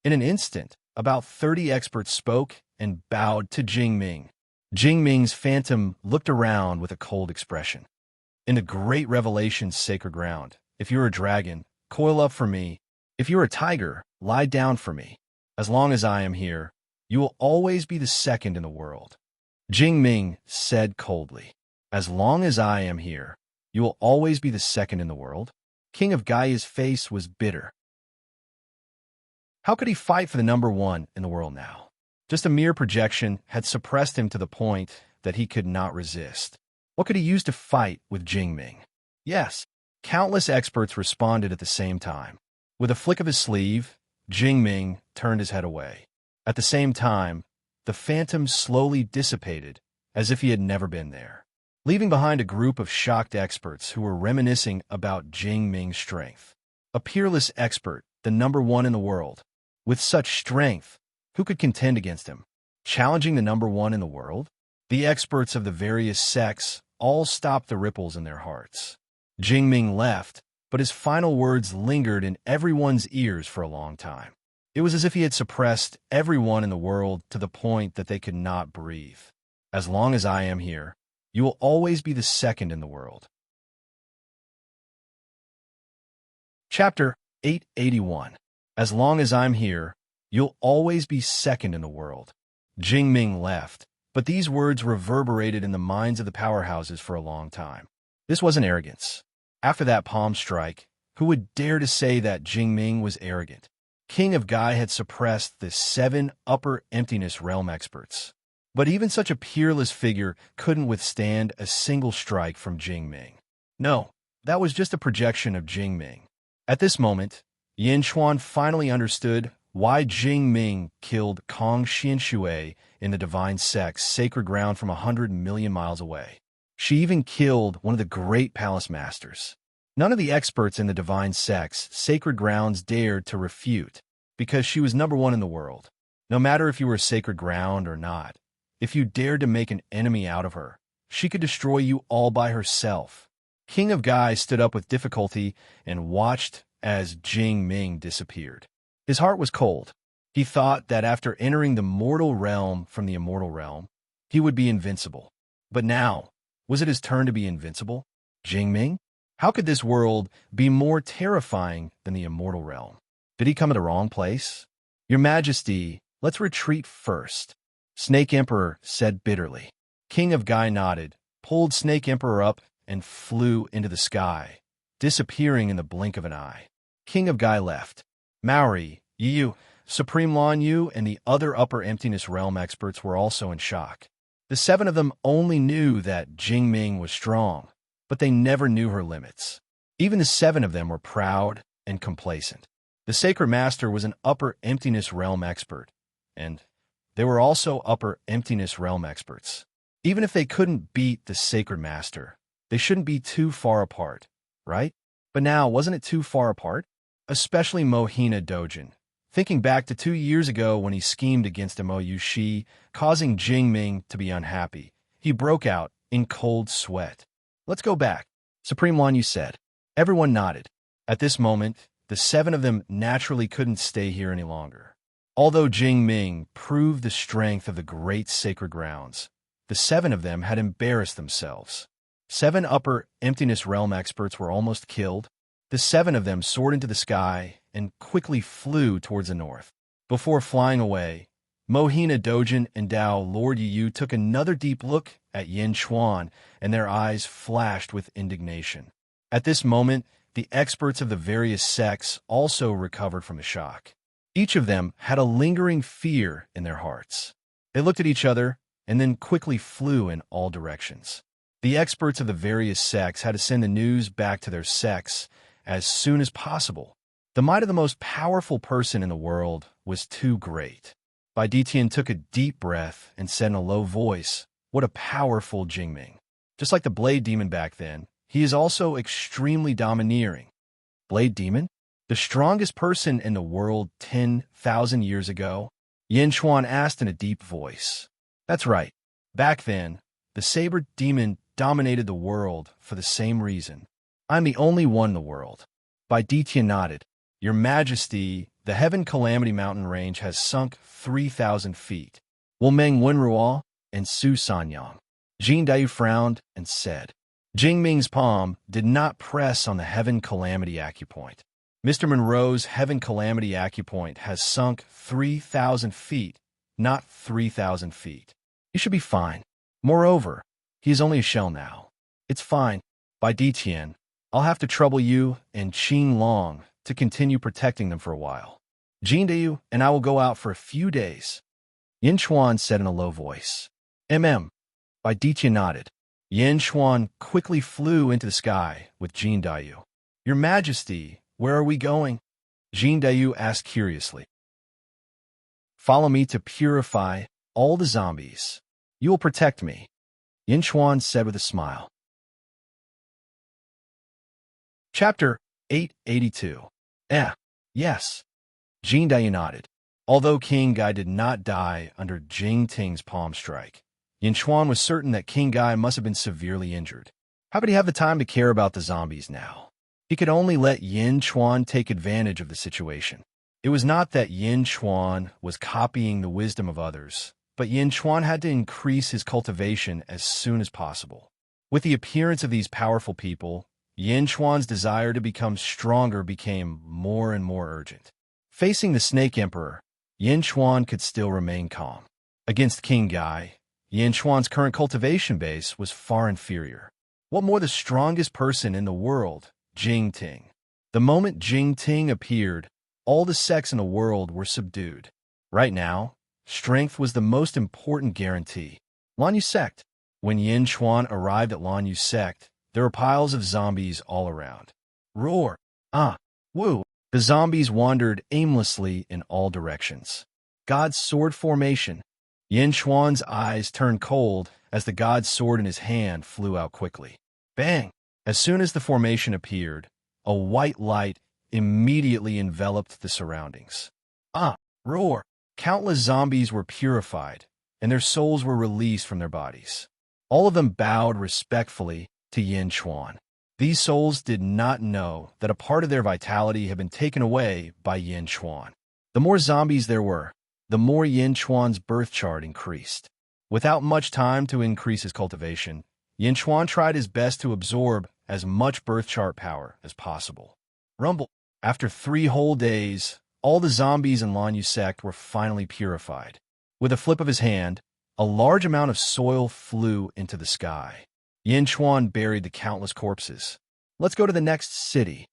In an instant, about 30 experts spoke and bowed to Jingming. Jingming's phantom looked around with a cold expression. In the Great Revelation Sacred Ground, if you're a dragon, coil up for me. If you're a tiger, lie down for me. As long as I am here, you will always be the second in the world. Jingming said coldly. As long as I am here, you will always be the second in the world. King of Gaia's face was bitter. How could he fight for the number 1 in the world now? Just a mere projection had suppressed him to the point that he could not resist. What could he use to fight with Jingming? Yes, countless experts responded at the same time. With a flick of his sleeve, Jingming turned his head away. At the same time, the phantom slowly dissipated as if he had never been there, leaving behind a group of shocked experts who were reminiscing about Jingming's strength. A peerless expert, the number 1 in the world. With such strength, who could contend against him? Challenging the number 1 in the world? The experts of the various sects all stopped the ripples in their hearts. Jingming left, but his final words lingered in everyone's ears for a long time. It was as if he had suppressed everyone in the world to the point that they could not breathe. As long as I am here, you will always be the second in the world. Chapter 881. As long as I'm here, you'll always be second in the world. Jingming left, but these words reverberated in the minds of the powerhouses for a long time. This wasn't arrogance. After that palm strike, who would dare to say that Jingming was arrogant? King of Gai had suppressed the 7 upper emptiness realm experts. But even such a peerless figure couldn't withstand a single strike from Jingming. No, that was just a projection of Jingming. At this moment, Yin Xuan finally understood why Jingming killed Kong Xinshui in the Divine Sect's sacred ground from 100 million miles away. She even killed one of the great palace masters. None of the experts in the Divine Sect's sacred grounds dared to refute, because she was number 1 in the world. No matter if you were sacred ground or not, if you dared to make an enemy out of her, she could destroy you all by herself. King of Gai stood up with difficulty and watched as Jingming disappeared. His heart was cold. He thought that after entering the mortal realm from the immortal realm, he would be invincible. But now, was it his turn to be invincible? Jingming? How could this world be more terrifying than the immortal realm? Did he come to the wrong place? Your Majesty, let's retreat first, Snake Emperor said bitterly. King of Gai nodded, pulled Snake Emperor up, and flew into the sky, disappearing in the blink of an eye. King of Gai left. Maori, Yu, Supreme Lan Yu, and the other upper emptiness realm experts were also in shock. The 7 of them only knew that Jingming was strong, but they never knew her limits. Even the 7 of them were proud and complacent. The Sacred Master was an upper emptiness realm expert, and they were also upper emptiness realm experts. Even if they couldn't beat the Sacred Master, they shouldn't be too far apart, right? But now, wasn't it too far apart? Especially Mohina Dojin. Thinking back to 2 years ago when he schemed against Mo Yushi, causing Jingming to be unhappy, he broke out in cold sweat. Let's go back, Supreme Lan Yu said. Everyone nodded. At this moment, the 7 of them naturally couldn't stay here any longer. Although Jingming proved the strength of the great sacred grounds, the 7 of them had embarrassed themselves. 7 upper emptiness realm experts were almost killed. The 7 of them soared into the sky and quickly flew towards the north. Before flying away, Mohina Dojin and Dao Lord Yu took another deep look at Yin Chuan, and their eyes flashed with indignation. At this moment, the experts of the various sects also recovered from the shock. Each of them had a lingering fear in their hearts. They looked at each other and then quickly flew in all directions. The experts of the various sects had to send the news back to their sects as soon as possible. The might of the most powerful person in the world was too great. Bai Ditian took a deep breath and said in a low voice, "What a powerful Jingming. Just like the Blade Demon back then, he is also extremely domineering." Blade Demon? The strongest person in the world 10,000 years ago? Yin Chuan asked in a deep voice. That's right. Back then, the Saber Demon dominated the world for the same reason. I'm the only one in the world. Bai Ditian nodded. Your Majesty, the Heaven Calamity Mountain Range has sunk 3,000 feet. Wu Meng Wenruo and Su Sanyang. Jin Daiyu frowned and said, Jingming's palm did not press on the Heaven Calamity acupoint. Mr. Monroe's Heaven Calamity acupoint has sunk 3,000 feet, not 3,000 feet. You should be fine. Moreover, he is only a shell now. It's fine. Bai Ditian, I'll have to trouble you and Qin Long to continue protecting them for a while. Jin Daiyu and I will go out for a few days. Yin Chuan said in a low voice. Bai Ditian nodded. Yin Chuan quickly flew into the sky with Jin Daiyu. Your Majesty, where are we going? Jin Daiyu asked curiously. Follow me to purify all the zombies. You will protect me, Yin Chuan said with a smile. Chapter 882. Yes. Jin Daiyu nodded. Although King Gai did not die under Jing Ting's palm strike, Yin Chuan was certain that King Gai must have been severely injured. How could he have the time to care about the zombies now? He could only let Yin Chuan take advantage of the situation. It was not that Yin Chuan was copying the wisdom of others, but Yin Chuan had to increase his cultivation as soon as possible. With the appearance of these powerful people, Yin Chuan's desire to become stronger became more and more urgent. Facing the Snake Emperor, Yin Chuan could still remain calm. Against King Gai, Yin Chuan's current cultivation base was far inferior. What more, the strongest person in the world, Jing Ting. The moment Jing Ting appeared, all the sects in the world were subdued. Right now, strength was the most important guarantee. Lanyu sect. When Yin Chuan arrived at Lanyu sect, there were piles of zombies all around. Roar! Woo! The zombies wandered aimlessly in all directions. God's sword formation. Yin Chuan's eyes turned cold as the god's sword in his hand flew out quickly. Bang! As soon as the formation appeared, a white light immediately enveloped the surroundings. Roar! Countless zombies were purified, and their souls were released from their bodies. All of them bowed respectfully to Yin Chuan. These souls did not know that a part of their vitality had been taken away by Yin Chuan. The more zombies there were, the more Yin Chuan's birth chart increased. Without much time to increase his cultivation, Yin Chuan tried his best to absorb as much birth chart power as possible. Rumble! After 3 whole days, all the zombies in Lanyu sect were finally purified. With a flip of his hand, a large amount of soil flew into the sky. Yin Chuan buried the countless corpses. Let's go to the next city.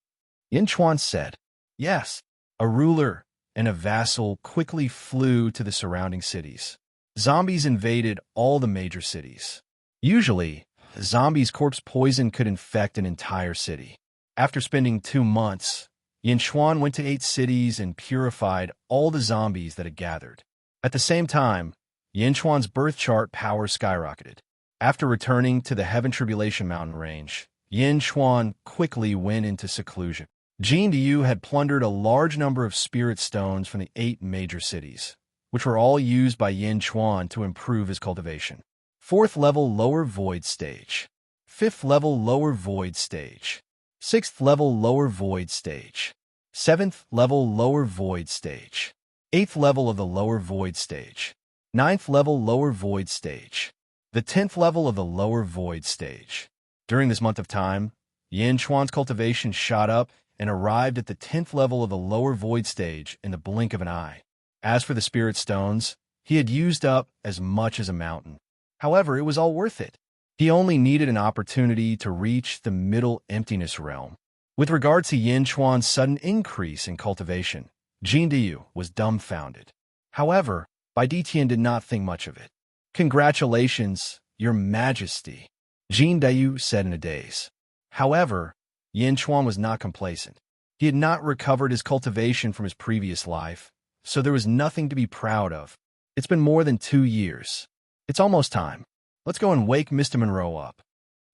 Yin Chuan said. Yes. A ruler and a vassal quickly flew to the surrounding cities. Zombies invaded all the major cities. Usually, a zombie's corpse poison could infect an entire city. After spending 2 months, Yin Chuan went to 8 cities and purified all the zombies that had gathered. At the same time, Yin Chuan's birth chart power skyrocketed. After returning to the Heaven Tribulation Mountain Range, Yin Chuan quickly went into seclusion. Jin Daiyu had plundered a large number of spirit stones from the 8 major cities, which were all used by Yin Chuan to improve his cultivation. 4th level lower void stage. 5th level lower void stage. 6th level lower void stage. 7th level lower void stage. 8th level of the lower void stage. 9th level lower void stage. The 10th level of the lower void stage. During this month of time, Yin Chuan's cultivation shot up and arrived at the 10th level of the lower void stage in the blink of an eye. As for the spirit stones, He had used up as much as a mountain. However, it was all worth it. He only needed an opportunity to reach the middle emptiness realm. With regard to Yin Chuan's sudden increase in cultivation, Jin Diyu was dumbfounded. However, Bai Ditian did not think much of it. "Congratulations, Your Majesty," Jin Diyu said in a daze. However, Yin Chuan was not complacent. He had not recovered his cultivation from his previous life, so there was nothing to be proud of. It's been more than 2 years. It's almost time. Let's go and wake Mr. Monroe up,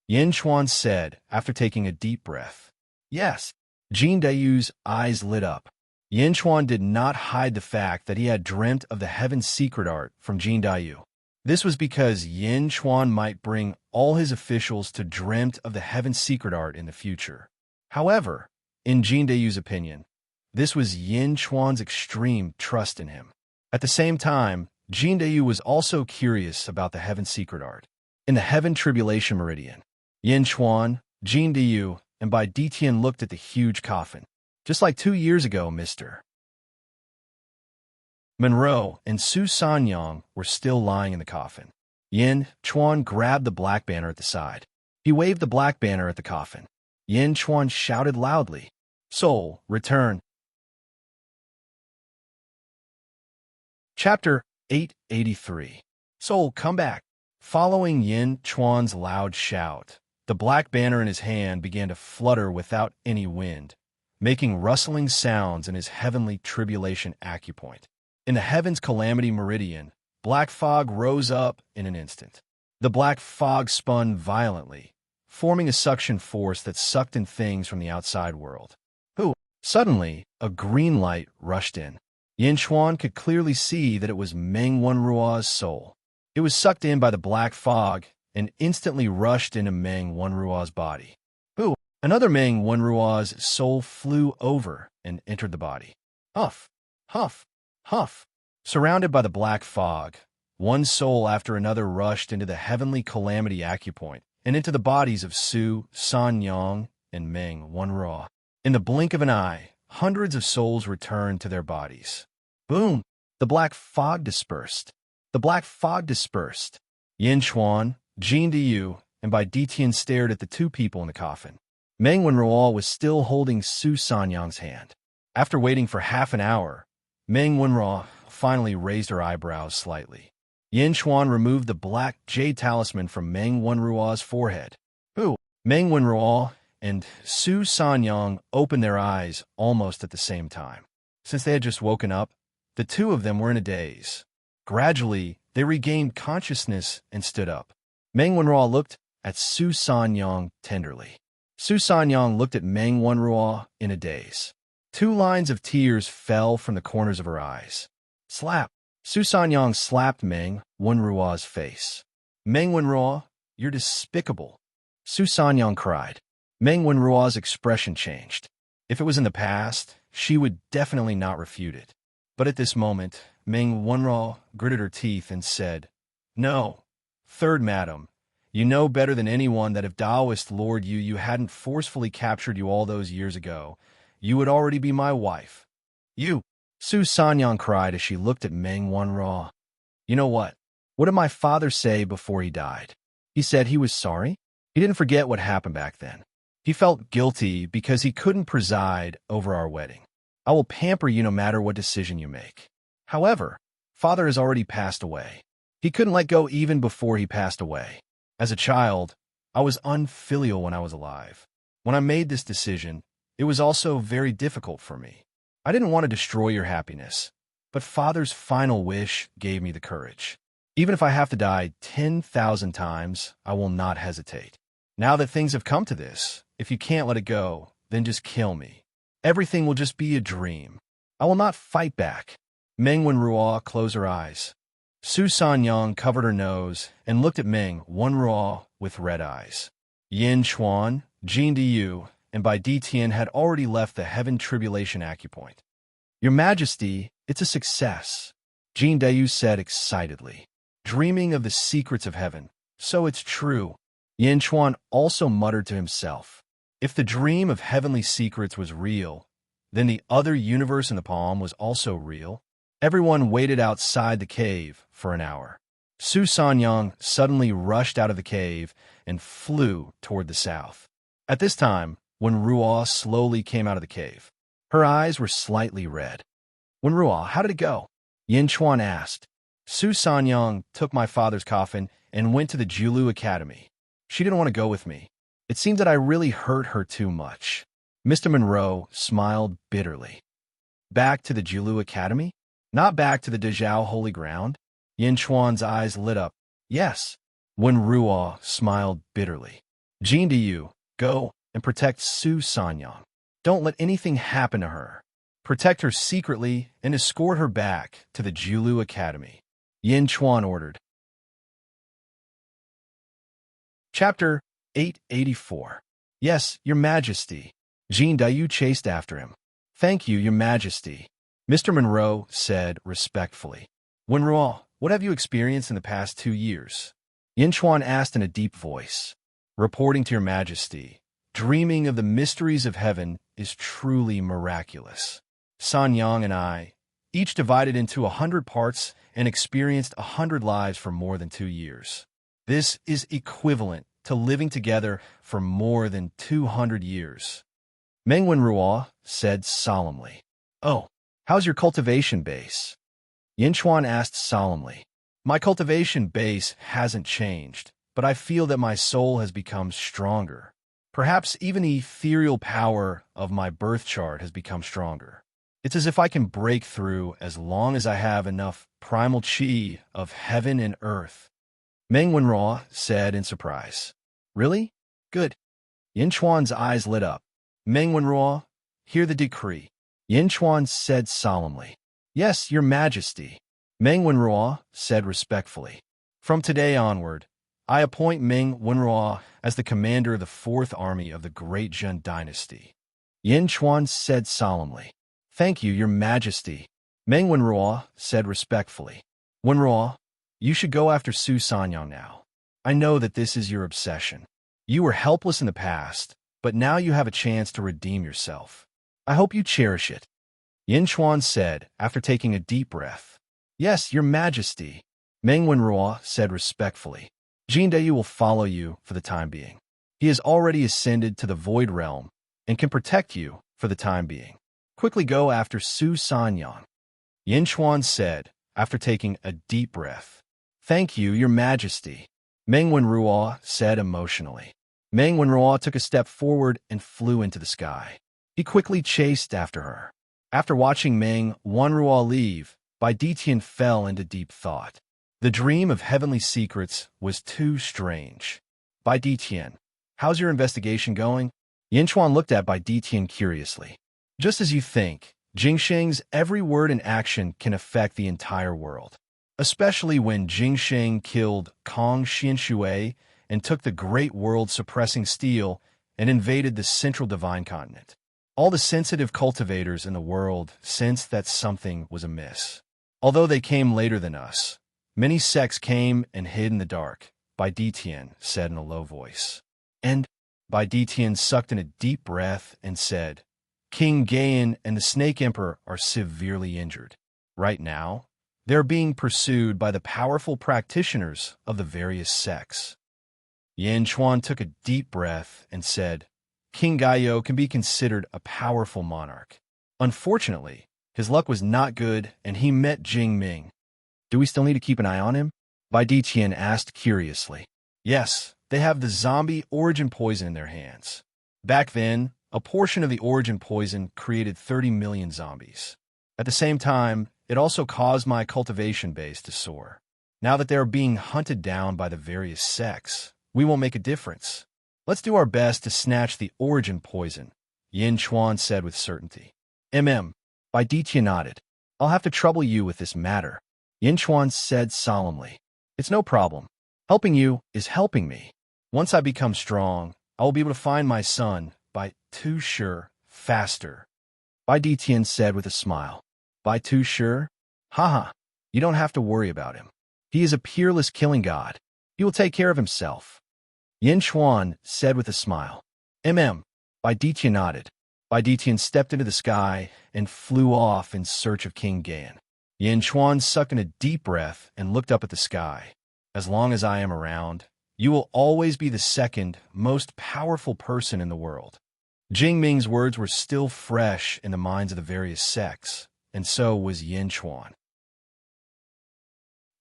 Yin Chuan said after taking a deep breath. Yes. Jin Dayu's eyes lit up. Yin Chuan did not hide the fact that he had dreamt of the Heaven's secret art from Jin Dayu. This was because Yin Chuan might bring all his officials to dreamt of the Heaven's secret art in the future. However, in Jin Dayu's opinion, this was Yin Chuan's extreme trust in him. At the same time, Jin Dayu was also curious about the Heaven's secret art. In the Heaven Tribulation Meridian, Yin Chuan, Jin Dayu, and Bai Ditian looked at the huge coffin. Just like 2 years ago, Mr. Monroe and Su Sanyang were still lying in the coffin. Yin Chuan grabbed the black banner at the side. He waved the black banner at the coffin. Yin Chuan shouted loudly, "Soul, return." Chapter 883. Soul, come back. Following Yin Chuan's loud shout, the black banner in his hand began to flutter without any wind, making rustling sounds in his heavenly tribulation acupoint. In the Heaven's Calamity Meridian, black fog rose up in an instant. The black fog spun violently, forming a suction force that sucked in things from the outside world. Suddenly, a green light rushed in. Yin Chuan could clearly see that it was Meng Wenruo's soul. It was sucked in by the black fog and instantly rushed into Meng Wenruo's body. Another Meng Wenruo's soul flew over and entered the body. Huff, huff, huff. Surrounded by the black fog, one soul after another rushed into the heavenly calamity acupoint and into the bodies of Su Sanyang and Meng Wenruo. In the blink of an eye, hundreds of souls returned to their bodies. Boom! The black fog dispersed. The black fog dispersed. Yin Chuan, Jin Diyu, and Bai Ditian stared at the 2 people in the coffin. Meng Wenruo was still holding Su Sanyang's hand. After waiting for half an hour, Meng Wenruo finally raised her eyebrows slightly. Yin Chuan removed the black jade talisman from Meng Wenruo's forehead. Meng Wenruo and Su Sanyang opened their eyes almost at the same time. Since they had just woken up, the 2 of them were in a daze. Gradually, they regained consciousness and stood up. Meng Wenruo looked at Su Sanyang tenderly. Su Sanyang looked at Meng Wenruo in a daze. 2 lines of tears fell from the corners of her eyes. Slap! Su Sanyang slapped Meng Wenruo's face. Meng Wenruo, you're despicable. Su Sanyang cried. Meng Wenruo's expression changed. If it was in the past, she would definitely not refute it. But at this moment, Meng Wenruo gritted her teeth and said, "No, third madam, you know better than anyone that if Taoist Lord Yu hadn't forcefully captured you all those years ago, you would already be my wife." "You!" Su Sanyang cried as she looked at Meng Wenruo. "You know what? What did my father say before he died? He said he was sorry? He didn't forget what happened back then. He felt guilty because he couldn't preside over our wedding. I will pamper you no matter what decision you make. However, father has already passed away. He couldn't let go even before he passed away. As a child, I was unfilial when I was alive. When I made this decision, it was also very difficult for me. I didn't want to destroy your happiness, but father's final wish gave me the courage. Even if I have to die 10,000 times, I will not hesitate. Now that things have come to this, if you can't let it go, then just kill me. Everything will just be a dream. I will not fight back." Meng Wenruo closed her eyes. Su Sanyang covered her nose and looked at Meng Wenruo with red eyes. Yin Chuan, Jin Diyu, and Bai Ditian had already left the Heaven Tribulation acupoint. "Your Majesty, it's a success," Jin Diyu said excitedly. "Dreaming of the secrets of heaven. So it's true." Yin Chuan also muttered to himself. If the dream of heavenly secrets was real, then the other universe in the palm was also real. Everyone waited outside the cave for an hour. Su Sanyang suddenly rushed out of the cave and flew toward the south. At this time, when Ruo slowly came out of the cave, her eyes were slightly red. When Ruo, how did it go? Yin Chuan asked. Su Sanyang took my father's coffin and went to the Julu Academy. She didn't want to go with me. It seemed that I really hurt her too much. Mr. Monroe smiled bitterly. Back to the Julu Academy? Not back to the Dezhou Holy Ground? Yin Chuan's eyes lit up. Yes. When Ruo smiled bitterly. Jin, do you go and protect Su Sanyang. Don't let anything happen to her. Protect her secretly and escort her back to the Julu Academy. Yin Chuan ordered. Chapter 884. Yes, Your Majesty. Jin Dayu chased after him. Thank you, Your Majesty. Mr. Monroe said respectfully. Wen Ruo, what have you experienced in the past 2 years? Yin Chuan asked in a deep voice. Reporting to Your Majesty, dreaming of the mysteries of heaven is truly miraculous. Sanyang and I, each divided into 100 parts and experienced 100 lives for more than 2 years. This is equivalent to living together for more than 200 years. Meng Wenruo said solemnly. Oh, how's your cultivation base? Yin Chuan asked solemnly. My cultivation base hasn't changed, but I feel that my soul has become stronger. Perhaps even the ethereal power of my birth chart has become stronger. It's as if I can break through as long as I have enough primal chi of heaven and earth. Meng Wenruo said in surprise. Really? Good. Yin Chuan's eyes lit up. Meng Wenruo, hear the decree. Yin Chuan said solemnly. Yes, Your Majesty. Meng Wenruo said respectfully. From today onward, I appoint Meng Wenruo as the commander of the 4th Army of the Great Zhen Dynasty. Yin Chuan said solemnly. Thank you, Your Majesty. Meng Wenruo said respectfully. Wenruo, you should go after Su Sanyang now. I know that this is your obsession. You were helpless in the past, but now you have a chance to redeem yourself. I hope you cherish it. Yin Chuan said after taking a deep breath. Yes, Your Majesty. Meng Wenruo said respectfully. Jin Dayu will follow you for the time being. He has already ascended to the Void Realm and can protect you for the time being. Quickly go after Su Sanyang. Yin Chuan said after taking a deep breath. Thank you, Your Majesty. Meng Wenruo said emotionally. Meng Wenruo took a step forward and flew into the sky. He quickly chased after her. After watching Meng Wenruo leave, Bai Ditian fell into deep thought. The dream of heavenly secrets was too strange. Bai Ditian, how's your investigation going? Yin Chuan looked at Bai Ditian curiously. Just as you think, Jingsheng's every word and action can affect the entire world. Especially when Jingsheng killed Kong Xinshui and took the great world-suppressing steel and invaded the central divine continent. All the sensitive cultivators in the world sensed that something was amiss. Although they came later than us, many sects came and hid in the dark, Bai Ditian said in a low voice. And Bai Ditian sucked in a deep breath and said, King Gaian and the Snake Emperor are severely injured. Right now, they're being pursued by the powerful practitioners of the various sects. Yin Chuan took a deep breath and said, King Gaio can be considered a powerful monarch. Unfortunately, his luck was not good and he met Jing Ming. Do we still need to keep an eye on him? Bai Ditian asked curiously. Yes, they have the zombie origin poison in their hands. Back then, a portion of the origin poison created 30 million zombies. At the same time, it also caused my cultivation base to soar. Now that they are being hunted down by the various sects, we won't make a difference. Let's do our best to snatch the origin poison, Yin Chuan said with certainty. Bai Ditian nodded. I'll have to trouble you with this matter. Yin Chuan said solemnly. It's no problem. Helping you is helping me. Once I become strong, I will be able to find my son by too sure, faster. Bai Ditian said with a smile. By too sure? Haha, you don't have to worry about him. He is a peerless killing god. He will take care of himself. Yin Chuan said with a smile. Bai Ditian nodded. Bai Ditian stepped into the sky and flew off in search of King Gaian. Yin Chuan sucked in a deep breath and looked up at the sky. As long as I am around, you will always be the second most powerful person in the world. Jingming's words were still fresh in the minds of the various sects, and so was Yin Chuan.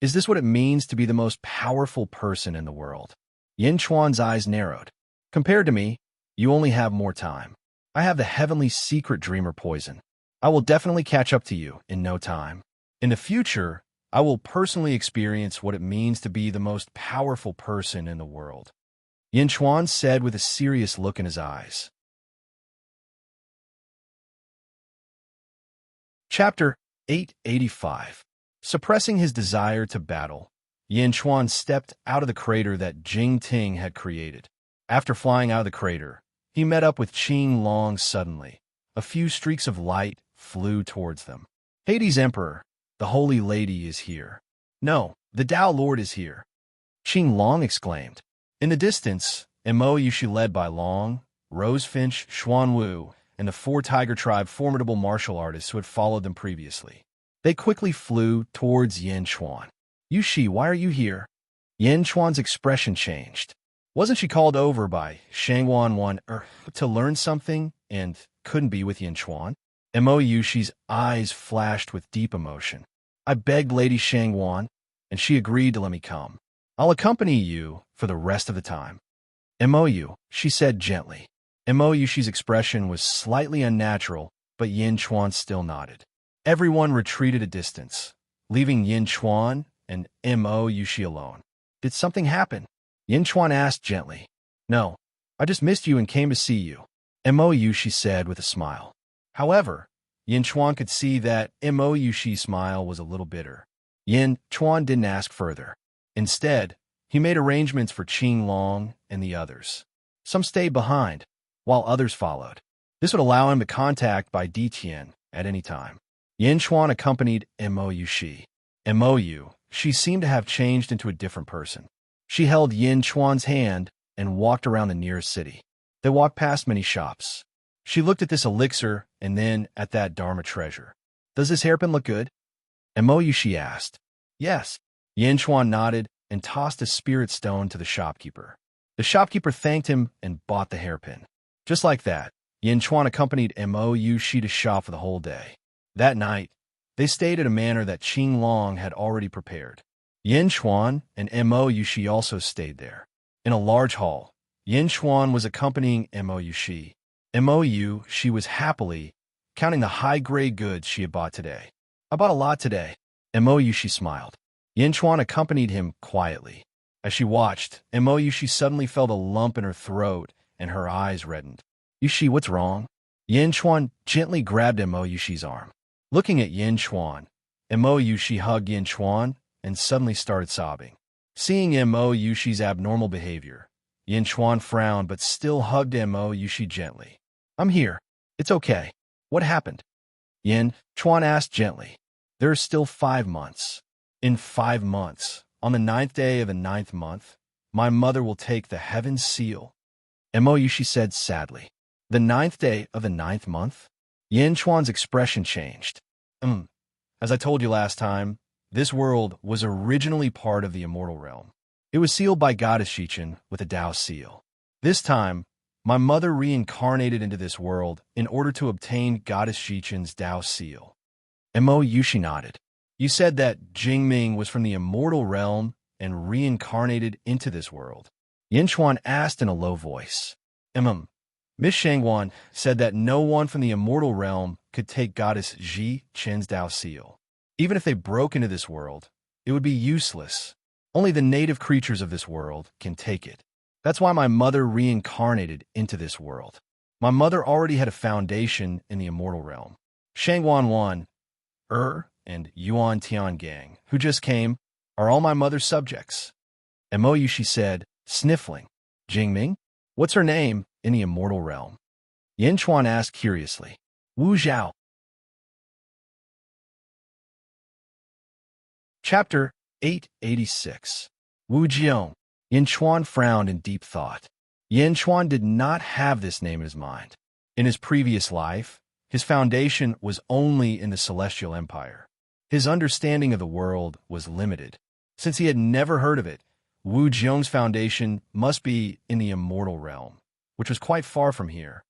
Is this what it means to be the most powerful person in the world? Yin Chuan's eyes narrowed. Compared to me, you only have more time. I have the heavenly secret dreamer poison. I will definitely catch up to you in no time. In the future, I will personally experience what it means to be the most powerful person in the world. Yin Chuan said with a serious look in his eyes. Chapter 885. Suppressing his desire to battle, Yin Chuan stepped out of the crater that Jing Ting had created. After flying out of the crater, he met up with Qing Long suddenly. A few streaks of light flew towards them. Hades Emperor, the Holy Lady is here. No, the Tao Lord is here. Qing Long exclaimed. In the distance, Mo Yushi led by Long, Rosefinch, Xuan Wu, and the four Tiger Tribe formidable martial artists who had followed them previously. They quickly flew towards Yin Chuan. Yushi, why are you here? Yin Chuan's expression changed. Wasn't she called over by Shangwan to learn something and couldn't be with Yin Chuan? Mo Yushi's eyes flashed with deep emotion. I begged Lady Shangwan, and she agreed to let me come. I'll accompany you for the rest of the time. Mo, she said gently. Mo Yushi's expression was slightly unnatural, but Yin Chuan still nodded. Everyone retreated a distance, leaving Yin Chuan and Mo Yushi alone. Did something happen? Yin Chuan asked gently. No, I just missed you and came to see you. Mo Yushi said with a smile. However, Yin Chuan could see that Mo Yushi's smile was a little bitter. Yin Chuan didn't ask further. Instead, he made arrangements for Qing Long and the others. Some stayed behind, while others followed. This would allow him to contact by Ditian at any time. Yin Chuan accompanied Mo Yushi. Mo, she seemed to have changed into a different person. She held Yin Chuan's hand and walked around the nearest city. They walked past many shops. She looked at this elixir and then at that Dharma treasure. Does this hairpin look good? Mo Yushi asked. Yes. Yin Chuan nodded and tossed a spirit stone to the shopkeeper. The shopkeeper thanked him and bought the hairpin. Just like that, Yin Chuan accompanied Mo Yushi to shop for the whole day. That night, they stayed at a manor that Qing Long had already prepared. Yin Chuan and Mo Yushi also stayed there. In a large hall, Yin Chuan was accompanying Mo Yushi. She was happily counting the high-grade goods she had bought today. I bought a lot today. Mo Yushi smiled. Yin Chuan accompanied him quietly. As she watched, Mo Yushi suddenly felt a lump in her throat and her eyes reddened. Yushi, what's wrong? Yin Chuan gently grabbed Mo Yushi's arm. Looking at Yin Chuan, Mo Yushi hugged Yin Chuan and suddenly started sobbing. Seeing Mo Yushi's abnormal behavior, Yin Chuan frowned but still hugged Mo Yushi gently. I'm here. It's okay. What happened? Yin Chuan asked gently. There are still 5 months. In 5 months, on the 9th day of the 9th month, my mother will take the heaven seal. Mo Yushi said sadly. The 9th day of the 9th month? Yin Chuan's expression changed. As I told you last time, this world was originally part of the Immortal realm. It was sealed by Goddess Shichen with a Tao seal. This time, my mother reincarnated into this world in order to obtain Goddess Shichen's Tao seal. Mo Yushi nodded. You said that Jingming was from the Immortal realm and reincarnated into this world. Yin Chuan asked in a low voice. Miss Shangwan said that no one from the Immortal realm could take Goddess Ji Chen's Tao seal. Even if they broke into this world, it would be useless. Only the native creatures of this world can take it. That's why my mother reincarnated into this world. My mother already had a foundation in the Immortal realm. Shangwan Wan, and Yuan Tiangang, who just came, are all my mother's subjects. Mo Yushi said, sniffling. Jingming? What's her name in the Immortal realm? Yin Chuan asked curiously. Wu Zhao. Chapter 886. Wu Jiong. Yin Chuan frowned in deep thought. Yin Chuan did not have this name in his mind. In his previous life, his foundation was only in the Celestial Empire. His understanding of the world was limited. Since he had never heard of it, Wu Jiong's foundation must be in the immortal realm, which was quite far from here.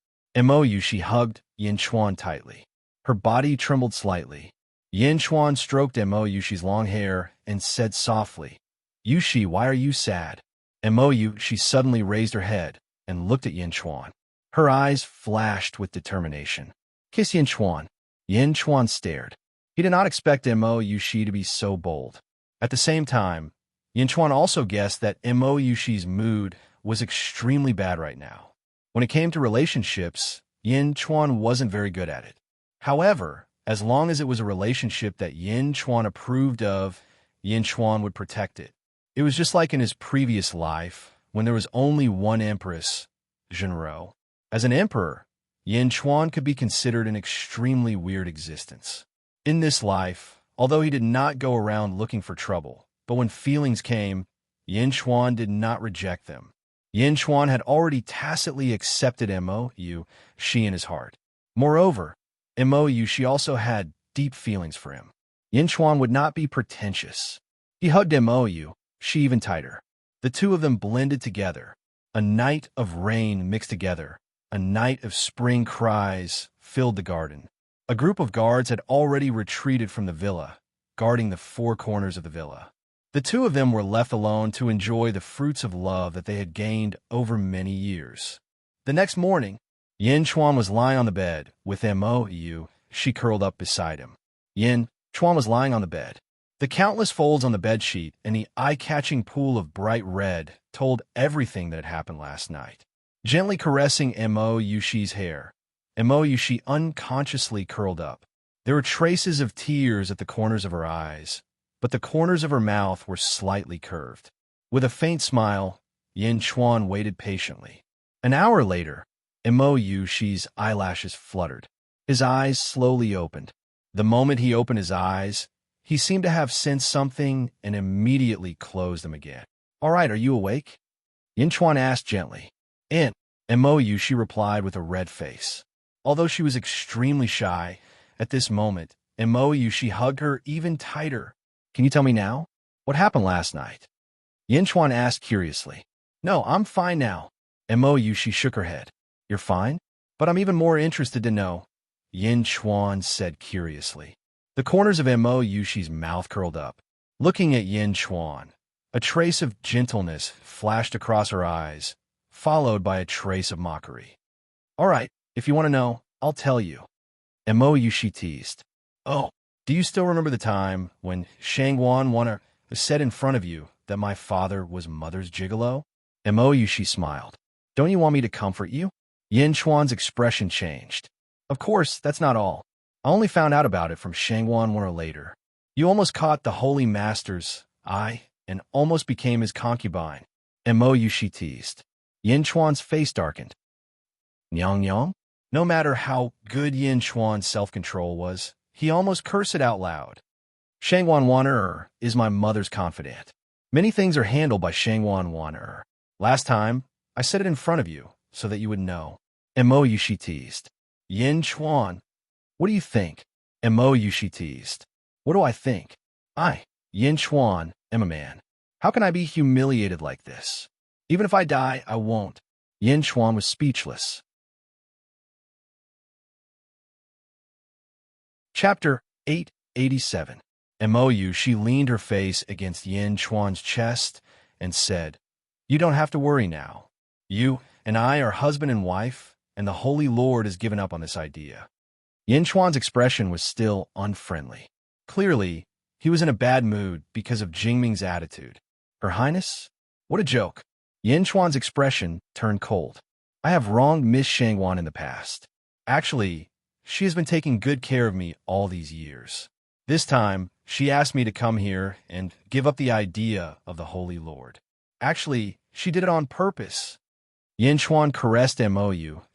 She hugged Yin Chuan tightly. Her body trembled slightly. Yin Chuan stroked Yushi's long hair and said softly, "Yushi, why are you sad?" She suddenly raised her head and looked at Yin Chuan. Her eyes flashed with determination. "Kiss Yin Chuan." Yin Chuan stared. He did not expect Yushi to be so bold. At the same time, Yin Chuan also guessed that Yushi's mood was extremely bad right now. When it came to relationships, Yin Chuan wasn't very good at it. However, as long as it was a relationship that Yin Chuan approved of, Yin Chuan would protect it. It was just like in his previous life, when there was only one empress, Zhenro. As an emperor, Yin Chuan could be considered an extremely weird existence. In this life, although he did not go around looking for trouble, but when feelings came, Yin Chuan did not reject them. Yin Chuan had already tacitly accepted She in his heart. Moreover, She also had deep feelings for him. Yin Chuan would not be pretentious. He hugged She even tighter. The two of them blended together. A night of rain mixed together. A night of spring cries filled the garden. A group of guards had already retreated from the villa, guarding the four corners of the villa. The two of them were left alone to enjoy the fruits of love that they had gained over many years. The next morning, Yin Chuan was lying on the bed with She curled up beside him. Yin Chuan was lying on the bed. The countless folds on the bedsheet and the eye-catching pool of bright red told everything that had happened last night. Gently caressing Yushi's hair, Yushi unconsciously curled up. There were traces of tears at the corners of her eyes, but the corners of her mouth were slightly curved. With a faint smile, Yin Chuan waited patiently. An hour later, Yushi's eyelashes fluttered. His eyes slowly opened. The moment he opened his eyes, he seemed to have sensed something and immediately closed them again. "All right, are you awake?" Yin Chuan asked gently. "In." Yushi replied with a red face. Although she was extremely shy, at this moment, Yushi hugged her even tighter. "Can you tell me now? What happened last night?" Yin Chuan asked curiously. "No, I'm fine now." Yushi shook her head. "You're fine? But I'm even more interested to know," Yin Chuan said curiously. The corners of Yushi's mouth curled up. Looking at Yin Chuan, a trace of gentleness flashed across her eyes, followed by a trace of mockery. "All right, if you want to know, I'll tell you." Yushi teased. "Oh, do you still remember the time when Shangguan said in front of you that my father was mother's gigolo?" Yushi smiled. "Don't you want me to comfort you?" Yin Chuan's expression changed. "Of course, that's not all. I only found out about it from Shangguan later. You almost caught the Holy Master's eye and almost became his concubine." Yushi teased. Yin Chuan's face darkened. "Nyang Nyang?" No matter how good Yin Chuan's self-control was, he almost cursed it out loud. "Shangguan is my mother's confidant. Many things are handled by Shangguan. Last time, I said it in front of you, so that you would know." Yushi teased. "Yin Chuan, what do you think?" Yushi teased. "What do I think? Yin Chuan, am a man. How can I be humiliated like this? Even if I die, I won't." Yin Chuan was speechless. Chapter 887. She leaned her face against Yin Chuan's chest and said, "You don't have to worry now. You and I are husband and wife, and the Holy Lord has given up on this idea." Yin Chuan's expression was still unfriendly. Clearly, he was in a bad mood because of Jingming's attitude. "Her Highness? What a joke." Yin Chuan's expression turned cold. "I have wronged Miss Shangguan in the past. Actually, she has been taking good care of me all these years. This time, she asked me to come here and give up the idea of the Holy Lord. Actually, she did it on purpose." Yin Chuan caressed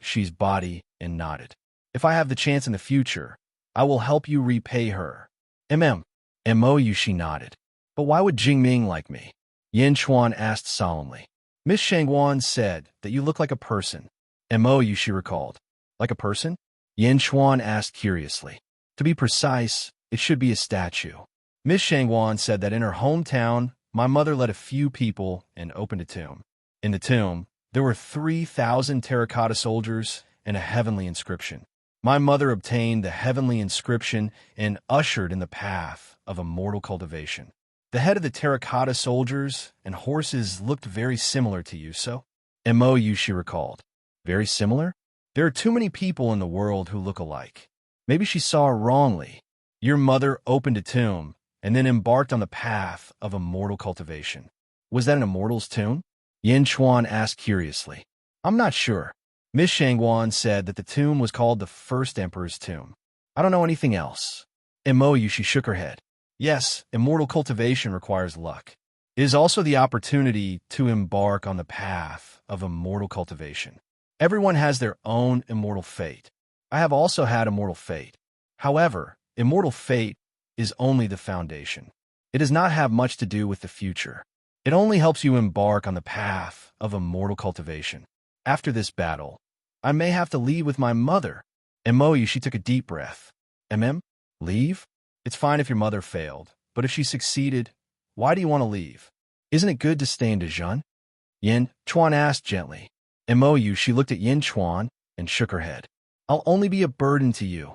She's body and nodded. "If I have the chance in the future, I will help you repay her." She nodded. "But why would Jingming like me?" Yin Chuan asked solemnly. "Miss Shangguan said that you look like a person." She recalled. "Like a person?" Yin Chuan asked curiously. "To be precise, It should be a statue. Miss Shangwan said that in her hometown, my mother led a few people and opened a tomb. In the tomb, there were 3,000 terracotta soldiers and a heavenly inscription. My mother obtained the heavenly inscription and ushered in the path of immortal cultivation. The head of the terracotta soldiers and horses looked very similar to you, so? MOU, she recalled. Very similar? There are too many people in the world who look alike. Maybe she saw it wrongly. Your mother opened a tomb and then embarked on the path of immortal cultivation. Was that an immortal's tomb? Yin Chuan asked curiously. I'm not sure. Miss Shangwan said that the tomb was called the first emperor's tomb. I don't know anything else. MOU, she shook her head. Yes, immortal cultivation requires luck. It is also the opportunity to embark on the path of immortal cultivation. Everyone has their own immortal fate. I have also had immortal fate. However, immortal fate is only the foundation. It does not have much to do with the future. It only helps you embark on the path of immortal cultivation. After this battle, I may have to leave with my mother. MOU, she took a deep breath. Leave? It's fine if your mother failed, but if she succeeded, why do you want to leave? Isn't it good to stay in Dijon? Yin Chuan asked gently. MOU, she looked at Yin Chuan and shook her head. I'll only be a burden to you.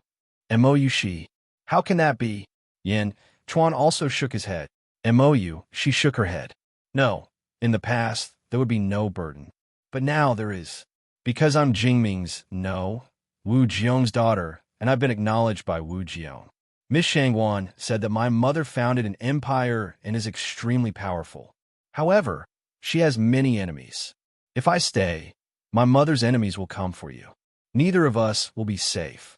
MOU, she. How can that be? Yin Chuan also shook his head. MOU, she shook her head. No, in the past, there would be no burden. But now there is. Because I'm Jingming's, no, Wu Jiong's daughter, and I've been acknowledged by Wu Jiong. Miss Shangwan said that my mother founded an empire and is extremely powerful. However, she has many enemies. If I stay, my mother's enemies will come for you. Neither of us will be safe.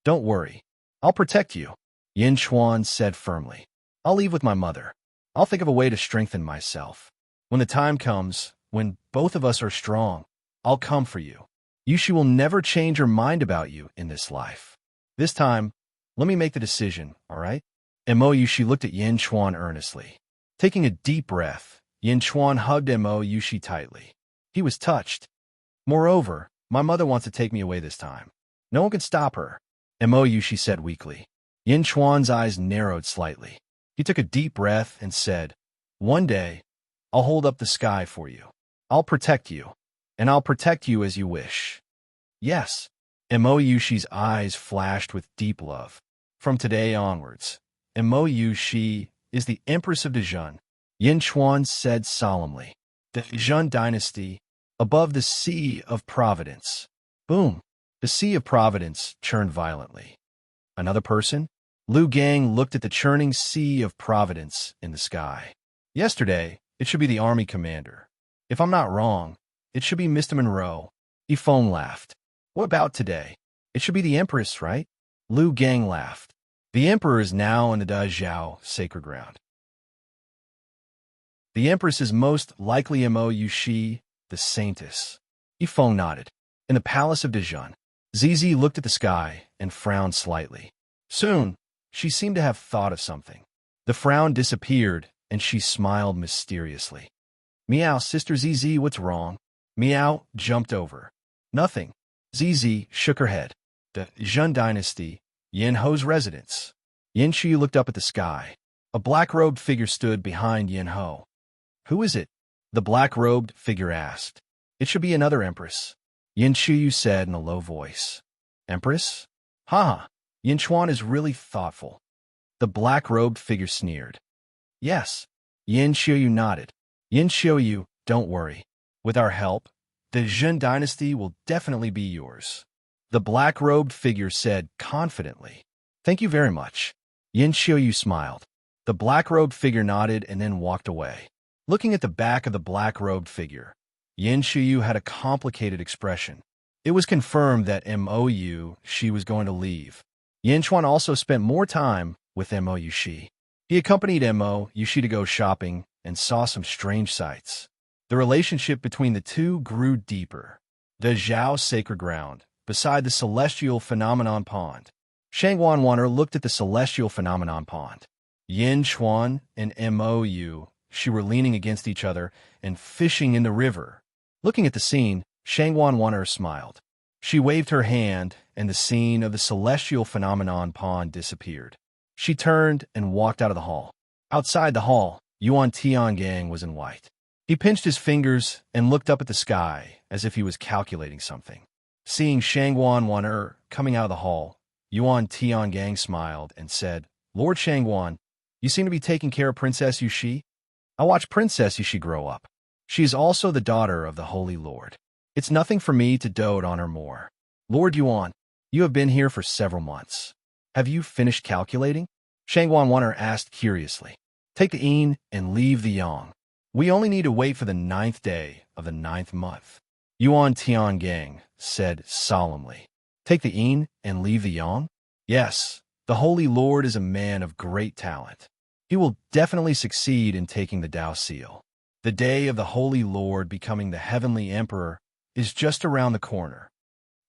Don't worry. I'll protect you, Yin Chuan said firmly. I'll leave with my mother. I'll think of a way to strengthen myself. When the time comes, when both of us are strong, I'll come for you. Yushi will never change her mind about you in this life. This time, let me make the decision, all right? MOU, she looked at Yin Chuan earnestly. Taking a deep breath, Yin Chuan hugged MOU tightly. He was touched. Moreover, my mother wants to take me away this time. No one can stop her. MOU, she said weakly. Yin Chuan's eyes narrowed slightly. He took a deep breath and said, One day, I'll hold up the sky for you. I'll protect you, and I'll protect you as you wish. Yes. MOU, she's eyes flashed with deep love. From today onwards, MOU, she is the Empress of Dijon, Yin Chuan said solemnly. The Dijon dynasty, above the Sea of Providence. Boom. The Sea of Providence churned violently. Another person? Liu Gang looked at the churning Sea of Providence in the sky. Yesterday, it should be the army commander. If I'm not wrong, it should be Mr. Monroe. Yifeng laughed. What about today? It should be the Empress, right? Liu Gang laughed. The Emperor is now in the Dazhao sacred ground. The Empress is most likely MOU, she, the Saintess. Yifeng nodded. In the palace of Dijon. Zizi looked at the sky and frowned slightly. Soon, she seemed to have thought of something. The frown disappeared, and she smiled mysteriously. Meow, Sister Zizi, what's wrong? Meow jumped over. Nothing. Zizi shook her head. The Zhen dynasty, Yin Ho's residence. Yin Shu looked up at the sky. A black-robed figure stood behind Yin Ho. Who is it? The black-robed figure asked. It should be another empress. Yin Shu said in a low voice. Empress? Ha! Yin Chuan is really thoughtful. The black-robed figure sneered. Yes. Yin Shu nodded. Yin Shu, don't worry. With our help, the Zhen dynasty will definitely be yours. The black-robed figure said confidently. Thank you very much. Yin Shu smiled. The black-robed figure nodded and then walked away. Looking at the back of the black-robed figure, Yin Shu had a complicated expression. It was confirmed that MOU, she was going to leave. Yin Chuan also spent more time with MOU, she. He accompanied MOU to go shopping and saw some strange sights. The relationship between the two grew deeper. The Zhao sacred ground, beside the celestial phenomenon pond. Shangwan Wanner looked at the celestial phenomenon pond. Yin Chuan and MOU, she were leaning against each other and fishing in the river. Looking at the scene, Shangwan Wanner smiled. She waved her hand, and the scene of the celestial phenomenon pond disappeared. She turned and walked out of the hall. Outside the hall, Yuan Tiangang was in white. He pinched his fingers and looked up at the sky as if he was calculating something. Seeing Shangguan Wan coming out of the hall, Yuan Tiangang smiled and said, "Lord Shangguan, you seem to be taking care of Princess Yushi. I watched Princess Yushi grow up. She is also the daughter of the Holy Lord. It's nothing for me to dote on her more. Lord Yuan, you have been here for several months. Have you finished calculating?" Shangguan Wan asked curiously. "Take the yin and leave the yang. We only need to wait for the 9th day of the 9th month." Yuan Tiangang said solemnly. "Take the yin and leave the yang?" "Yes, the Holy Lord is a man of great talent. He will definitely succeed in taking the Tao seal. The day of the Holy Lord becoming the Heavenly Emperor is just around the corner."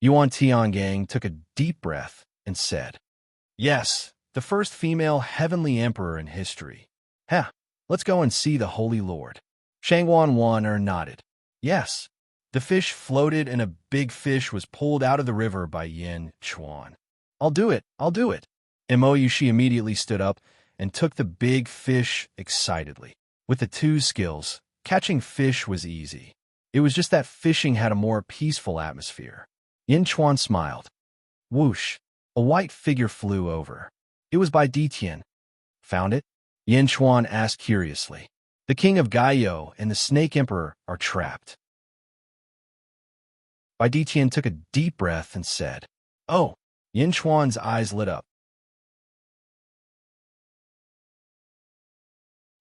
Yuan Tiangang took a deep breath and said, "Yes, the first female Heavenly Emperor in history. Let's go and see the Holy Lord." Shangguan Wan nodded. Yes. The fish floated and a big fish was pulled out of the river by Yin Chuan. I'll do it. Mo Yushi immediately stood up and took the big fish excitedly. With the two skills, catching fish was easy. It was just that fishing had a more peaceful atmosphere. Yin Chuan smiled. Whoosh! A white figure flew over. It was Bai Ditian. "Found it?" Yin Chuan asked curiously. "The king of Gaio and the Snake Emperor are trapped." Bai Ditian took a deep breath and said, "Oh." Yin Chuan's eyes lit up.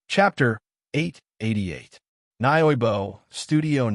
Chapter 888. Niobo Studio,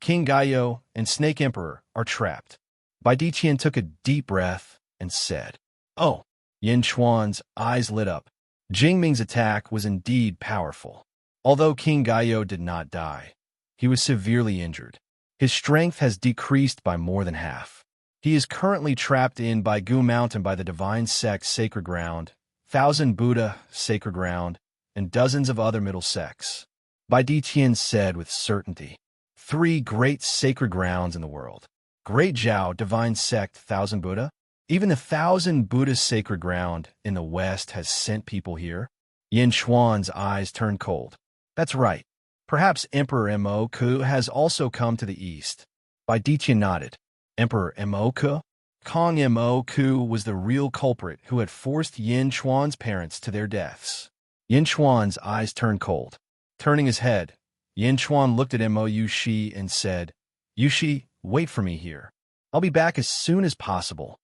King Gaio and Snake Emperor are trapped. Bai Ditian took a deep breath and said, "Oh." Yin Chuan's eyes lit up. Jingming's attack was indeed powerful. Although King Gaio did not die, he was severely injured. His strength has decreased by more than half. He is currently trapped in Baigu Mountain by the Divine Sect Sacred Ground, Thousand Buddha Sacred Ground, and dozens of other middle sects. Bai Ditian said with certainty, 3 great sacred grounds in the world. Great Zhao Divine Sect Thousand Buddha? Even the Thousand Buddha Sacred Ground in the West has sent people here? Yin Chuan's eyes turned cold. That's right. Perhaps Emperor Mo Ku has also come to the East. Bai Ditian nodded. Emperor Mo Ku? Kong Mo Ku was the real culprit who had forced Yin Chuan's parents to their deaths. Yin Chuan's eyes turned cold. Turning his head, Yin Chuan looked at Mo Yushi and said, "Yushi, wait for me here. I'll be back as soon as possible."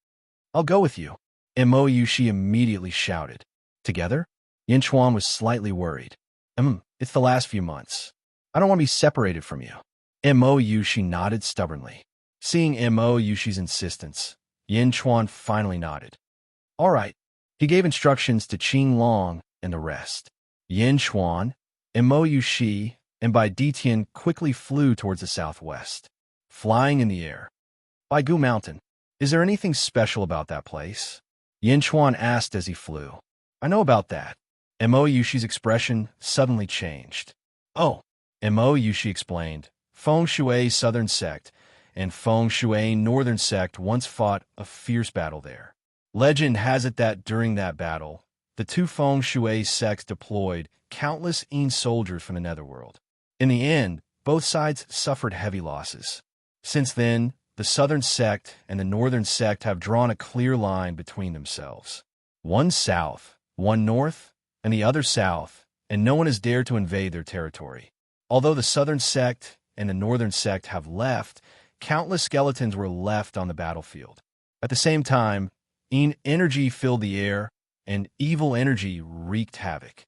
"I'll go with you." Mo Yushi immediately shouted. Together? Yin Chuan was slightly worried. It's the last few months. I don't want to be separated from you." Mo Yushi nodded stubbornly. Seeing Mo Yushi's insistence, Yin Chuan finally nodded. All right. He gave instructions to Qing Long and the rest. Yin Chuan, Mo Yushi, and Bai Ditian quickly flew towards the southwest, flying in the air. Baigu Mountain. Is there anything special about that place? Yin Chuan asked as he flew. I know about that. Mo Yushi's expression suddenly changed. Oh, Mo Yushi explained. Feng Shui Southern Sect and Feng Shui Northern Sect once fought a fierce battle there. Legend has it that during that battle, the two Feng Shui sects deployed countless Yin soldiers from the netherworld. In the end, both sides suffered heavy losses. Since then, the Southern Sect and the Northern Sect have drawn a clear line between themselves. One south, one north, and the other south, and no one has dared to invade their territory. Although the Southern Sect and the Northern Sect have left, countless skeletons were left on the battlefield. At the same time, Yin energy filled the air, and evil energy wreaked havoc.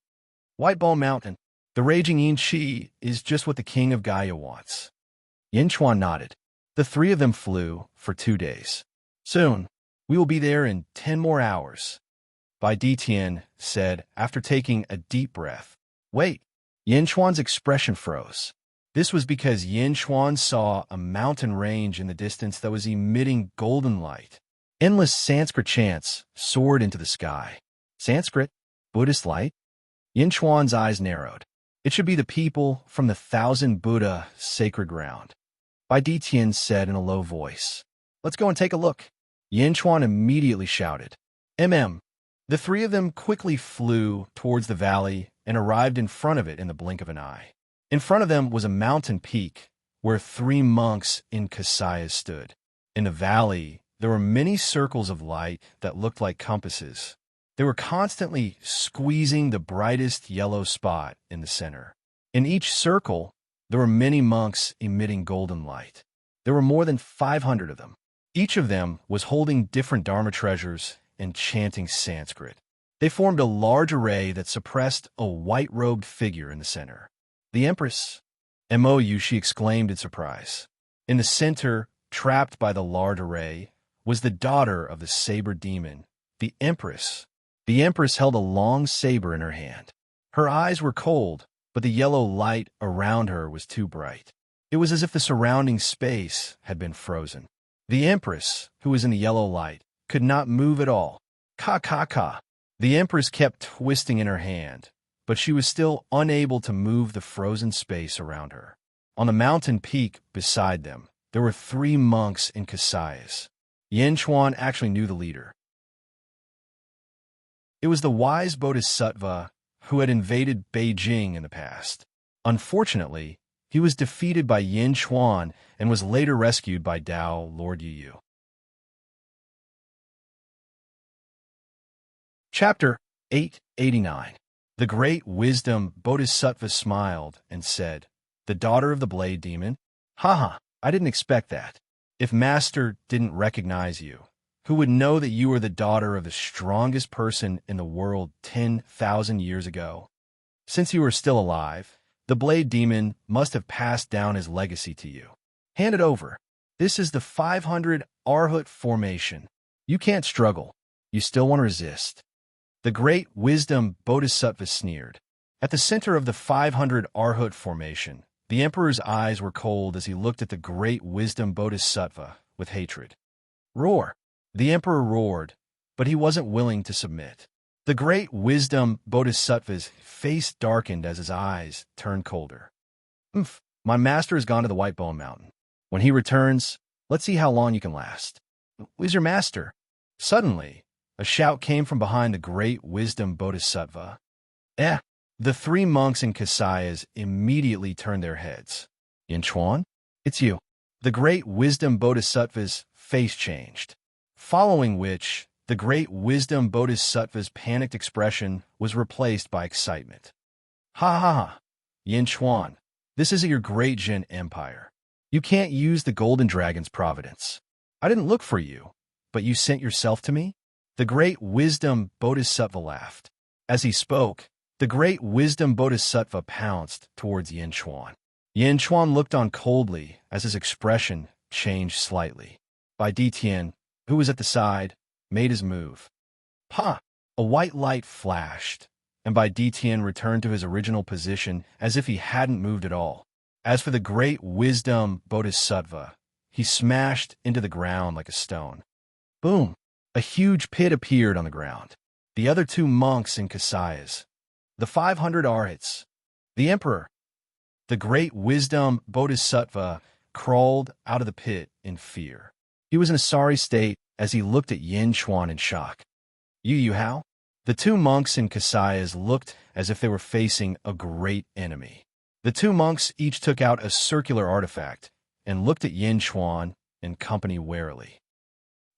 White Ball Mountain, the raging Yin Qi is just what the king of Gaia wants. Yin Chuan nodded. The three of them flew for 2 days. Soon, we will be there in 10 more hours. Bai Ditian said after taking a deep breath. Wait, Yin Chuan's expression froze. This was because Yin Chuan saw a mountain range in the distance that was emitting golden light. Endless Sanskrit chants soared into the sky. Sanskrit? Buddhist light? Yin Chuan's eyes narrowed. It should be the people from the Thousand Buddha sacred ground. Bai Ditian said in a low voice. Let's go and take a look. Yin Chuan immediately shouted. The three of them quickly flew towards the valley and arrived in front of it in the blink of an eye. In front of them was a mountain peak where three monks in Kasaya stood. In the valley, there were many circles of light that looked like compasses. They were constantly squeezing the brightest yellow spot in the center. In each circle, there were many monks emitting golden light. There were more than 500 of them. Each of them was holding different Dharma treasures and chanting Sanskrit. They formed a large array that suppressed a white-robed figure in the center. The Empress, MOU, she exclaimed in surprise. In the center, trapped by the large array, was the daughter of the saber demon, the Empress. The Empress held a long saber in her hand. Her eyes were cold, but the yellow light around her was too bright. It was as if the surrounding space had been frozen. The Empress, who was in the yellow light, could not move at all. Ka ka ka. The Empress kept twisting in her hand, but she was still unable to move the frozen space around her. On the mountain peak beside them, there were three monks in Kasayas. Yin Chuan actually knew the leader. It was the wise Bodhisattva who had invaded Beijing in the past. Unfortunately, he was defeated by Yin Chuan and was later rescued by Tao Lord Yu. Chapter 889. The Great Wisdom Bodhisattva smiled and said, "The daughter of the Blade Demon? Haha, I didn't expect that. If Master didn't recognize you, who would know that you are the daughter of the strongest person in the world 10,000 years ago? Since you are still alive, the Blade Demon must have passed down his legacy to you. Hand it over. This is the 500 Arhat formation. You can't struggle. You still want to resist." The Great Wisdom Bodhisattva sneered. At the center of the 500 Arhat formation, the Emperor's eyes were cold as he looked at the Great Wisdom Bodhisattva with hatred. Roar! The Emperor roared, but he wasn't willing to submit. The Great Wisdom Bodhisattva's face darkened as his eyes turned colder. My master has gone to the White Bone Mountain. When he returns, let's see how long you can last. Who's your master? Suddenly, a shout came from behind the Great Wisdom Bodhisattva. The three monks in Kasayas immediately turned their heads. Yin Chuan? It's you. The Great Wisdom Bodhisattva's face changed, following which the Great Wisdom Bodhisattva's panicked expression was replaced by excitement. Ha ha ha! Yin Chuan, this isn't your great Jin Empire. You can't use the Golden Dragon's providence. I didn't look for you, but you sent yourself to me? The Great Wisdom Bodhisattva laughed. As he spoke, the Great Wisdom Bodhisattva pounced towards Yin Chuan. Yin Chuan looked on coldly as his expression changed slightly. Bai Ditian, who was at the side, made his move. Pa! A white light flashed, and Bai Ditian returned to his original position as if he hadn't moved at all. As for the Great Wisdom Bodhisattva, he smashed into the ground like a stone. Boom! A huge pit appeared on the ground. The other two monks in Kasayas, the 500 Arhats, the Emperor, the Great Wisdom Bodhisattva crawled out of the pit in fear. He was in a sorry state as he looked at Yin Chuan in shock. Yu Hao? The two monks in Kasayas looked as if they were facing a great enemy. The two monks each took out a circular artifact and looked at Yin Chuan and company warily.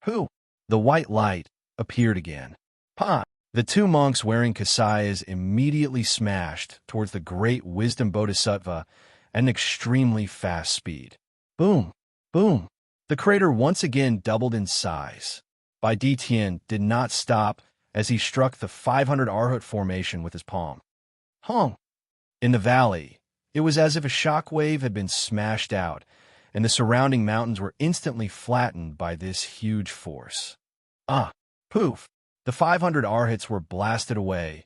Who? The white light appeared again. Pa! The two monks wearing Kasayas immediately smashed towards the Great Wisdom Bodhisattva at an extremely fast speed. Boom! Boom! The crater once again doubled in size. Bai Ditian did not stop as he struck the 500 Arhat formation with his palm. Hong! In the valley, it was as if a shock wave had been smashed out, and the surrounding mountains were instantly flattened by this huge force. Poof! The 500 Arhats were blasted away,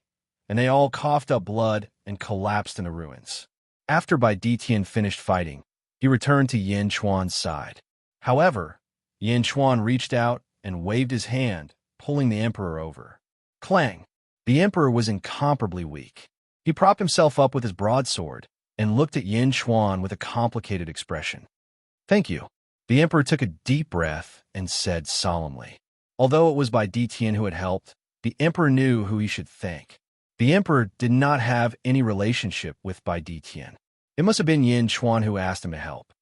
and they all coughed up blood and collapsed in the ruins. After Bai Ditian finished fighting, he returned to Yin Chuan's side. However, Yin Chuan reached out and waved his hand, pulling the Emperor over. Clang! The Emperor was incomparably weak. He propped himself up with his broadsword and looked at Yin Chuan with a complicated expression. Thank you. The Emperor took a deep breath and said solemnly. Although it was Bai Ditian who had helped, the emperor knew who he should thank. The emperor did not have any relationship with Bai Ditian. It must have been Yin Chuan who asked him to help.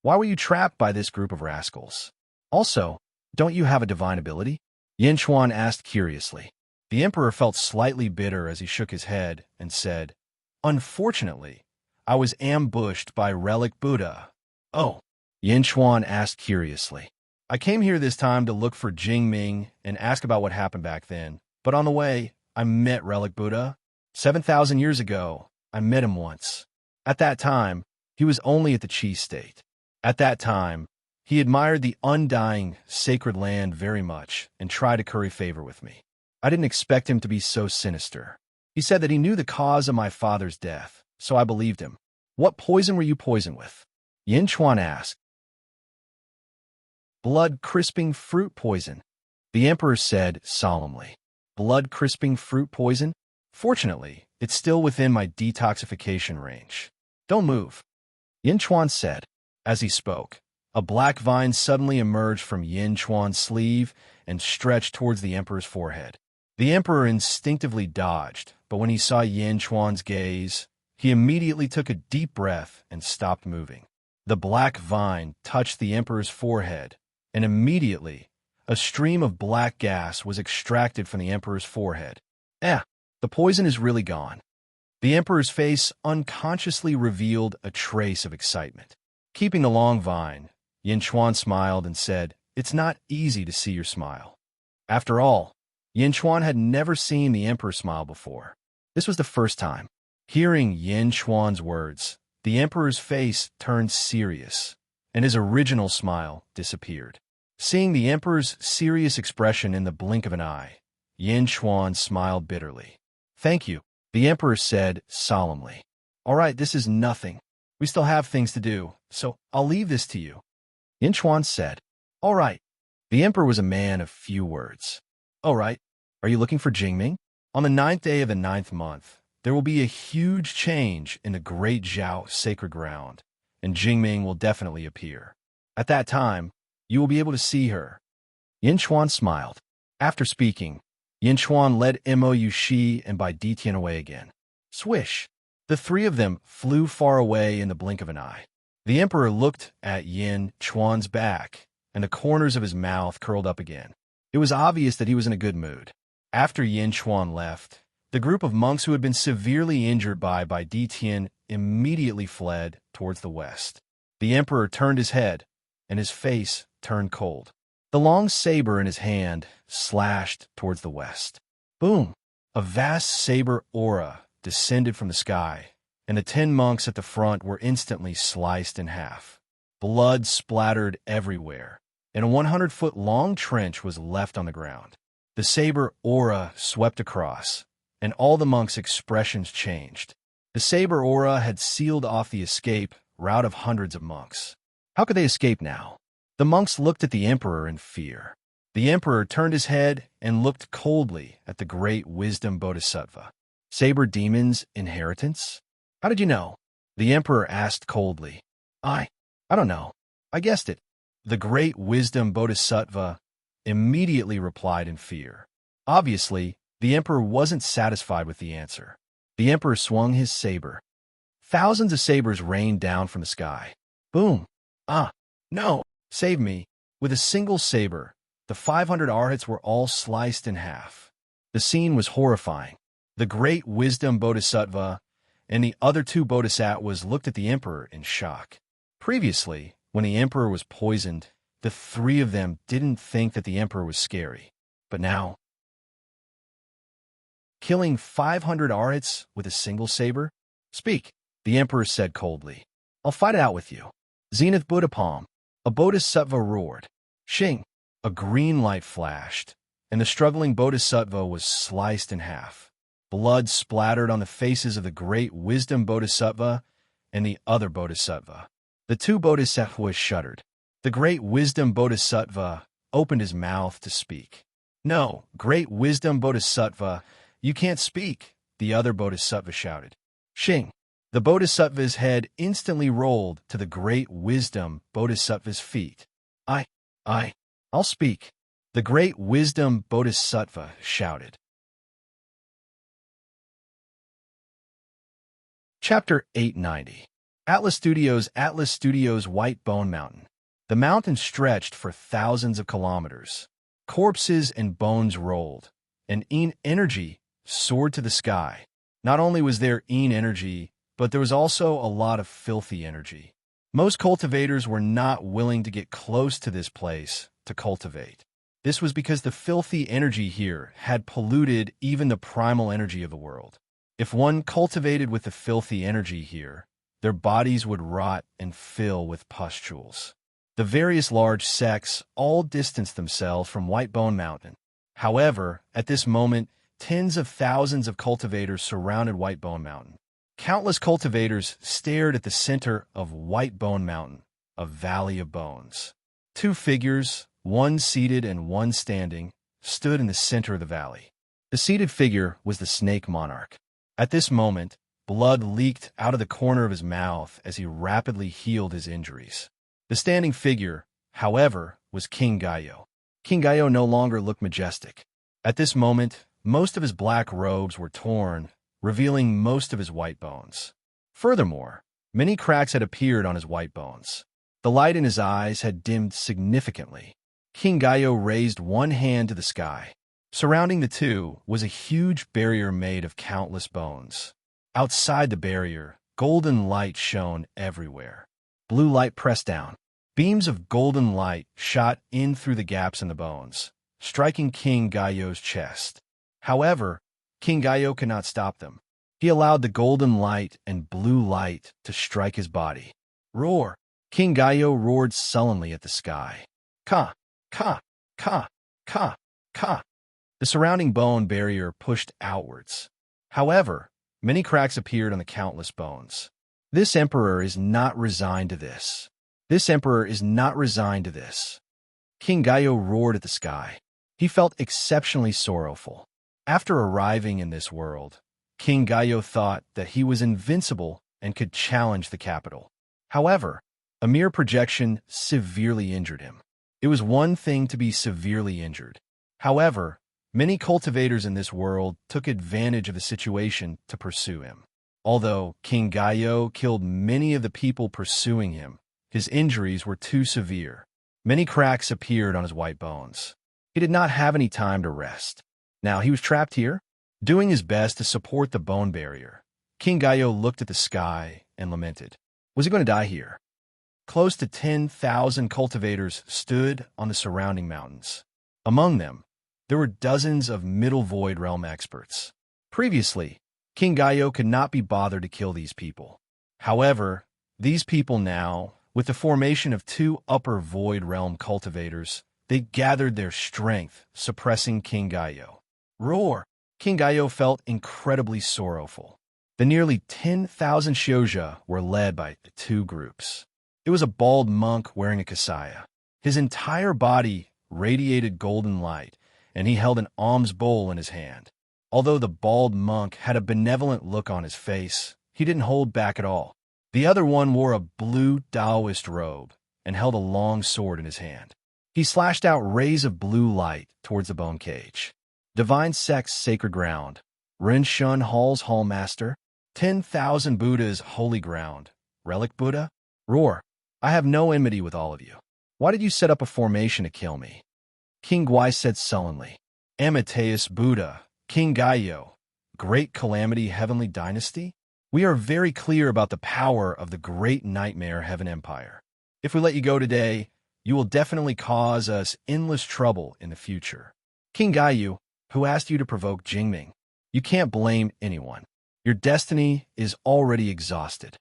Why were you trapped by this group of rascals? Also, don't you have a divine ability? Yin Chuan asked curiously. The emperor felt slightly bitter as he shook his head and said, Unfortunately, I was ambushed by Relic Buddha. Oh, Yin Chuan asked curiously. I came here this time to look for Jingming and ask about what happened back then, but on the way, I met Relic Buddha. 7,000 years ago, I met him once. At that time, he was only at the Qi state. At that time, he admired the undying, sacred land very much and tried to curry favor with me. I didn't expect him to be so sinister. He said that he knew the cause of my father's death, so I believed him. What poison were you poisoned with? Yin Chuan asked. Blood-crisping fruit poison, the emperor said solemnly. Blood-crisping fruit poison? Fortunately, it's still within my detoxification range. Don't move, Yin Chuan said. As he spoke, a black vine suddenly emerged from Yin Chuan's sleeve and stretched towards the emperor's forehead. The emperor instinctively dodged, but when he saw Yin Chuan's gaze, he immediately took a deep breath and stopped moving. The black vine touched the emperor's forehead, and immediately, a stream of black gas was extracted from the emperor's forehead. The poison is really gone. The emperor's face unconsciously revealed a trace of excitement. Keeping the long vine, Yin Chuan smiled and said, It's not easy to see your smile. After all, Yin Chuan had never seen the emperor smile before. This was the first time. Hearing Yin Chuan's words, the emperor's face turned serious, and his original smile disappeared. Seeing the emperor's serious expression in the blink of an eye, Yin Chuan smiled bitterly. Thank you, the emperor said solemnly. All right, this is nothing. We still have things to do, so I'll leave this to you. Yin Chuan said. All right. The emperor was a man of few words. All right. Are you looking for Jingming? On the 9th day of the 9th month, there will be a huge change in the Great Zhao sacred ground, and Jingming will definitely appear. At that time, you will be able to see her. Yin Chuan smiled. After speaking, Yin Chuan led Mo Yushi and Bai Ditian away again. Swish! The three of them flew far away in the blink of an eye. The emperor looked at Yin Chuan's back, and the corners of his mouth curled up again. It was obvious that he was in a good mood. After Yin Chuan left, the group of monks who had been severely injured by Bai Ditian immediately fled towards the west. The emperor turned his head, and his face turned cold. The long saber in his hand slashed towards the west. Boom! A vast saber aura descended from the sky, and the 10 monks at the front were instantly sliced in half. Blood splattered everywhere, and a 100-foot-long trench was left on the ground. The saber aura swept across, and all the monks' expressions changed. The saber aura had sealed off the escape route of hundreds of monks. How could they escape now? The monks looked at the emperor in fear. The emperor turned his head and looked coldly at the great wisdom bodhisattva. Saber demon's inheritance? How did you know? The emperor asked coldly. I don't know. I guessed it. The great wisdom bodhisattva immediately replied in fear. Obviously, the emperor wasn't satisfied with the answer. The emperor swung his saber. Thousands of sabers rained down from the sky. Boom! No! Save me! With a single saber, the 500 arhats were all sliced in half. The scene was horrifying. The great wisdom bodhisattva and the other 2 bodhisattvas looked at the emperor in shock. Previously, when the emperor was poisoned, the 3 of them didn't think that the emperor was scary. But now, killing 500 arhats with a single saber? Speak, the emperor said coldly. I'll fight it out with you. Zenith Buddha Palm. A bodhisattva roared. Shing! A green light flashed, and the struggling bodhisattva was sliced in half. Blood splattered on the faces of the great wisdom bodhisattva and the other bodhisattva. The 2 bodhisattvas shuddered. The great wisdom bodhisattva opened his mouth to speak. No, great wisdom bodhisattva, you can't speak, the other bodhisattva shouted. Shing! The bodhisattva's head instantly rolled to the great wisdom bodhisattva's feet. I'll speak. The great wisdom bodhisattva shouted. Chapter 890. Atlas Studios White Bone Mountain. The mountain stretched for thousands of kilometers. Corpses and bones rolled, and energy soared to the sky. Not only was there energy, but there was also a lot of filthy energy. Most cultivators were not willing to get close to this place to cultivate. This was because the filthy energy here had polluted even the primal energy of the world. If one cultivated with the filthy energy here, their bodies would rot and fill with pustules. The various large sects all distanced themselves from White Bone Mountain. However, at this moment, tens of thousands of cultivators surrounded White Bone Mountain. Countless cultivators stared at the center of White Bone Mountain, a valley of bones. Two figures, one seated and one standing, stood in the center of the valley. The seated figure was the snake monarch. At this moment, blood leaked out of the corner of his mouth as he rapidly healed his injuries. The standing figure, however, was King Gallo. King Gallo no longer looked majestic. At this moment, most of his black robes were torn, revealing most of his white bones. Furthermore, many cracks had appeared on his white bones. The light in his eyes had dimmed significantly. King Gallo raised one hand to the sky. Surrounding the two was a huge barrier made of countless bones. Outside the barrier, golden light shone everywhere. Blue light pressed down. Beams of golden light shot in through the gaps in the bones, striking King Gallo's chest. However, King Gallo could not stop them. He allowed the golden light and blue light to strike his body. Roar! King Gallo roared sullenly at the sky. Ka! Ka! Ka! Ka! Ka! The surrounding bone barrier pushed outwards. However, many cracks appeared on the countless bones. This emperor is not resigned to this. This emperor is not resigned to this. King Gallo roared at the sky. He felt exceptionally sorrowful. After arriving in this world, King Gallo thought that he was invincible and could challenge the capital. However, a mere projection severely injured him. It was one thing to be severely injured. However, many cultivators in this world took advantage of the situation to pursue him. Although King Gallo killed many of the people pursuing him, his injuries were too severe. Many cracks appeared on his white bones. He did not have any time to rest. Now he was trapped here, doing his best to support the bone barrier. King Gallo looked at the sky and lamented. Was he going to die here? Close to 10,000 cultivators stood on the surrounding mountains. Among them, there were dozens of Middle Void Realm experts. Previously, King Gallo could not be bothered to kill these people. However, these people now, with the formation of two Upper Void Realm cultivators, they gathered their strength, suppressing King Gallo. Roar! King Gallo felt incredibly sorrowful. The nearly 10,000 Shoja were led by the two groups. It was a bald monk wearing a kasaya. His entire body radiated golden light, and he held an alms bowl in his hand. Although the bald monk had a benevolent look on his face, he didn't hold back at all. The other one wore a blue Taoist robe and held a long sword in his hand. He slashed out rays of blue light towards the bone cage. Divine Sect's sacred ground. Ren Shun Hall's Hallmaster. 10,000 Buddha's holy ground. Relic Buddha? Roar! I have no enmity with all of you. Why did you set up a formation to kill me? King Guai said sullenly. Amateus Buddha, King Gallo, Great Calamity Heavenly Dynasty? We are very clear about the power of the Great Nightmare Heaven Empire. If we let you go today, you will definitely cause us endless trouble in the future. King Gallo, who asked you to provoke Jingming? You can't blame anyone. Your destiny is already exhausted.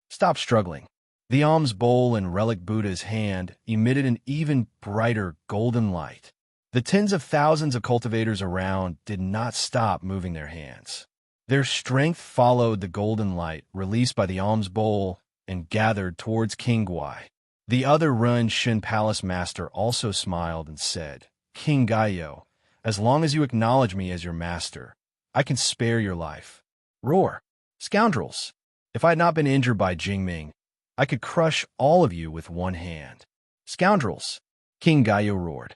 Stop struggling. The alms bowl in Relic Buddha's hand emitted an even brighter golden light. The tens of thousands of cultivators around did not stop moving their hands. Their strength followed the golden light released by the alms bowl and gathered towards King Guai. The other Run Shin Palace Master also smiled and said, King Gallo, as long as you acknowledge me as your master, I can spare your life. Roar! Scoundrels! If I had not been injured by Jingming, I could crush all of you with one hand. Scoundrels! King Gallo roared.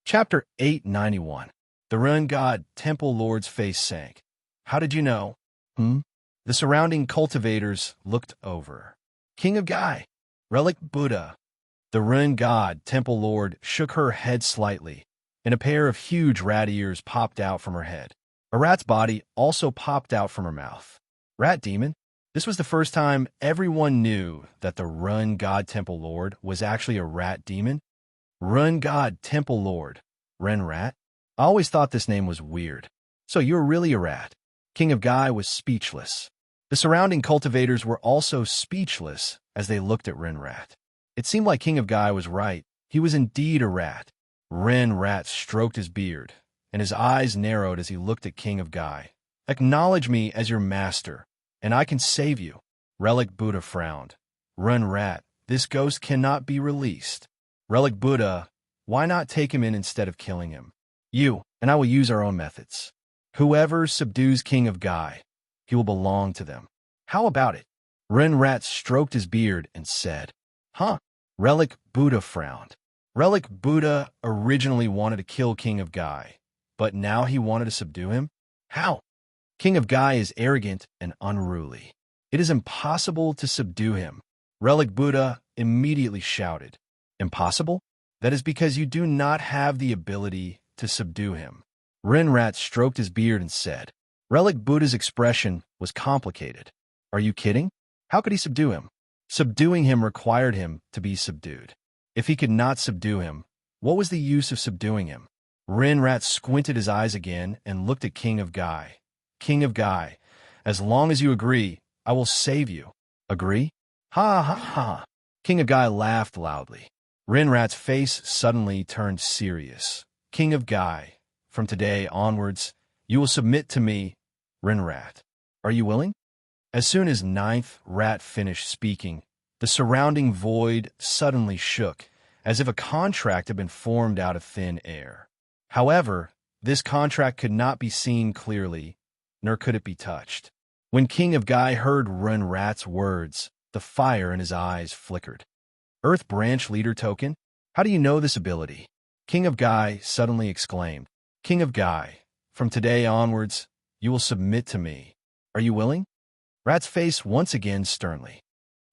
Chapter 891. The Run God Temple Lord's face sank. How did you know? Hmm? The surrounding cultivators looked over. King of Gai, Relic Buddha. The Run God Temple Lord shook her head slightly, and a pair of huge rat ears popped out from her head. A rat's body also popped out from her mouth. Rat demon? This was the first time everyone knew that the Run God Temple Lord was actually a rat demon. Run God Temple Lord. Ren Rat? I always thought this name was weird. So you're really a rat. King of Gai was speechless. The surrounding cultivators were also speechless as they looked at Ren Rat. It seemed like King of Gai was right. He was indeed a rat. Ren Rat stroked his beard, and his eyes narrowed as he looked at King of Gai. Acknowledge me as your master, and I can save you. Relic Buddha frowned. Ren Rat, this ghost cannot be released. Relic Buddha, why not take him in instead of killing him? You and I will use our own methods. Whoever subdues King of Gai, he will belong to them. How about it? Ren Rat stroked his beard and said, Huh? Relic Buddha frowned. Relic Buddha originally wanted to kill King of Gai, but now he wanted to subdue him? How? King of Gai is arrogant and unruly. It is impossible to subdue him. Relic Buddha immediately shouted. Impossible? That is because you do not have the ability to subdue him. Ren Rat stroked his beard and said, Relic Buddha's expression was complicated. Are you kidding? How could he subdue him? Subduing him required him to be subdued. If he could not subdue him, what was the use of subduing him? Ren Rat squinted his eyes again and looked at King of Gai. King of Gai, as long as you agree, I will save you. Agree? Ha ha ha. King of Gai laughed loudly. Ren Rat's face suddenly turned serious. King of Gai, from today onwards, you will submit to me, Ren Rat. Are you willing? As soon as Ninth Rat finished speaking, the surrounding void suddenly shook, as if a contract had been formed out of thin air. However, this contract could not be seen clearly, nor could it be touched. When King of Gai heard Ren Rat's words, the fire in his eyes flickered. Earth Branch Leader Token? How do you know this ability? King of Gai suddenly exclaimed. King of Gai, from today onwards, you will submit to me. Are you willing? Rat's face once again sternly.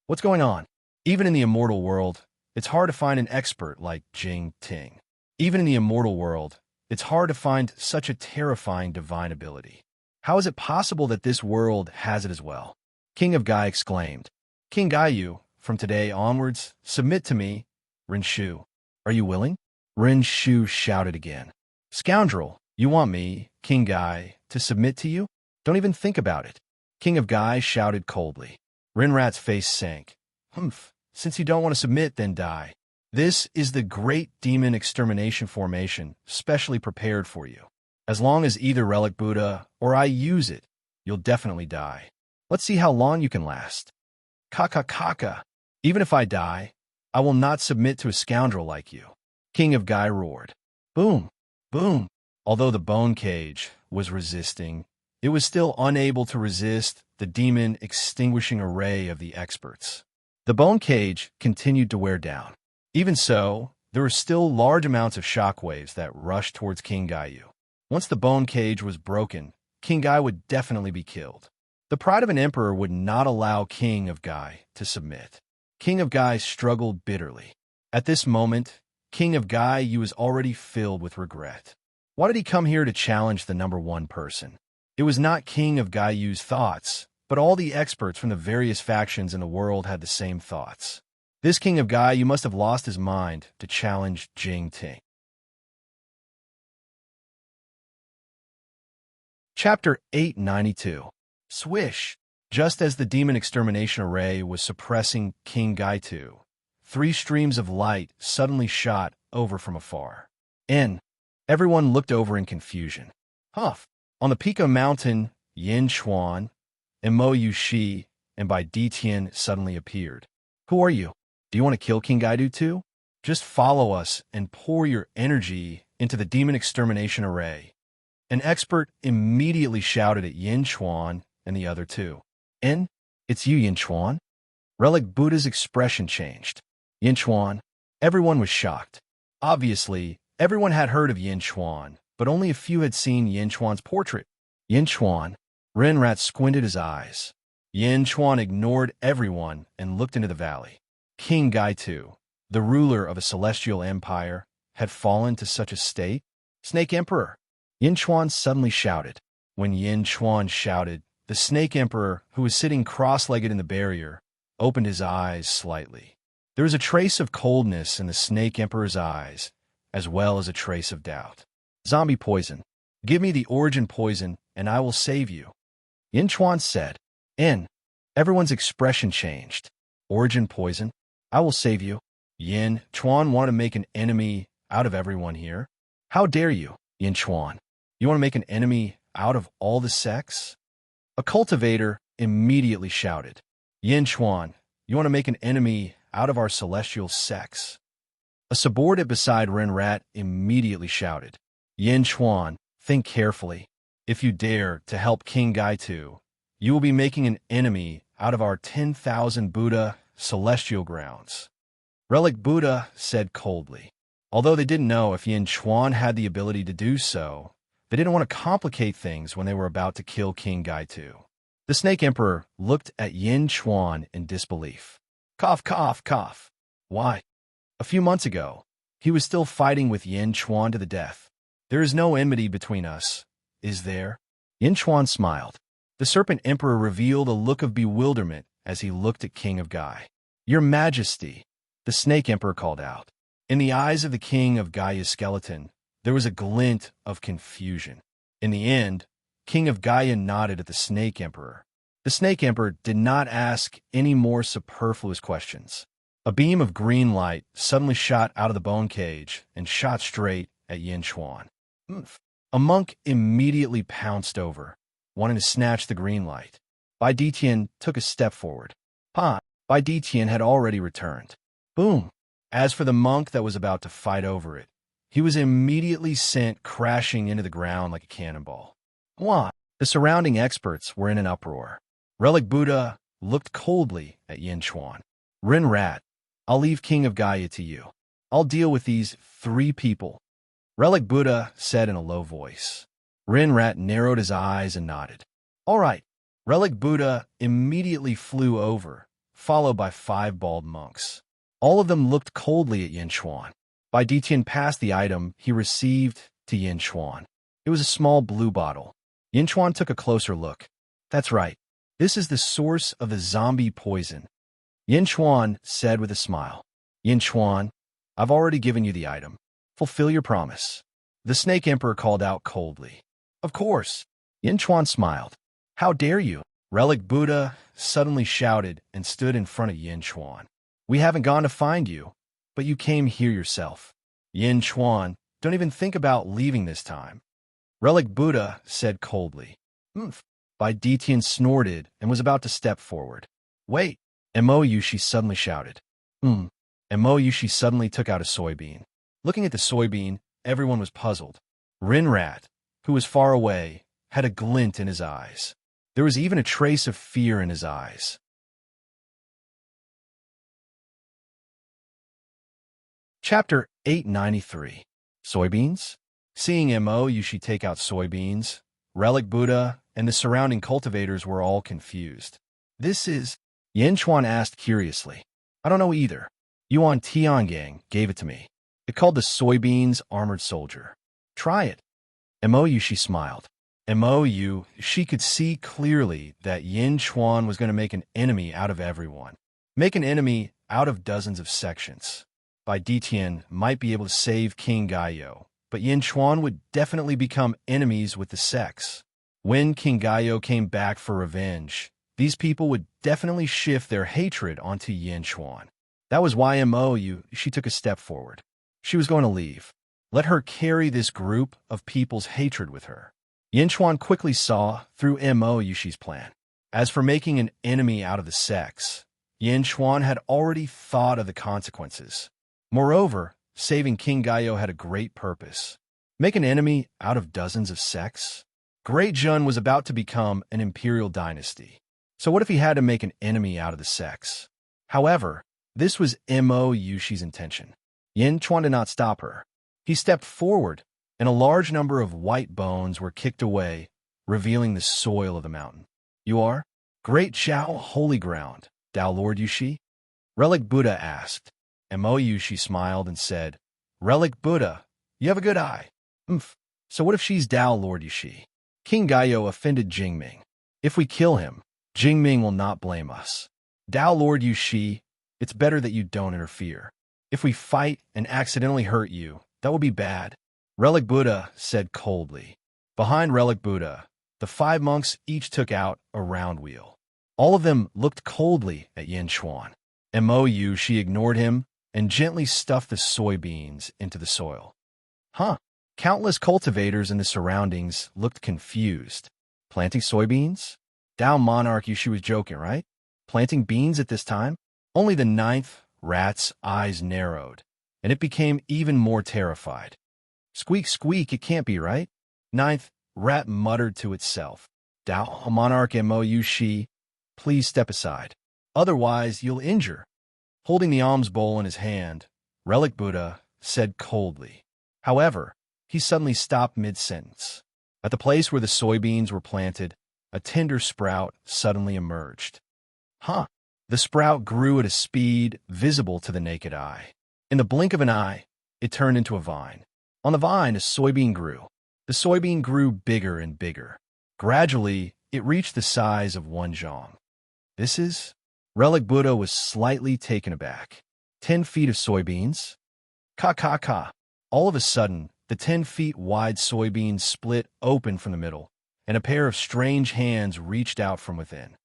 What's going on? Even in the immortal world, it's hard to find an expert like Jing Ting. Even in the immortal world, it's hard to find such a terrifying divine ability. How is it possible that this world has it as well? King of Gai exclaimed. King Gaiyu, from today onwards, submit to me, Rinshu. Are you willing? Rinshu shouted again. Scoundrel, you want me, King Gai, to submit to you? Don't even think about it. King of Gai shouted coldly. Rinrat's face sank. Humph, since you don't want to submit, then die. This is the Great Demon Extermination Formation, specially prepared for you. As long as either Relic Buddha or I use it, you'll definitely die. Let's see how long you can last. Kaka. Even if I die, I will not submit to a scoundrel like you. King of Gai roared. Boom, boom. Although the bone cage was resisting, it was still unable to resist the demon extinguishing array of the experts. The bone cage continued to wear down. Even so, there were still large amounts of shockwaves that rushed towards King Gaiyu. Once the bone cage was broken, King Gai would definitely be killed. The pride of an emperor would not allow King of Gai to submit. King of Gai struggled bitterly. At this moment, King of Gaiyu was already filled with regret. Why did he come here to challenge the number one person? It was not King of Gaiyu's thoughts, but all the experts from the various factions in the world had the same thoughts. This King of Gaiyu must have lost his mind to challenge Jing Ting. Chapter 892. Swish! Just as the demon extermination array was suppressing King Gaitu, 3 streams of light suddenly shot over from afar. Everyone looked over in confusion. Huff! On the peak of mountain, Yin Chuan and Mo Yushi and Bai Ditian suddenly appeared. Who are you? Do you want to kill King Gaidu too? Just follow us and pour your energy into the demon extermination array. An expert immediately shouted at Yin Chuan and the other two. It's you, Yin Chuan? Relic Buddha's expression changed. Yin Chuan. Everyone was shocked. Obviously, everyone had heard of Yin Chuan, but but only a few had seen Yin Chuan's portrait. Yin Chuan. Renrat squinted his eyes. Yin Chuan ignored everyone and looked into the valley. King Gaitu, the ruler of a celestial empire, had fallen to such a state? Snake Emperor! Yin Chuan suddenly shouted. When Yin Chuan shouted, the Snake Emperor, who was sitting cross-legged in the barrier, opened his eyes slightly. There was a trace of coldness in the Snake Emperor's eyes, as well as a trace of doubt. Zombie poison. Give me the origin poison, and I will save you. Yin Chuan said. Everyone's expression changed. Origin poison? I will save you. Yin Chuan wanted to make an enemy out of everyone here. How dare you, Yin Chuan? You want to make an enemy out of all the sects? A cultivator immediately shouted. Yin Chuan, you want to make an enemy out of our celestial sects? A subordinate beside Renrat immediately shouted. Yin Chuan, think carefully. If you dare to help King Gaitu, you will be making an enemy out of our 10,000 Buddha celestial grounds. Relic Buddha said coldly. Although they didn't know if Yin Chuan had the ability to do so, they didn't want to complicate things when they were about to kill King Gaitu. The Snake Emperor looked at Yin Chuan in disbelief. Cough, cough, cough. Why? A few months ago, he was still fighting with Yin Chuan to the death. There is no enmity between us, is there? Yin Chuan smiled. The Serpent Emperor revealed a look of bewilderment as he looked at King of Gai. Your Majesty, the Snake Emperor called out. In the eyes of the King of Gaia's skeleton, there was a glint of confusion. In the end, King of Gaia nodded at the Snake Emperor. The Snake Emperor did not ask any more superfluous questions. A beam of green light suddenly shot out of the bone cage and shot straight at Yin Chuan. A monk immediately pounced over, wanting to snatch the green light. Bai Ditian took a step forward. Bai Ditian had already returned. Boom! As for the monk that was about to fight over it, he was immediately sent crashing into the ground like a cannonball. What? The surrounding experts were in an uproar. Relic Buddha looked coldly at Yin Chuan. Renrat, I'll leave King of Gaia to you. I'll deal with these 3 people. Relic Buddha said in a low voice. Renrat narrowed his eyes and nodded. All right. Relic Buddha immediately flew over, followed by 5 bald monks. All of them looked coldly at Yin Chuan. Bai Ditian passed the item he received to Yin Chuan. It was a small blue bottle. Yin Chuan took a closer look. That's right. This is the source of the zombie poison. Yin Chuan said with a smile. Yin Chuan, I've already given you the item. Fulfill your promise. The Snake Emperor called out coldly. Of course. Yin Chuan smiled. How dare you? Relic Buddha suddenly shouted and stood in front of Yin Chuan. We haven't gone to find you, but you came here yourself. Yin Chuan, don't even think about leaving this time. Relic Buddha said coldly. Bai Ditian snorted and was about to step forward. Wait! Mo Yushi suddenly shouted. Mo Yushi suddenly took out a soybean. Looking at the soybean, everyone was puzzled. Renrat, who was far away, had a glint in his eyes. There was even a trace of fear in his eyes. Chapter 893. Soybeans? Seeing Mo Yushi take out soybeans, Relic Buddha and the surrounding cultivators were all confused. This is... Yin Chuan asked curiously. I don't know either. Yuan Tiangang gave it to me. It called the soybeans armored soldier. Try it. Mo Yushi smiled. Mo Yushi could see clearly that Yin Chuan was going to make an enemy out of everyone. Make an enemy out of dozens of sections. Bai Ditian might be able to save King Gaio, but Yin Chuan would definitely become enemies with the sects. When King Gaio came back for revenge, these people would definitely shift their hatred onto Yin Chuan. That was why she took a step forward. She was going to leave. Let her carry this group of people's hatred with her. Yin Chuan quickly saw through Yushi's plan. As for making an enemy out of the sects, Yin Chuan had already thought of the consequences. Moreover, saving King Gaio had a great purpose. Make an enemy out of dozens of sects? Great Jun was about to become an imperial dynasty. So what if he had to make an enemy out of the sects? However, this was Yushi's intention. Yin Chuan did not stop her. He stepped forward. and a large number of white bones were kicked away, revealing the soil of the mountain. "You are? Great Zhao, holy ground, Tao Lord Yushi?" Relic Buddha asked. Mo Yushi smiled and said, "Relic Buddha, you have a good eye." So what if she's Tao Lord Yushi? King Gaio offended Jingming. "If we kill him, Jingming will not blame us. Tao Lord Yushi, it's better that you don't interfere. If we fight and accidentally hurt you, that will be bad," Relic Buddha said coldly. Behind Relic Buddha, the 5 monks each took out a round wheel. All of them looked coldly at Yin Chuan. Mo Yushi ignored him and gently stuffed the soybeans into the soil. Countless cultivators in the surroundings looked confused. Planting soybeans? Tao Monarch Yushi was joking, right? Planting beans at this time? Only the 9th rat's eyes narrowed, and it became even more terrified. "Squeak, squeak, it can't be right." 9th rat muttered to itself. "Tao Monarch Mo Yushi, please step aside. Otherwise, you'll injure." Holding the alms bowl in his hand, Relic Buddha said coldly. However, he suddenly stopped mid-sentence. At the place where the soybeans were planted, a tender sprout suddenly emerged. The sprout grew at a speed visible to the naked eye. In the blink of an eye, it turned into a vine. On the vine, a soybean grew. The soybean grew bigger and bigger. Gradually, it reached the size of 1 zhang. "This is..." Relic Buddha was slightly taken aback. 10 feet of soybeans? Ka. All of a sudden, the 10 feet wide soybean split open from the middle, and a pair of strange hands reached out from within.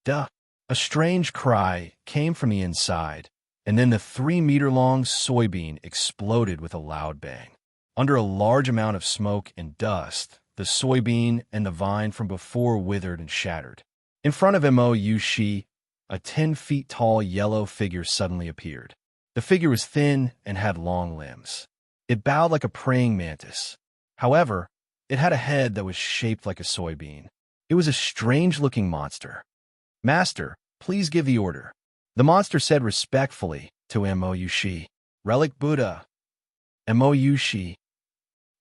Duh! A strange cry came from the inside, and then the 3-meter-long soybean exploded with a loud bang. Under a large amount of smoke and dust, the soybean and the vine from before withered and shattered. In front of Mo Yushi, a 10 feet tall yellow figure suddenly appeared. The figure was thin and had long limbs. It bowed like a praying mantis. However, it had a head that was shaped like a soybean. It was a strange-looking monster. "Master, please give the order," the monster said respectfully to Mo Yushi. "Relic Buddha, Mo Yushi,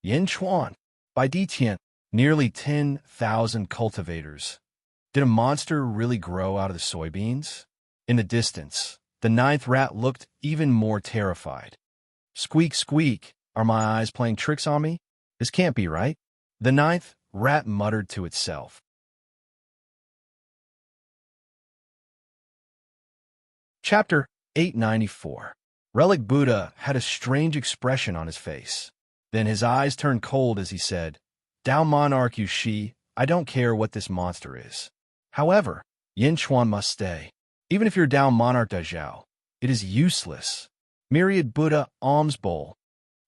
Yin Chuan, by Detian." Nearly 10,000 cultivators. Did a monster really grow out of the soybeans? In the distance, the 9th rat looked even more terrified. "Squeak, squeak, are my eyes playing tricks on me? This can't be right," the 9th rat muttered to itself. Chapter 894. Relic Buddha had a strange expression on his face. Then his eyes turned cold as he said, "Tao Monarch Yushi, I don't care what this monster is. However, Yin Chuan must stay. Even if you're Tao Monarch Dazhao, it is useless." Myriad Buddha alms bowl.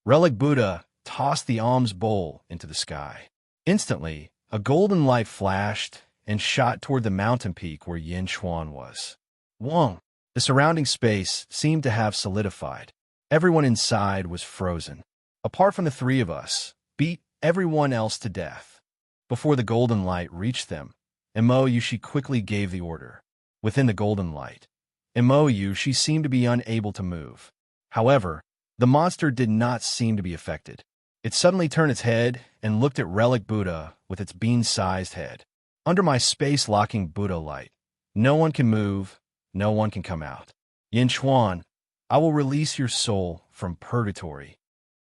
Relic Buddha tossed the alms bowl into the sky. Instantly, a golden light flashed and shot toward the mountain peak where Yin Chuan was. Wong! The surrounding space seemed to have solidified. Everyone inside was frozen. Apart from the 3 of us, beat everyone else to death. Before the golden light reached them, Mo Yushi quickly gave the order. Within the golden light, Mo Yushi seemed to be unable to move. However, the monster did not seem to be affected. It suddenly turned its head and looked at Relic Buddha with its bean-sized head. "Under my space-locking Buddha light, no one can move, no one can come out. Yin Chuan, I will release your soul from purgatory."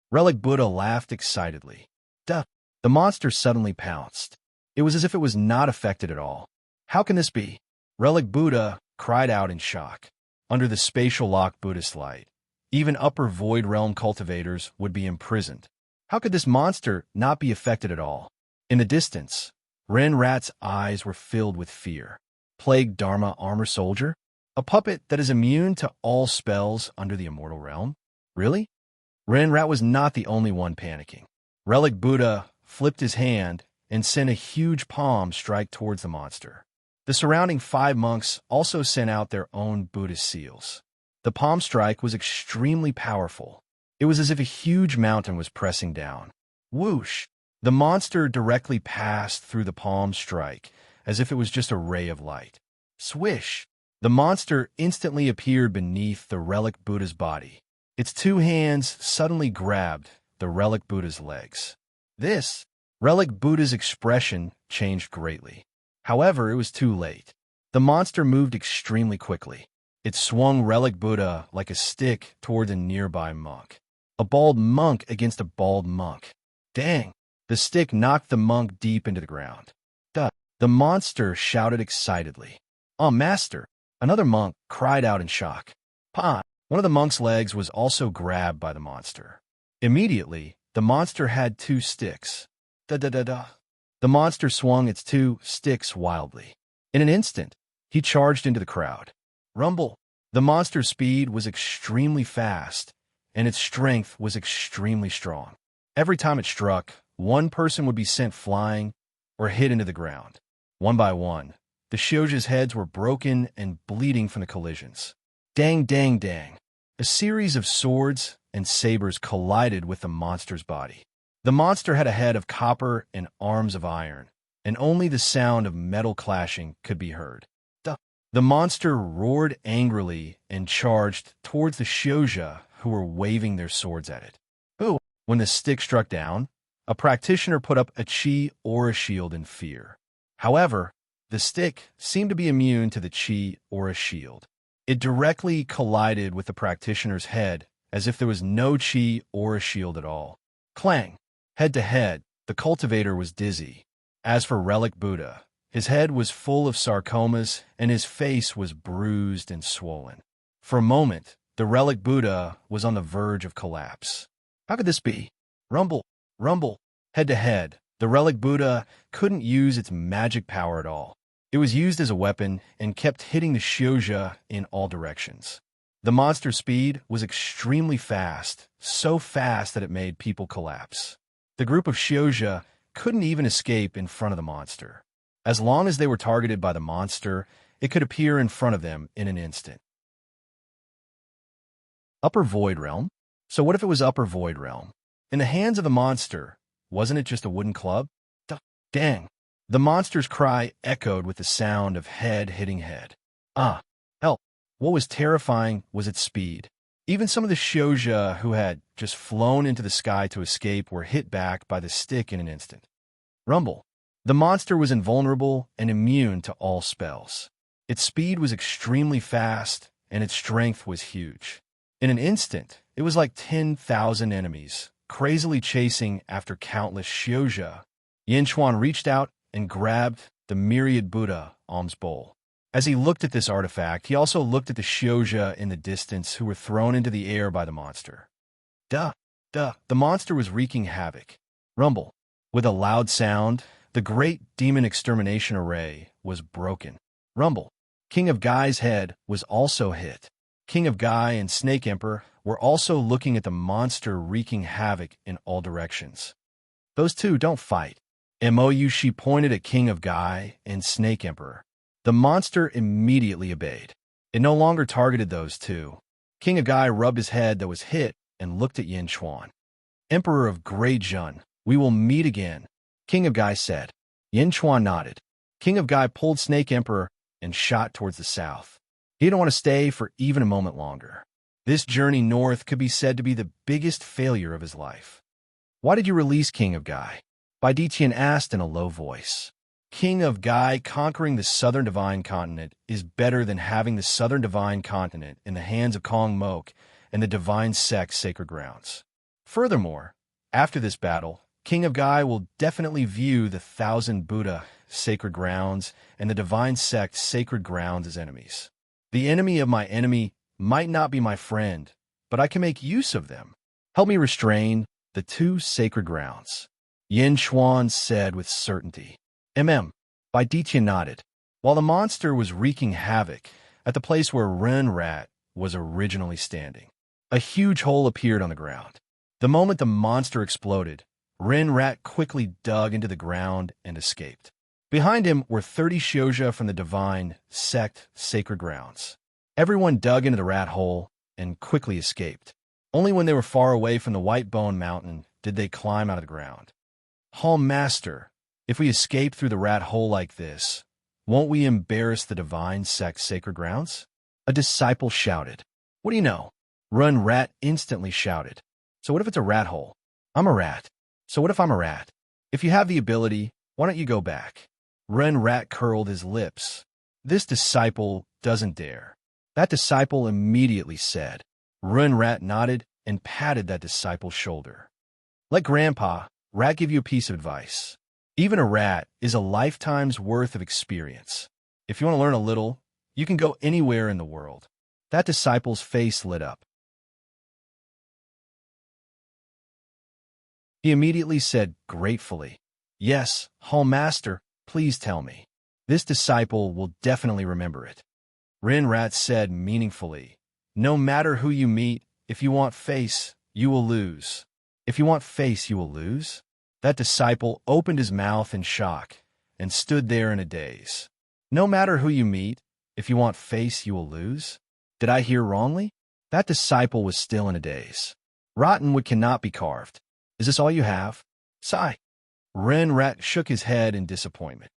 Relic Buddha laughed excitedly. Duh! The monster suddenly pounced. It was as if it was not affected at all. "How can this be?" Relic Buddha cried out in shock. Under the spatial-locked Buddhist light, even upper void realm cultivators would be imprisoned. How could this monster not be affected at all? In the distance, Ren Rat's eyes were filled with fear. Plague Dharma armor soldier? A puppet that is immune to all spells under the immortal realm? Really? Ren Rat was not the only one panicking. Relic Buddha flipped his hand and sent a huge palm strike towards the monster. The surrounding 5 monks also sent out their own Buddhist seals. The palm strike was extremely powerful. It was as if a huge mountain was pressing down. Whoosh! The monster directly passed through the palm strike, as if it was just a ray of light. Swish! The monster instantly appeared beneath the Relic Buddha's body. Its 2 hands suddenly grabbed the Relic Buddha's legs. This, Relic Buddha's expression changed greatly. However, it was too late. The monster moved extremely quickly. It swung Relic Buddha like a stick toward a nearby monk. A bald monk against a bald monk. Dang! The stick knocked the monk deep into the ground. Duh! The monster shouted excitedly. "Oh, master!" Another monk cried out in shock. "Pa!" One of the monk's legs was also grabbed by the monster. Immediately, the monster had two sticks. Da-da-da-da. The monster swung its two sticks wildly. In an instant, he charged into the crowd. Rumble! The monster's speed was extremely fast, and its strength was extremely strong. Every time it struck, one person would be sent flying or hit into the ground. One by one, the Shouja's heads were broken and bleeding from the collisions. Dang, dang, dang. A series of swords and sabers collided with the monster's body. The monster had a head of copper and arms of iron, and only the sound of metal clashing could be heard. The monster roared angrily and charged towards the Shouja who were waving their swords at it. Ooh! When the stick struck down, a practitioner put up a chi aura shield in fear. However, the stick seemed to be immune to the chi aura shield. It directly collided with the practitioner's head as if there was no chi aura shield at all. Clang! Head to head, the cultivator was dizzy. As for Relic Buddha, his head was full of sarcomas and his face was bruised and swollen. For a moment, the Relic Buddha was on the verge of collapse. How could this be? Rumble, rumble, head to head, the Relic Buddha couldn't use its magic power at all. It was used as a weapon and kept hitting the Shouja in all directions. The monster's speed was extremely fast, so fast that it made people collapse. The group of Shouja couldn't even escape in front of the monster. As long as they were targeted by the monster, it could appear in front of them in an instant. Upper Void Realm? So what if it was Upper Void Realm? In the hands of the monster, wasn't it just a wooden club? Dang! The monster's cry echoed with the sound of head hitting head. Ah! Help! What was terrifying was its speed. Even some of the Shouja who had just flown into the sky to escape were hit back by the stick in an instant. Rumble! The monster was invulnerable and immune to all spells. Its speed was extremely fast, and its strength was huge. In an instant, it was like 10,000 enemies, crazily chasing after countless Shouja. Yinchuan reached out and grabbed the myriad Buddha alms bowl. As he looked at this artifact, he also looked at the Shouja in the distance who were thrown into the air by the monster. The monster was wreaking havoc. Rumble! With a loud sound, the great demon extermination array was broken. Rumble! King of Gai's head was also hit. King of Gai and Snake Emperor were also looking at the monster wreaking havoc in all directions. Those two don't fight. She pointed at King of Gai and Snake Emperor. The monster immediately obeyed. It no longer targeted those two. King of Gai rubbed his head that was hit and looked at Yin Chuan. Emperor of Great Jun, we will meet again, King of Gai said. Yin Chuan nodded. King of Gai pulled Snake Emperor and shot towards the south. He didn't want to stay for even a moment longer. This journey north could be said to be the biggest failure of his life. Why did you release King of Gai? Bai Diqian asked in a low voice. King of Gai conquering the Southern Divine Continent is better than having the Southern Divine Continent in the hands of Kong Mok and the Divine Sect Sacred Grounds. Furthermore, after this battle, King of Gai will definitely view the Thousand Buddha Sacred Grounds and the Divine Sect Sacred Grounds as enemies. The enemy of my enemy might not be my friend, but I can make use of them. Help me restrain the two sacred grounds, Yin Chuan said with certainty. Bai Diqian nodded. While the monster was wreaking havoc at the place where Ren Rat was originally standing, a huge hole appeared on the ground. The moment the monster exploded, Ren Rat quickly dug into the ground and escaped. Behind him were 30 Shouja from the Divine Sect Sacred Grounds. Everyone dug into the rat hole and quickly escaped. Only when they were far away from the White Bone Mountain did they climb out of the ground. Master, if we escape through the rat hole like this, won't we embarrass the Divine Sect Sacred Grounds? A disciple shouted. What do you know? Ren Rat instantly shouted. So what if it's a rat hole? I'm a rat. So what if I'm a rat? If you have the ability, why don't you go back? Ren Rat curled his lips. This disciple doesn't dare. That disciple immediately said. Ren Rat nodded and patted that disciple's shoulder. Let Grandpa Rat give you a piece of advice. Even a rat is a lifetime's worth of experience. If you want to learn a little, you can go anywhere in the world. That disciple's face lit up. He immediately said gratefully, Yes, Hall Master, please tell me. This disciple will definitely remember it. Rin Rat said meaningfully, No matter who you meet, if you want face, you will lose. If you want face, you will lose? That disciple opened his mouth in shock and stood there in a daze. No matter who you meet, if you want face, you will lose? Did I hear wrongly? That disciple was still in a daze. Rotten wood cannot be carved. Is this all you have? Sigh. Ren Rat shook his head in disappointment.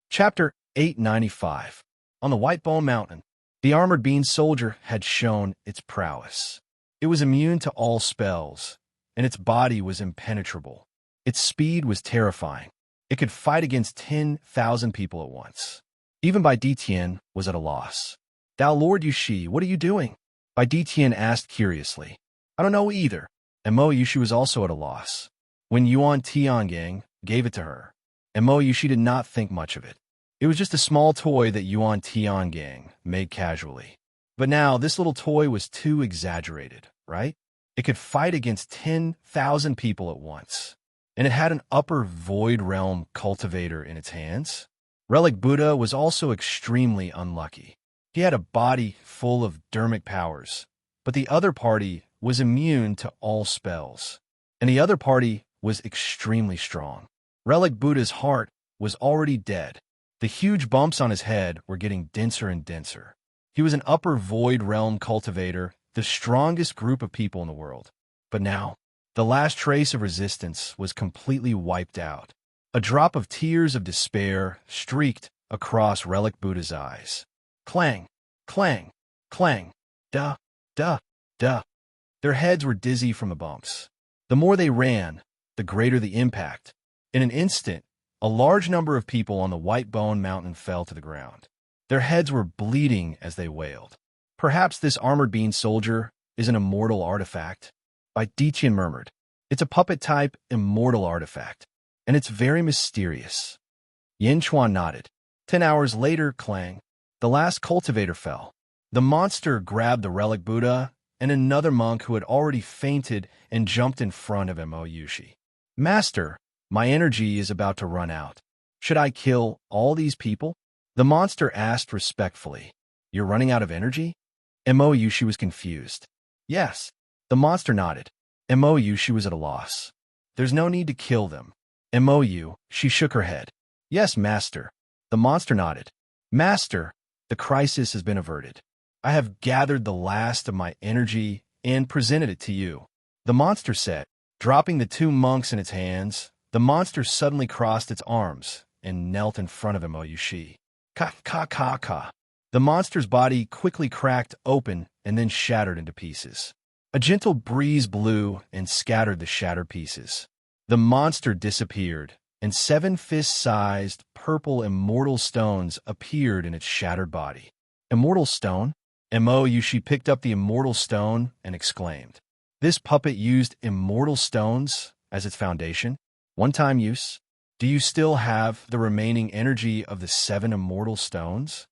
Chapter 895. On the White Bone Mountain, the armored bean soldier had shown its prowess. It was immune to all spells, and its body was impenetrable. Its speed was terrifying. It could fight against 10,000 people at once. Even Bai Ditian was at a loss. Thou Lord Yushi, what are you doing? Bai Ditian asked curiously. I don't know either. And Mo Yushi was also at a loss. When Yuan Tiangang gave it to her, and Mo Yushi did not think much of it. It was just a small toy that Yuan Tiangang made casually. But now this little toy was too exaggerated, right? It could fight against 10,000 people at once. And it had an upper void realm cultivator in its hands. Relic Buddha was also extremely unlucky. He had a body full of dermic powers, but the other party was immune to all spells. And the other party was extremely strong. Relic Buddha's heart was already dead. The huge bumps on his head were getting denser and denser. He was an upper void realm cultivator, the strongest group of people in the world. But now, the last trace of resistance was completely wiped out. A drop of tears of despair streaked across Relic Buddha's eyes. Clang, clang, clang, duh, duh, duh. Their heads were dizzy from the bumps. The more they ran, the greater the impact. In an instant, a large number of people on the White Bone Mountain fell to the ground. Their heads were bleeding as they wailed. Perhaps this armored bean soldier is an immortal artifact? Bai Ditian murmured. It's a puppet-type immortal artifact, and it's very mysterious. Yin Chuan nodded. 10 hours later, clang, the last cultivator fell. The monster grabbed the relic Buddha and another monk who had already fainted and jumped in front of Mo Yushi. Master, my energy is about to run out. Should I kill all these people? The monster asked respectfully. You're running out of energy? Mo Yushi was confused. Yes. The monster nodded. Mo Yushi was at a loss. There's no need to kill them. Mo Yu, she shook her head. Yes, Master. The monster nodded. Master, the crisis has been averted. I have gathered the last of my energy and presented it to you. The monster said. Dropping the two monks in its hands, the monster suddenly crossed its arms and knelt in front of Mo Yushi. Ka ka ka ka. The monster's body quickly cracked open and then shattered into pieces. A gentle breeze blew and scattered the shattered pieces. The monster disappeared, and 7 fist-sized purple immortal stones appeared in its shattered body. Immortal stone? Mo Yushi picked up the immortal stone and exclaimed. This puppet used immortal stones as its foundation? One-time use? Do you still have the remaining energy of the 7 immortal stones?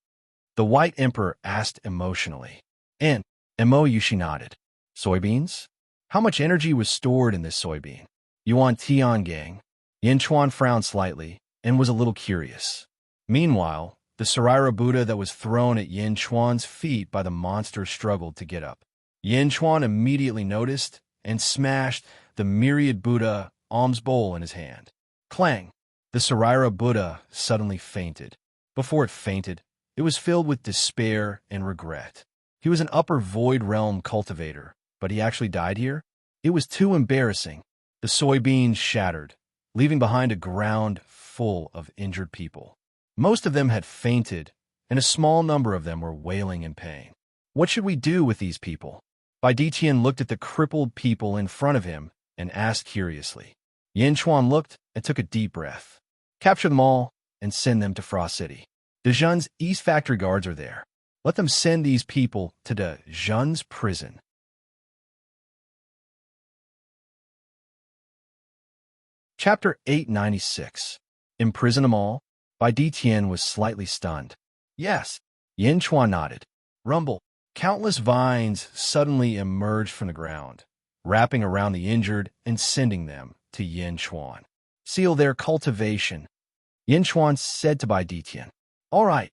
The White Emperor asked emotionally. And Mo Yushi nodded. Soybeans? How much energy was stored in this soybean? Yuan Tiangang. Yin Chuan frowned slightly and was a little curious. Meanwhile, the Saraira Buddha that was thrown at Yin Chuan's feet by the monster struggled to get up. Yin Chuan immediately noticed and smashed the myriad Buddha alms bowl in his hand. Clang! The Saraira Buddha suddenly fainted. Before it fainted, it was filled with despair and regret. He was an upper void realm cultivator, but he actually died here? It was too embarrassing. The soybeans shattered, leaving behind a ground full of injured people. Most of them had fainted, and a small number of them were wailing in pain. What should we do with these people? Bai Ditian looked at the crippled people in front of him and asked curiously. Yin Chuan looked and took a deep breath. Capture them all and send them to Frost City. Dejun's East Factory guards are there. Let them send these people to Dejun's prison. Chapter 896. Imprison them all? Bai Ditian was slightly stunned. Yes. Yin Chuan nodded. Rumble. Countless vines suddenly emerged from the ground, wrapping around the injured and sending them to Yin Chuan. Seal their cultivation. Yin Chuan said to Bai Ditian. All right.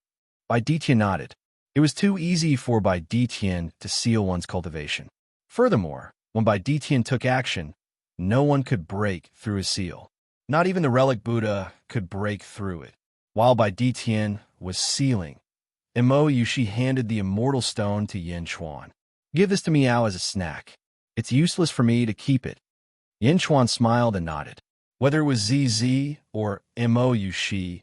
Bai Ditian nodded. It was too easy for Bai Ditian to seal one's cultivation. Furthermore, when Bai Ditian took action, no one could break through his seal. Not even the relic Buddha could break through it. While Bai Ditian was sealing, Mo Yushi handed the immortal stone to Yin Chuan. Give this to Miao as a snack. It's useless for me to keep it. Yin Chuan smiled and nodded. Whether it was ZZ or Mo Yushi,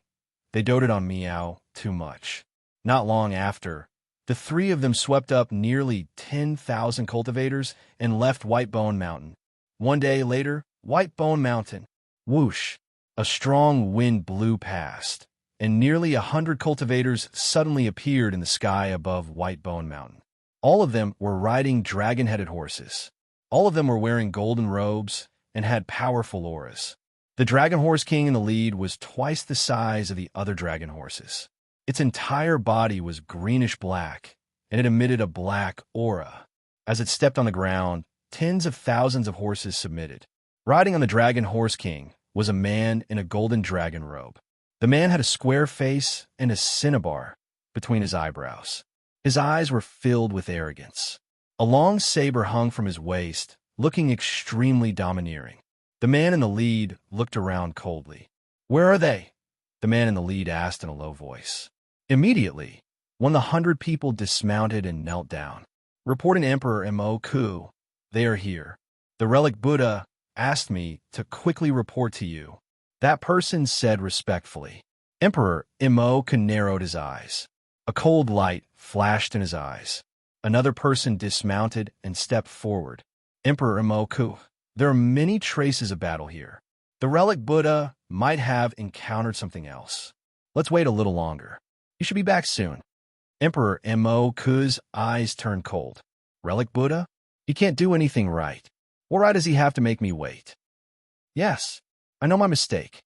they doted on Miao too much. Not long after, the three of them swept up nearly 10,000 cultivators and left Whitebone Mountain. One day later, Whitebone Mountain. Whoosh! A strong wind blew past, and nearly 100 cultivators suddenly appeared in the sky above Whitebone Mountain. All of them were riding dragon-headed horses. All of them were wearing golden robes and had powerful auras. The Dragon Horse King in the lead was twice the size of the other dragon horses. Its entire body was greenish-black, and it emitted a black aura. As it stepped on the ground, tens of thousands of horses submitted. Riding on the Dragon Horse King was a man in a golden dragon robe. The man had a square face and a cinnabar between his eyebrows. His eyes were filled with arrogance. A long saber hung from his waist, looking extremely domineering. The man in the lead looked around coldly. Where are they? The man in the lead asked in a low voice. Immediately, when the 100 people dismounted and knelt down, reporting Emperor Mo Ku, they are here. The relic Buddha asked me to quickly report to you. That person said respectfully. Emperor Mo Ku narrowed his eyes. A cold light flashed in his eyes. Another person dismounted and stepped forward. Emperor Mo Ku, there are many traces of battle here. The relic Buddha might have encountered something else. Let's wait a little longer. You should be back soon. Emperor Mo Ku's eyes turned cold. Relic Buddha? He can't do anything right. What right does he have to make me wait? Yes, I know my mistake.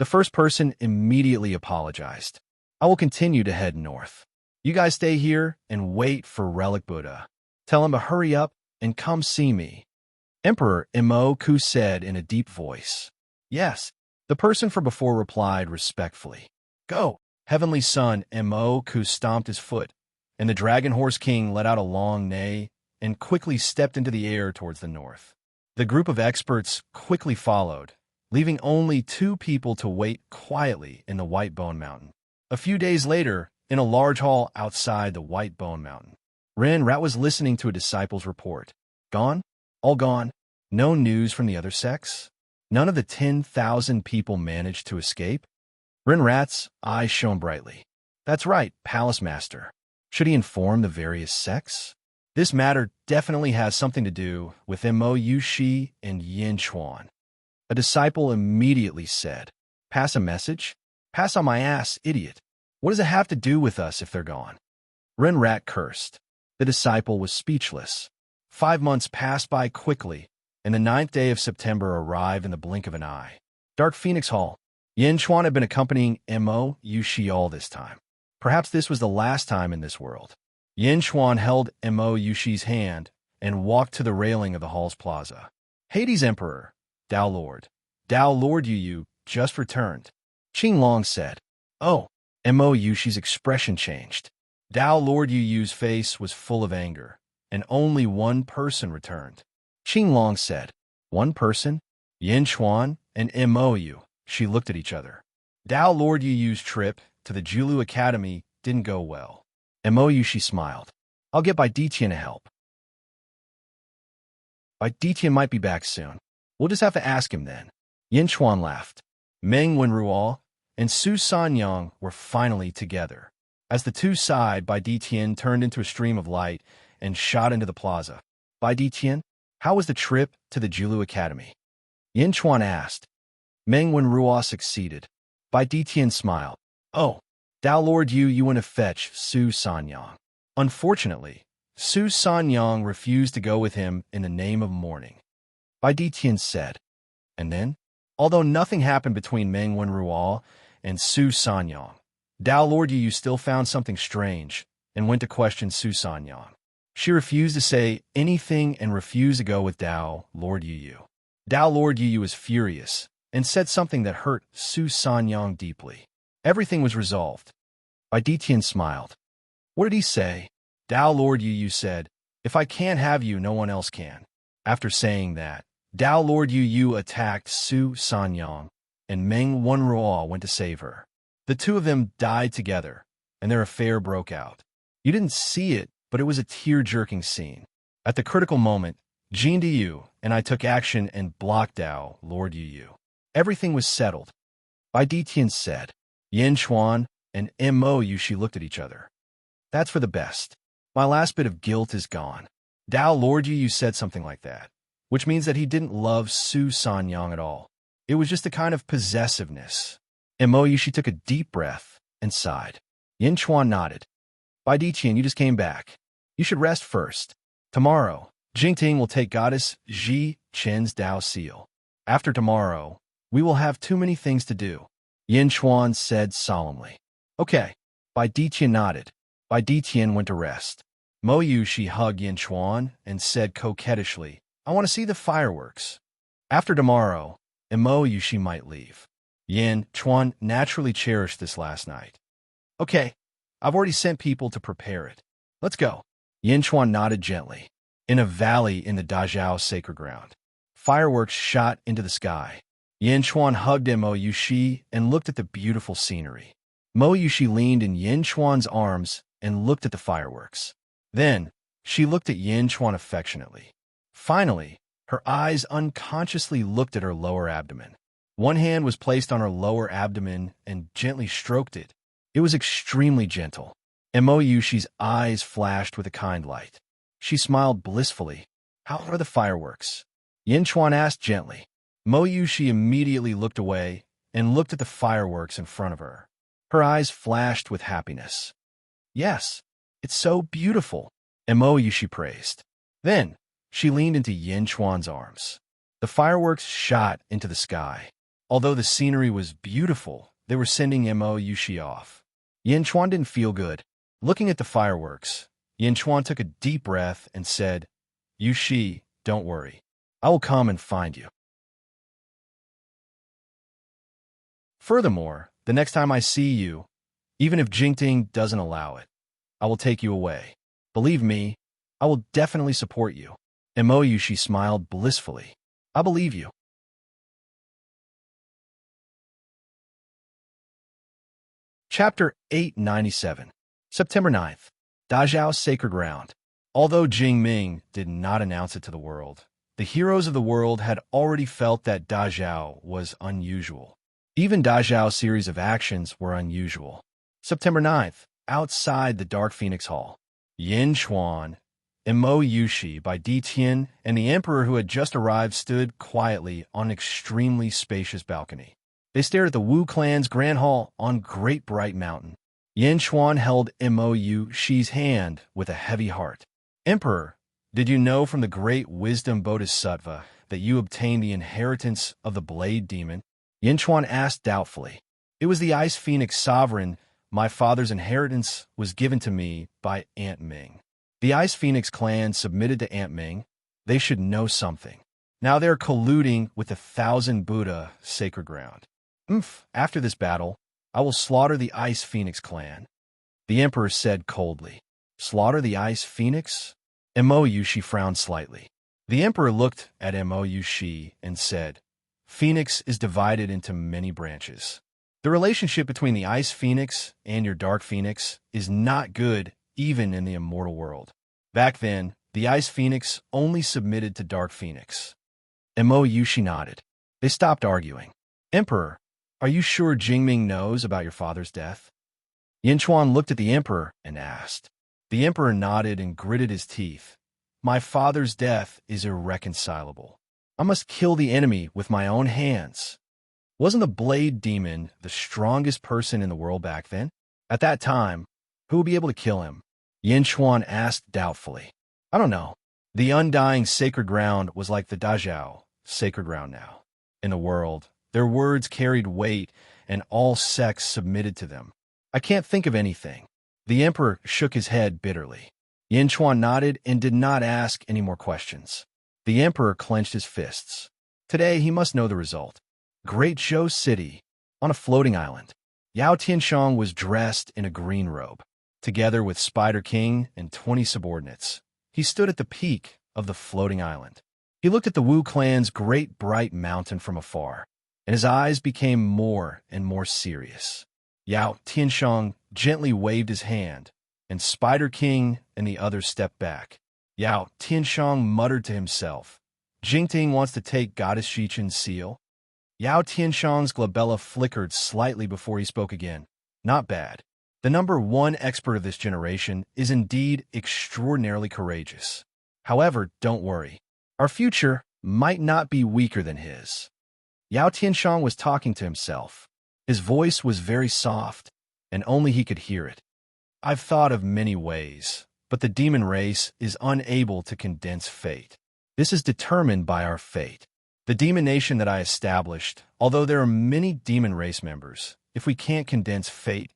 The first person immediately apologized. I will continue to head north. You guys stay here and wait for Relic Buddha. Tell him to hurry up and come see me. Emperor Mo Ku said in a deep voice. Yes, the person from before replied respectfully. Go. Heavenly Son Mo Ku stomped his foot, and the Dragon Horse King let out a long neigh and quickly stepped into the air towards the north. The group of experts quickly followed, leaving only 2 people to wait quietly in the Whitebone Mountain. A few days later, in a large hall outside the Whitebone Mountain, Ren Rat was listening to a disciple's report. Gone? All gone? No news from the other sects? None of the 10,000 people managed to escape? Ren Rat's eyes shone brightly. That's right, Palace Master. Should he inform the various sects? This matter definitely has something to do with Mo Yushi and Yin Chuan. A disciple immediately said, Pass a message? Pass on my ass, idiot. What does it have to do with us if they're gone? Ren Rat cursed. The disciple was speechless. 5 months passed by quickly, and the 9th day of September arrived in the blink of an eye. Dark Phoenix Hall. Yin Chuan had been accompanying Mo Yushi all this time. Perhaps this was the last time in this world. Yin Chuan held Mo Yushi's hand and walked to the railing of the hall's plaza. Hades Emperor, Tao Lord Yu just returned. Qing Long said. Oh, Mo Yushi's expression changed. Tao Lord Yu's face was full of anger, and only one person returned. Qing Long said. One person? Yin Chuan and Mo Yu. She looked at each other. Tao Lord Yu's trip to the Julu Academy didn't go well. Mo Yushi smiled. I'll get Bai Ditian to help. Bai Ditian might be back soon. We'll just have to ask him then. Yin Chuan laughed. Meng Wenruo and Su Sanyang were finally together. As the two sighed, Bai Ditian turned into a stream of light and shot into the plaza. Bai Tian, how was the trip to the Julu Academy? Yin Chuan asked. Meng Wenruo succeeded. Bai Tian smiled. Oh, Dao Lord you went to fetch Su Sanyang. Unfortunately, Su Sanyang refused to go with him in the name of mourning. Bai Tian said. And then, although nothing happened between Meng Wenruo and Su Sanyang, Dao Lord you still found something strange and went to question Su Sanyang. She refused to say anything and refused to go with Dao Lord Yu. Dao Lord Yu was furious and said something that hurt Su Sanyang deeply. Everything was resolved. Bai Tian smiled. What did he say? Dao Lord Yu said, if I can't have you, no one else can. After saying that, Dao Lord Yu attacked Su Sanyang, and Meng Wenruo went to save her. The two of them died together, and their affair broke out. You didn't see it, but it was a tear-jerking scene. At the critical moment, Jin Yu and I took action and blocked Dao Lord Yu. Everything was settled. Bai Tian said. Yin Chuan and Mo Yushi looked at each other. That's for the best. My last bit of guilt is gone. Dao Lord Yu said something like that, which means that he didn't love Su Sanyang at all. It was just a kind of possessiveness. Mo Yushi took a deep breath and sighed. Yin Chuan nodded. Bai Tian, you just came back. You should rest first. Tomorrow, Jingting will take Goddess Ji Chen's Dao seal. After tomorrow, we will have too many things to do. Yin Chuan said solemnly. Okay. Bai Tian nodded. Bai Tian went to rest. Mo Yushi hugged Yin Chuan and said coquettishly, I want to see the fireworks. After tomorrow, Mo Yushi might leave. Yin Chuan naturally cherished this last night. Okay, I've already sent people to prepare it. Let's go. Yin Chuan nodded gently. In a valley in the Dazhao sacred ground, fireworks shot into the sky. Yin Chuan hugged Mo Yushi and looked at the beautiful scenery. Mo Yushi leaned in Yin Chuan's arms and looked at the fireworks. Then, she looked at Yin Chuan affectionately. Finally, her eyes unconsciously looked at her lower abdomen. One hand was placed on her lower abdomen and gently stroked it. It was extremely gentle. Mo Yushi's eyes flashed with a kind light. She smiled blissfully. How are the fireworks? Yin Chuan asked gently. Mo Yushi immediately looked away and looked at the fireworks in front of her. Her eyes flashed with happiness. Yes, it's so beautiful, Mo Yushi praised. Then, she leaned into Yin Chuan's arms. The fireworks shot into the sky. Although the scenery was beautiful, they were sending Mo Yushi off. Yin Chuan didn't feel good. Looking at the fireworks, Yin Chuan took a deep breath and said, Yushi, don't worry. I will come and find you. Furthermore, the next time I see you, even if Jingting doesn't allow it, I will take you away. Believe me, I will definitely support you. Mo Yushi smiled blissfully. I believe you. Chapter 897, September 9th, Dazhao Sacred Ground. Although Jingming did not announce it to the world, the heroes of the world had already felt that Dazhao was unusual. Even Dazhao's series of actions were unusual. September 9th, outside the Dark Phoenix Hall, Yin Chuan, Mo Yushi, Bai Tian, and the Emperor who had just arrived stood quietly on an extremely spacious balcony. They stared at the Wu clan's Grand Hall on Great Bright Mountain. Yin Chuan held Mo Yushi's hand with a heavy heart. Emperor, did you know from the great wisdom Bodhisattva that you obtained the inheritance of the Blade Demon? Yin Chuan asked doubtfully. It was the Ice Phoenix Sovereign. My father's inheritance was given to me by Aunt Ming. The Ice Phoenix clan submitted to Aunt Ming. They should know something. Now they're colluding with the Thousand Buddha sacred ground. After this battle, I will slaughter the Ice Phoenix clan. The Emperor said coldly. Slaughter the Ice Phoenix? Mo Yushi frowned slightly. The Emperor looked at Mo Yushi and said, Phoenix is divided into many branches. The relationship between the Ice Phoenix and your Dark Phoenix is not good even in the immortal world. Back then, the Ice Phoenix only submitted to Dark Phoenix. Mo Yushi nodded. They stopped arguing. Emperor, are you sure Jingming knows about your father's death? Yin Chuan looked at the Emperor and asked. The Emperor nodded and gritted his teeth. My father's death is irreconcilable. I must kill the enemy with my own hands. Wasn't the Blade Demon the strongest person in the world back then? At that time, who would be able to kill him? Yin Chuan asked doubtfully. I don't know. The undying sacred ground was like the Dazhao, sacred ground now. In the world, their words carried weight, and all sects submitted to them. I can't think of anything. The emperor shook his head bitterly. Yin Chuan nodded and did not ask any more questions. The emperor clenched his fists. Today he must know the result. Great Zhou City, on a floating island. Yao Tianshang was dressed in a green robe. Together with Spider King and 20 subordinates, he stood at the peak of the floating island. He looked at the Wu clan's great bright mountain from afar, and his eyes became more and more serious. Yao Tianshang gently waved his hand, and Spider King and the others stepped back. Yao Tianshang muttered to himself, Jingting wants to take Goddess Xichen's seal? Yao Tianshang's glabella flickered slightly before he spoke again. Not bad. The #1 expert of this generation is indeed extraordinarily courageous. However, don't worry. Our future might not be weaker than his. Yao Tianshang was talking to himself. His voice was very soft, and only he could hear it. I've thought of many ways, but the demon race is unable to condense fate. This is determined by our fate. The demon nation that I established, although there are many demon race members, if we can't condense fate,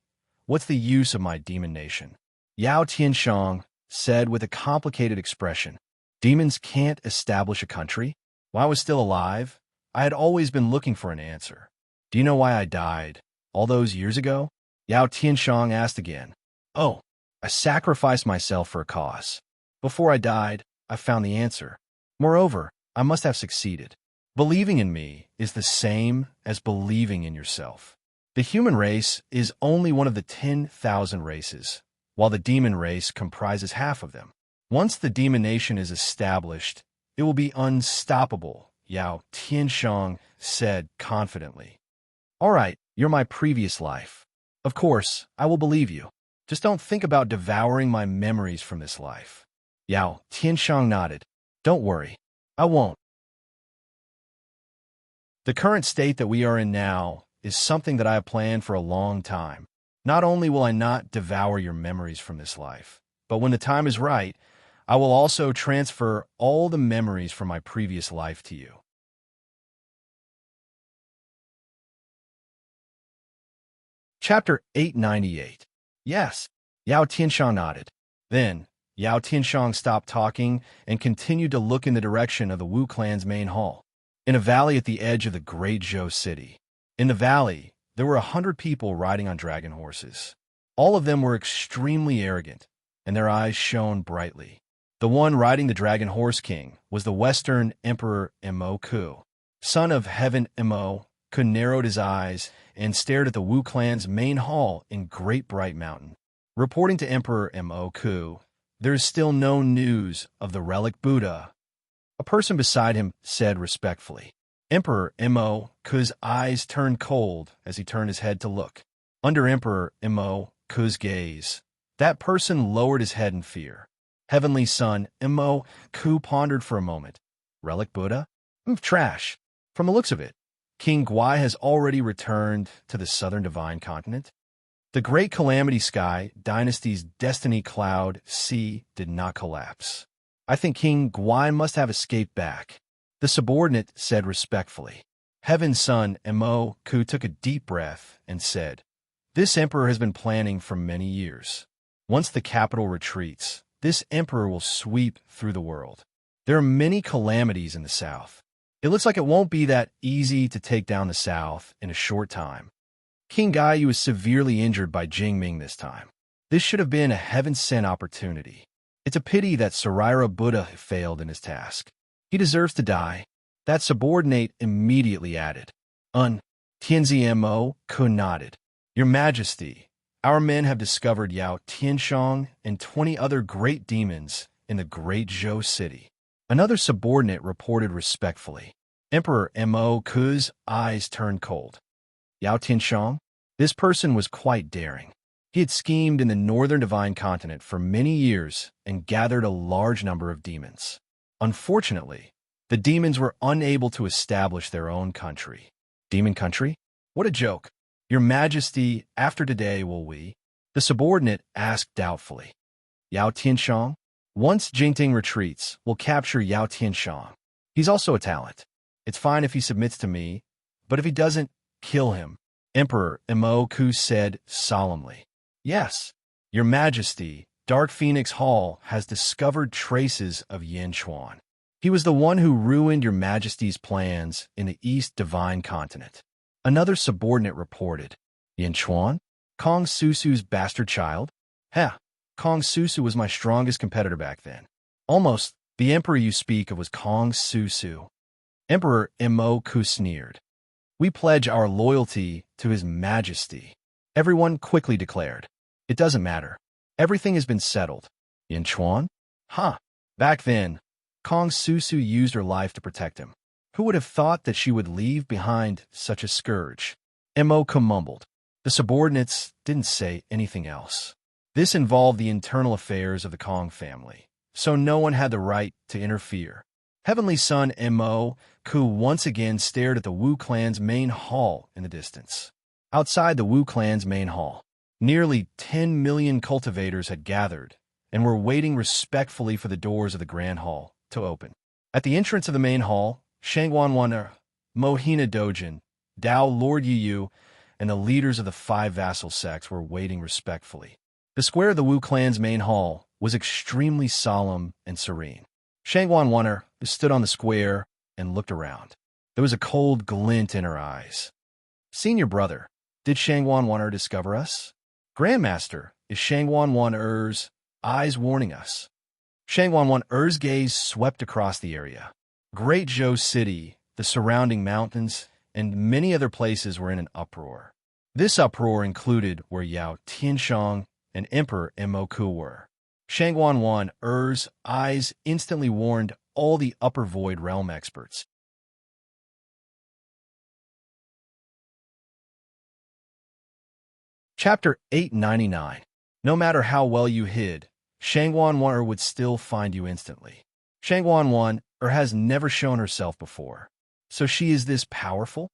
what's the use of my demon nation? Yao Tianshang said with a complicated expression, demons can't establish a country? While I was still alive, I had always been looking for an answer. Do you know why I died all those years ago? Yao Tianshang asked again. Oh, I sacrificed myself for a cause. Before I died, I found the answer. Moreover, I must have succeeded. Believing in me is the same as believing in yourself. The human race is only one of the 10,000 races, while the demon race comprises half of them. Once the demon nation is established, it will be unstoppable, Yao Tianshang said confidently. All right, you're my previous life. Of course, I will believe you. Just don't think about devouring my memories from this life. Yao Tianshang nodded. Don't worry, I won't. The current state that we are in now is something that I have planned for a long time. Not only will I not devour your memories from this life, but when the time is right, I will also transfer all the memories from my previous life to you. Chapter 898. Yes, Yao Tianshang nodded. Then, Yao Tianshang stopped talking and continued to look in the direction of the Wu clan's main hall. In a valley at the edge of the great Zhou City. In the valley, there were 100 people riding on dragon horses. All of them were extremely arrogant, and their eyes shone brightly. The one riding the dragon horse king was the Western Emperor Immo, son of Heaven. Immo narrowed his eyes and stared at the Wu clan's main hall in Great Bright Mountain. Reporting to Emperor Immo, there is still no news of the relic Buddha. A person beside him said respectfully. Emperor Immo's eyes turned cold as he turned his head to look. Under Emperor Immo's gaze, that person lowered his head in fear. Heavenly Son Immo pondered for a moment. Relic Buddha? Trash. From the looks of it, King Guai has already returned to the southern divine continent. The great calamity sky dynasty's destiny cloud sea did not collapse. I think King Guai must have escaped back. The subordinate said respectfully. Heaven's Son Immo took a deep breath and said, This emperor has been planning for many years. Once the capital retreats, this emperor will sweep through the world. There are many calamities in the south. It looks like it won't be that easy to take down the south in a short time. King Gai was severely injured by Jingming this time. This should have been a heaven-sent opportunity. It's a pity that Saraira Buddha failed in his task. He deserves to die. That subordinate immediately added. Tianzi Mo nodded. Your Majesty, our men have discovered Yao Tianshang and 20 other great demons in the great Zhou City. Another subordinate reported respectfully. Emperor Mo's eyes turned cold. Yao Tianshang? This person was quite daring. He had schemed in the northern divine continent for many years and gathered a large number of demons. Unfortunately, the demons were unable to establish their own country. Demon country? What a joke. Your Majesty, after today will we? The subordinate asked doubtfully. Yao Tianshang? Once Jingting retreats, we'll capture Yao Tianshang. He's also a talent. It's fine if he submits to me, but if he doesn't, kill him. Emperor Imoku said solemnly. Yes, Your Majesty, Dark Phoenix Hall has discovered traces of Yin Chuan. He was the one who ruined Your Majesty's plans in the East Divine Continent. Another subordinate reported. Yin Chuan? Kong Susu's bastard child? Heh, Kong Susu was my strongest competitor back then. Almost, the emperor you speak of was Kong Susu. Emperor Imoku sneered. We pledge our loyalty to His Majesty. Everyone quickly declared. It doesn't matter. Everything has been settled. Yin Chuan? Huh. Back then, Kong Susu used her life to protect him. Who would have thought that she would leave behind such a scourge? Imoku mumbled. The subordinates didn't say anything else. This involved the internal affairs of the Kong family, so no one had the right to interfere. Heavenly Son Imoku once again stared at the Wu clan's main hall in the distance. Outside the Wu clan's main hall, nearly 10 million cultivators had gathered and were waiting respectfully for the doors of the Grand Hall to open. At the entrance of the main hall, Shangwanwaner, Mohina Dojin, Dao Lord Yu, and the leaders of the 5 vassal sects were waiting respectfully. The square of the Wu clan's main hall was extremely solemn and serene. Shangwanwaner stood on the square and looked around. There was a cold glint in her eyes. Senior brother, did Shangwanwaner discover us? Grandmaster, is Shangwanwaner's eyes warning us? Shangwanwaner's gaze swept across the area. Great Zhou City, the surrounding mountains, and many other places were in an uproar. This uproar included where Yao Tianshang and Emperor Imoku were. Shangwanwaner's eyes instantly warned all the Upper Void Realm experts. Chapter 899. No matter how well you hid, Shangwanwaner would still find you instantly. Shangwanwaner has never shown herself before. So she is this powerful?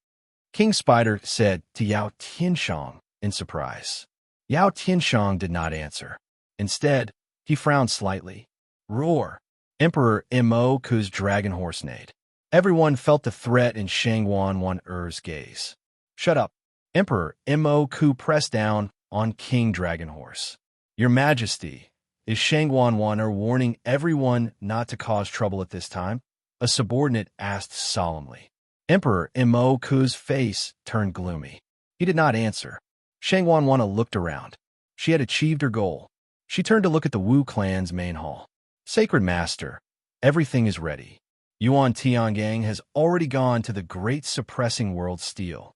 King Spider said to Yao Tianshang in surprise. Yao Tianshang did not answer. Instead, he frowned slightly. Roar! Emperor Imoku's dragon horse neighed. Everyone felt the threat in Shangwanwaner's gaze. Shut up. Emperor Imoku pressed down on King Dragon Horse. Your Majesty, is Shangwanwaner warning everyone not to cause trouble at this time? A subordinate asked solemnly. Emperor Imoku's face turned gloomy. He did not answer. Shangwanwaner looked around. She had achieved her goal. She turned to look at the Wu clan's main hall. Sacred Master, everything is ready. Yuan Tiangang has already gone to the great suppressing world steel.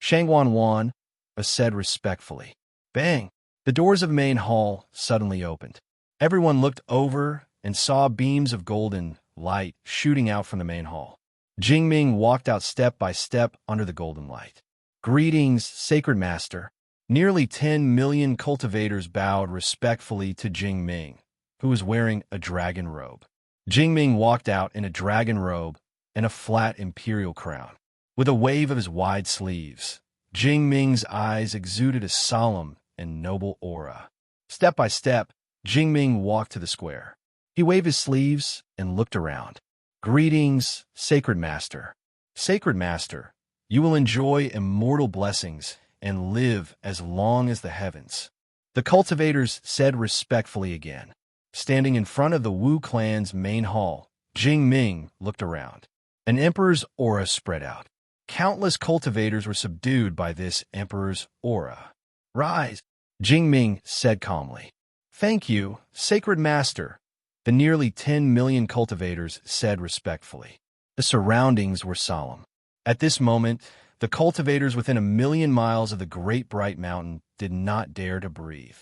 Shangwanwaner said respectfully. Bang! The doors of the main hall suddenly opened. Everyone looked over and saw beams of golden light shooting out from the main hall. Jingming walked out step by step under the golden light. Greetings, Sacred Master. Nearly 10 million cultivators bowed respectfully to Jingming, who was wearing a dragon robe. Jingming walked out in a dragon robe and a flat imperial crown. With a wave of his wide sleeves, Jingming's eyes exuded a solemn and noble aura. Step by step, Jingming walked to the square. He waved his sleeves and looked around. Greetings, Sacred Master. Sacred Master, you will enjoy immortal blessings and live as long as the heavens. The cultivators said respectfully again. Standing in front of the Wu clan's main hall, Jingming looked around. An emperor's aura spread out. Countless cultivators were subdued by this emperor's aura. Rise, Jingming said calmly. Thank you, Sacred Master, the nearly 10 million cultivators said respectfully. The surroundings were solemn. At this moment, the cultivators within 1,000,000 miles of the Great Bright Mountain did not dare to breathe.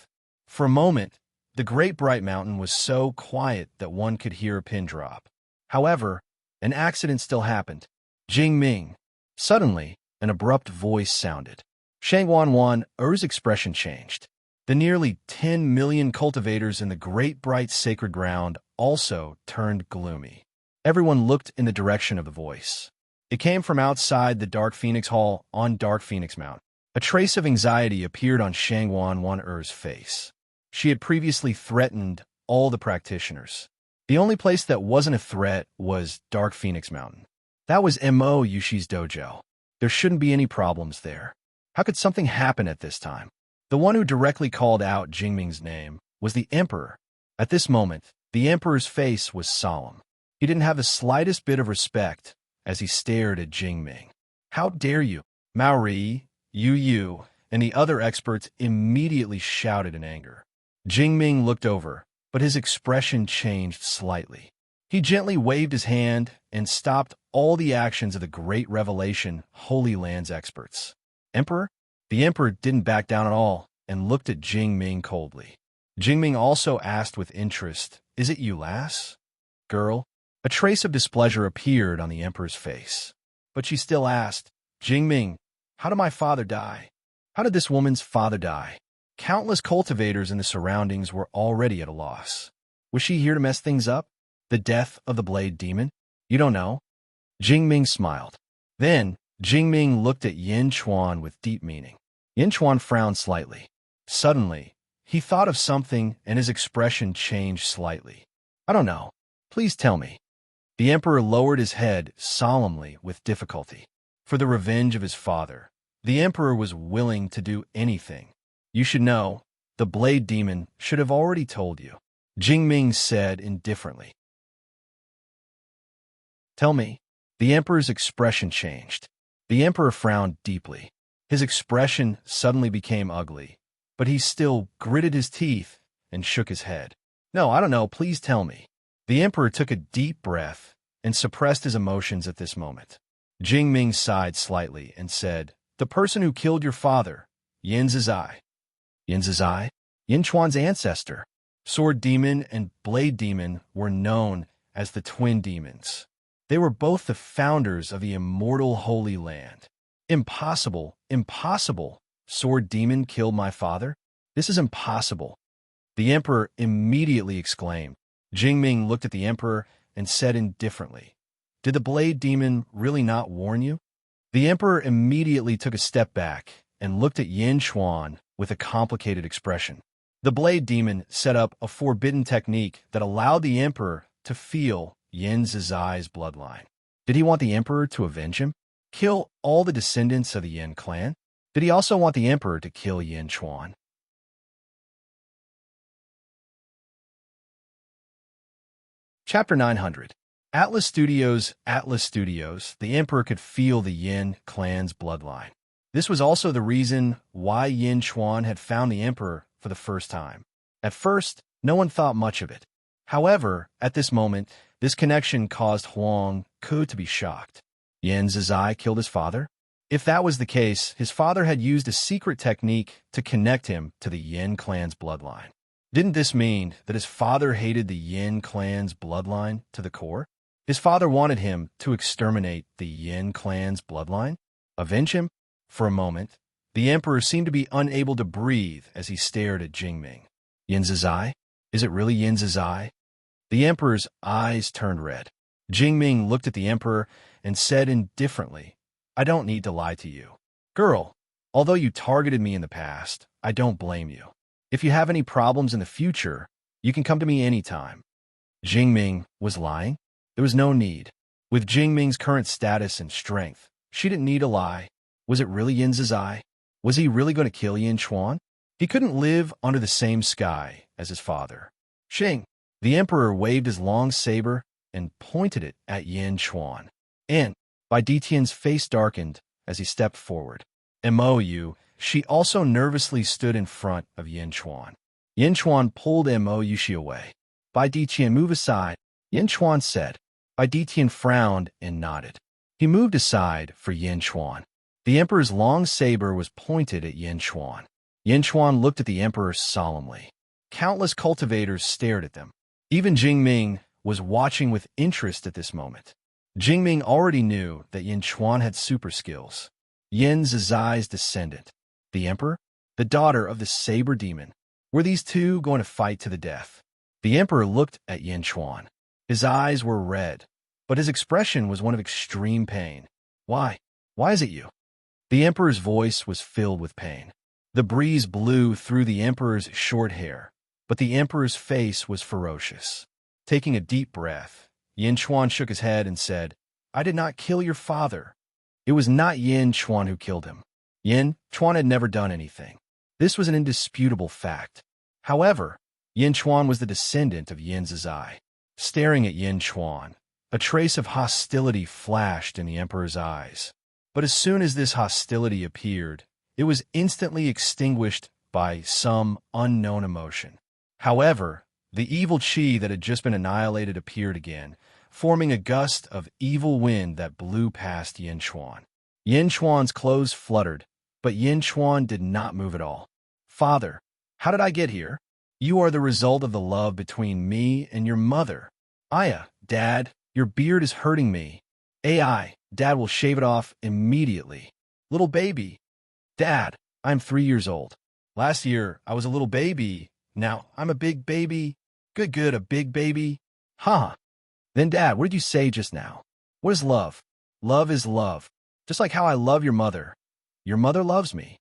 For a moment, the Great Bright Mountain was so quiet that one could hear a pin drop. However, an accident still happened. Jingming. Suddenly, an abrupt voice sounded. Shangwanwaner's expression changed. The nearly 10 million cultivators in the great bright sacred ground also turned gloomy. Everyone looked in the direction of the voice. It came from outside the Dark Phoenix Hall on Dark Phoenix Mountain. A trace of anxiety appeared on Shangwan Wan-Er's face. She had previously threatened all the practitioners. The only place that wasn't a threat was Dark Phoenix Mountain. That was Mo Yushi's dojo. There shouldn't be any problems there. How could something happen at this time? The one who directly called out Jingming's name was the Emperor. At this moment, the Emperor's face was solemn. He didn't have the slightest bit of respect as he stared at Jingming. How dare you? Maori, Yu, and the other experts immediately shouted in anger. Jingming looked over, but his expression changed slightly. He gently waved his hand and stopped all the actions of the Great Revelation Holy Lands experts. Emperor? The Emperor didn't back down at all and looked at Jingming coldly. Jingming also asked with interest, "Is it you, lass? Girl?" A trace of displeasure appeared on the Emperor's face. But she still asked, "Jingming, how did my father die? How did this woman's father die?" Countless cultivators in the surroundings were already at a loss. Was she here to mess things up? The death of the Blade Demon? You don't know? Jingming smiled. Then, Jingming looked at Yin Chuan with deep meaning. Yin Chuan frowned slightly. Suddenly, he thought of something and his expression changed slightly. "I don't know. Please tell me." The Emperor lowered his head solemnly with difficulty. For the revenge of his father, the Emperor was willing to do anything. "You should know. The Blade Demon should have already told you," Jingming said indifferently. "Tell me." The Emperor's expression changed. The Emperor frowned deeply. His expression suddenly became ugly, but he still gritted his teeth and shook his head. "No, I don't know. Please tell me." The Emperor took a deep breath and suppressed his emotions at this moment. Jingming sighed slightly and said, "The person who killed your father, Yin Zizai." Yin Zizai? Yin Chuan's ancestor. Sword Demon and Blade Demon were known as the Twin Demons. They were both the founders of the Immortal Holy Land. Impossible, impossible. Sword Demon killed my father? This is impossible. The Emperor immediately exclaimed. Jingming looked at the Emperor and said indifferently, "Did the Blade Demon really not warn you?" The Emperor immediately took a step back and looked at Yin Chuan with a complicated expression. The Blade Demon set up a forbidden technique that allowed the Emperor to feel Yin Zizai's bloodline. Did he want the Emperor to avenge him? Kill all the descendants of the Yin clan? Did he also want the Emperor to kill Yin Chuan? Chapter 900. Atlas Studios, the Emperor could feel the Yin clan's bloodline. This was also the reason why Yin Chuan had found the Emperor for the first time. At first, no one thought much of it. However, at this moment, this connection caused Huang Ku to be shocked. Yin Zizai killed his father? If that was the case, his father had used a secret technique to connect him to the Yin clan's bloodline. Didn't this mean that his father hated the Yin clan's bloodline to the core? His father wanted him to exterminate the Yin clan's bloodline? Avenge him? For a moment, the Emperor seemed to be unable to breathe as he stared at Jingming. Yin Zizai? Is it really Yin Zizai? The Emperor's eyes turned red. Jingming looked at the Emperor and said indifferently, "I don't need to lie to you. Girl, although you targeted me in the past, I don't blame you. If you have any problems in the future, you can come to me anytime." Jingming was lying? There was no need. With Jingming's current status and strength, she didn't need a lie. Was it really Yin Zizai? Was he really going to kill Yin Chuan? He couldn't live under the same sky as his father. Shing! The Emperor waved his long saber and pointed it at Yin Chuan. And, Bai Detian's face darkened as he stepped forward. Mou, she also nervously stood in front of Yin Chuan. Yin Chuan pulled Mou Yushi away. Bai Detian, move aside, Yin Chuan said. Bai Detian frowned and nodded. He moved aside for Yin Chuan. The Emperor's long saber was pointed at Yin Chuan. Yin Chuan looked at the Emperor solemnly. Countless cultivators stared at them. Even Jingming was watching with interest at this moment. Jingming already knew that Yin Chuan had super skills. Yin Zizai's descendant. The Emperor? The daughter of the Saber Demon. Were these two going to fight to the death? The emperor looked at Yin Chuan. His eyes were red, but his expression was one of extreme pain. Why? Why is it you? The emperor's voice was filled with pain. The breeze blew through the emperor's short hair, but the emperor's face was ferocious. Taking a deep breath, Yin Chuan shook his head and said, I did not kill your father. It was not Yin Chuan who killed him. Yin Chuan had never done anything. This was an indisputable fact. However, Yin Chuan was the descendant of Yin Zizai. Staring at Yin Chuan, a trace of hostility flashed in the emperor's eyes. But as soon as this hostility appeared, it was instantly extinguished by some unknown emotion. However, the evil chi that had just been annihilated appeared again, forming a gust of evil wind that blew past Yin Chuan. Yin Chuan's clothes fluttered, but Yin Chuan did not move at all. Father, how did I get here? You are the result of the love between me and your mother. Aya, Dad, your beard is hurting me. AI, Dad will shave it off immediately. Little baby. Dad, I'm 3 years old. Last year, I was a little baby. Now, I'm a big baby. Good, a big baby. Huh. Then, Dad, what did you say just now? What is love? Love is love. Just like how I love your mother. Your mother loves me.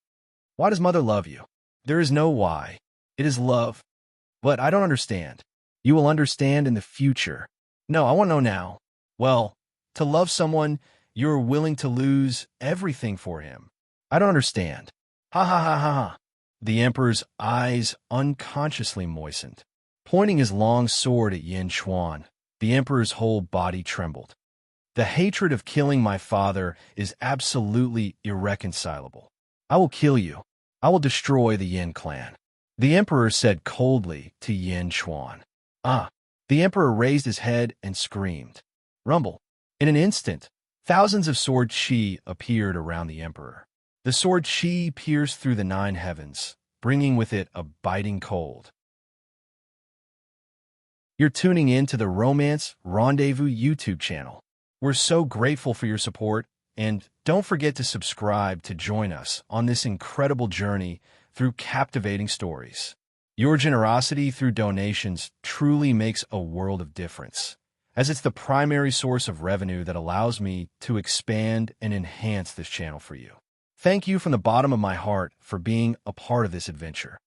Why does mother love you? There is no why. It is love. But I don't understand. You will understand in the future. No, I want to know now. Well, to love someone, you're willing to lose everything for him. I don't understand. Ha ha ha ha ha. The emperor's eyes unconsciously moistened. Pointing his long sword at Yin Chuan, the emperor's whole body trembled. The hatred of killing my father is absolutely irreconcilable. I will kill you. I will destroy the Yin clan. The emperor said coldly to Yin Chuan. Ah! The emperor raised his head and screamed. Rumble. In an instant, thousands of sword chi appeared around the emperor. The sword chi pierced through the 9 heavens, bringing with it a biting cold. You're tuning in to the Romance Rendezvous YouTube channel. We're so grateful for your support, and don't forget to subscribe to join us on this incredible journey through captivating stories. Your generosity through donations truly makes a world of difference, as it's the primary source of revenue that allows me to expand and enhance this channel for you. Thank you from the bottom of my heart for being a part of this adventure.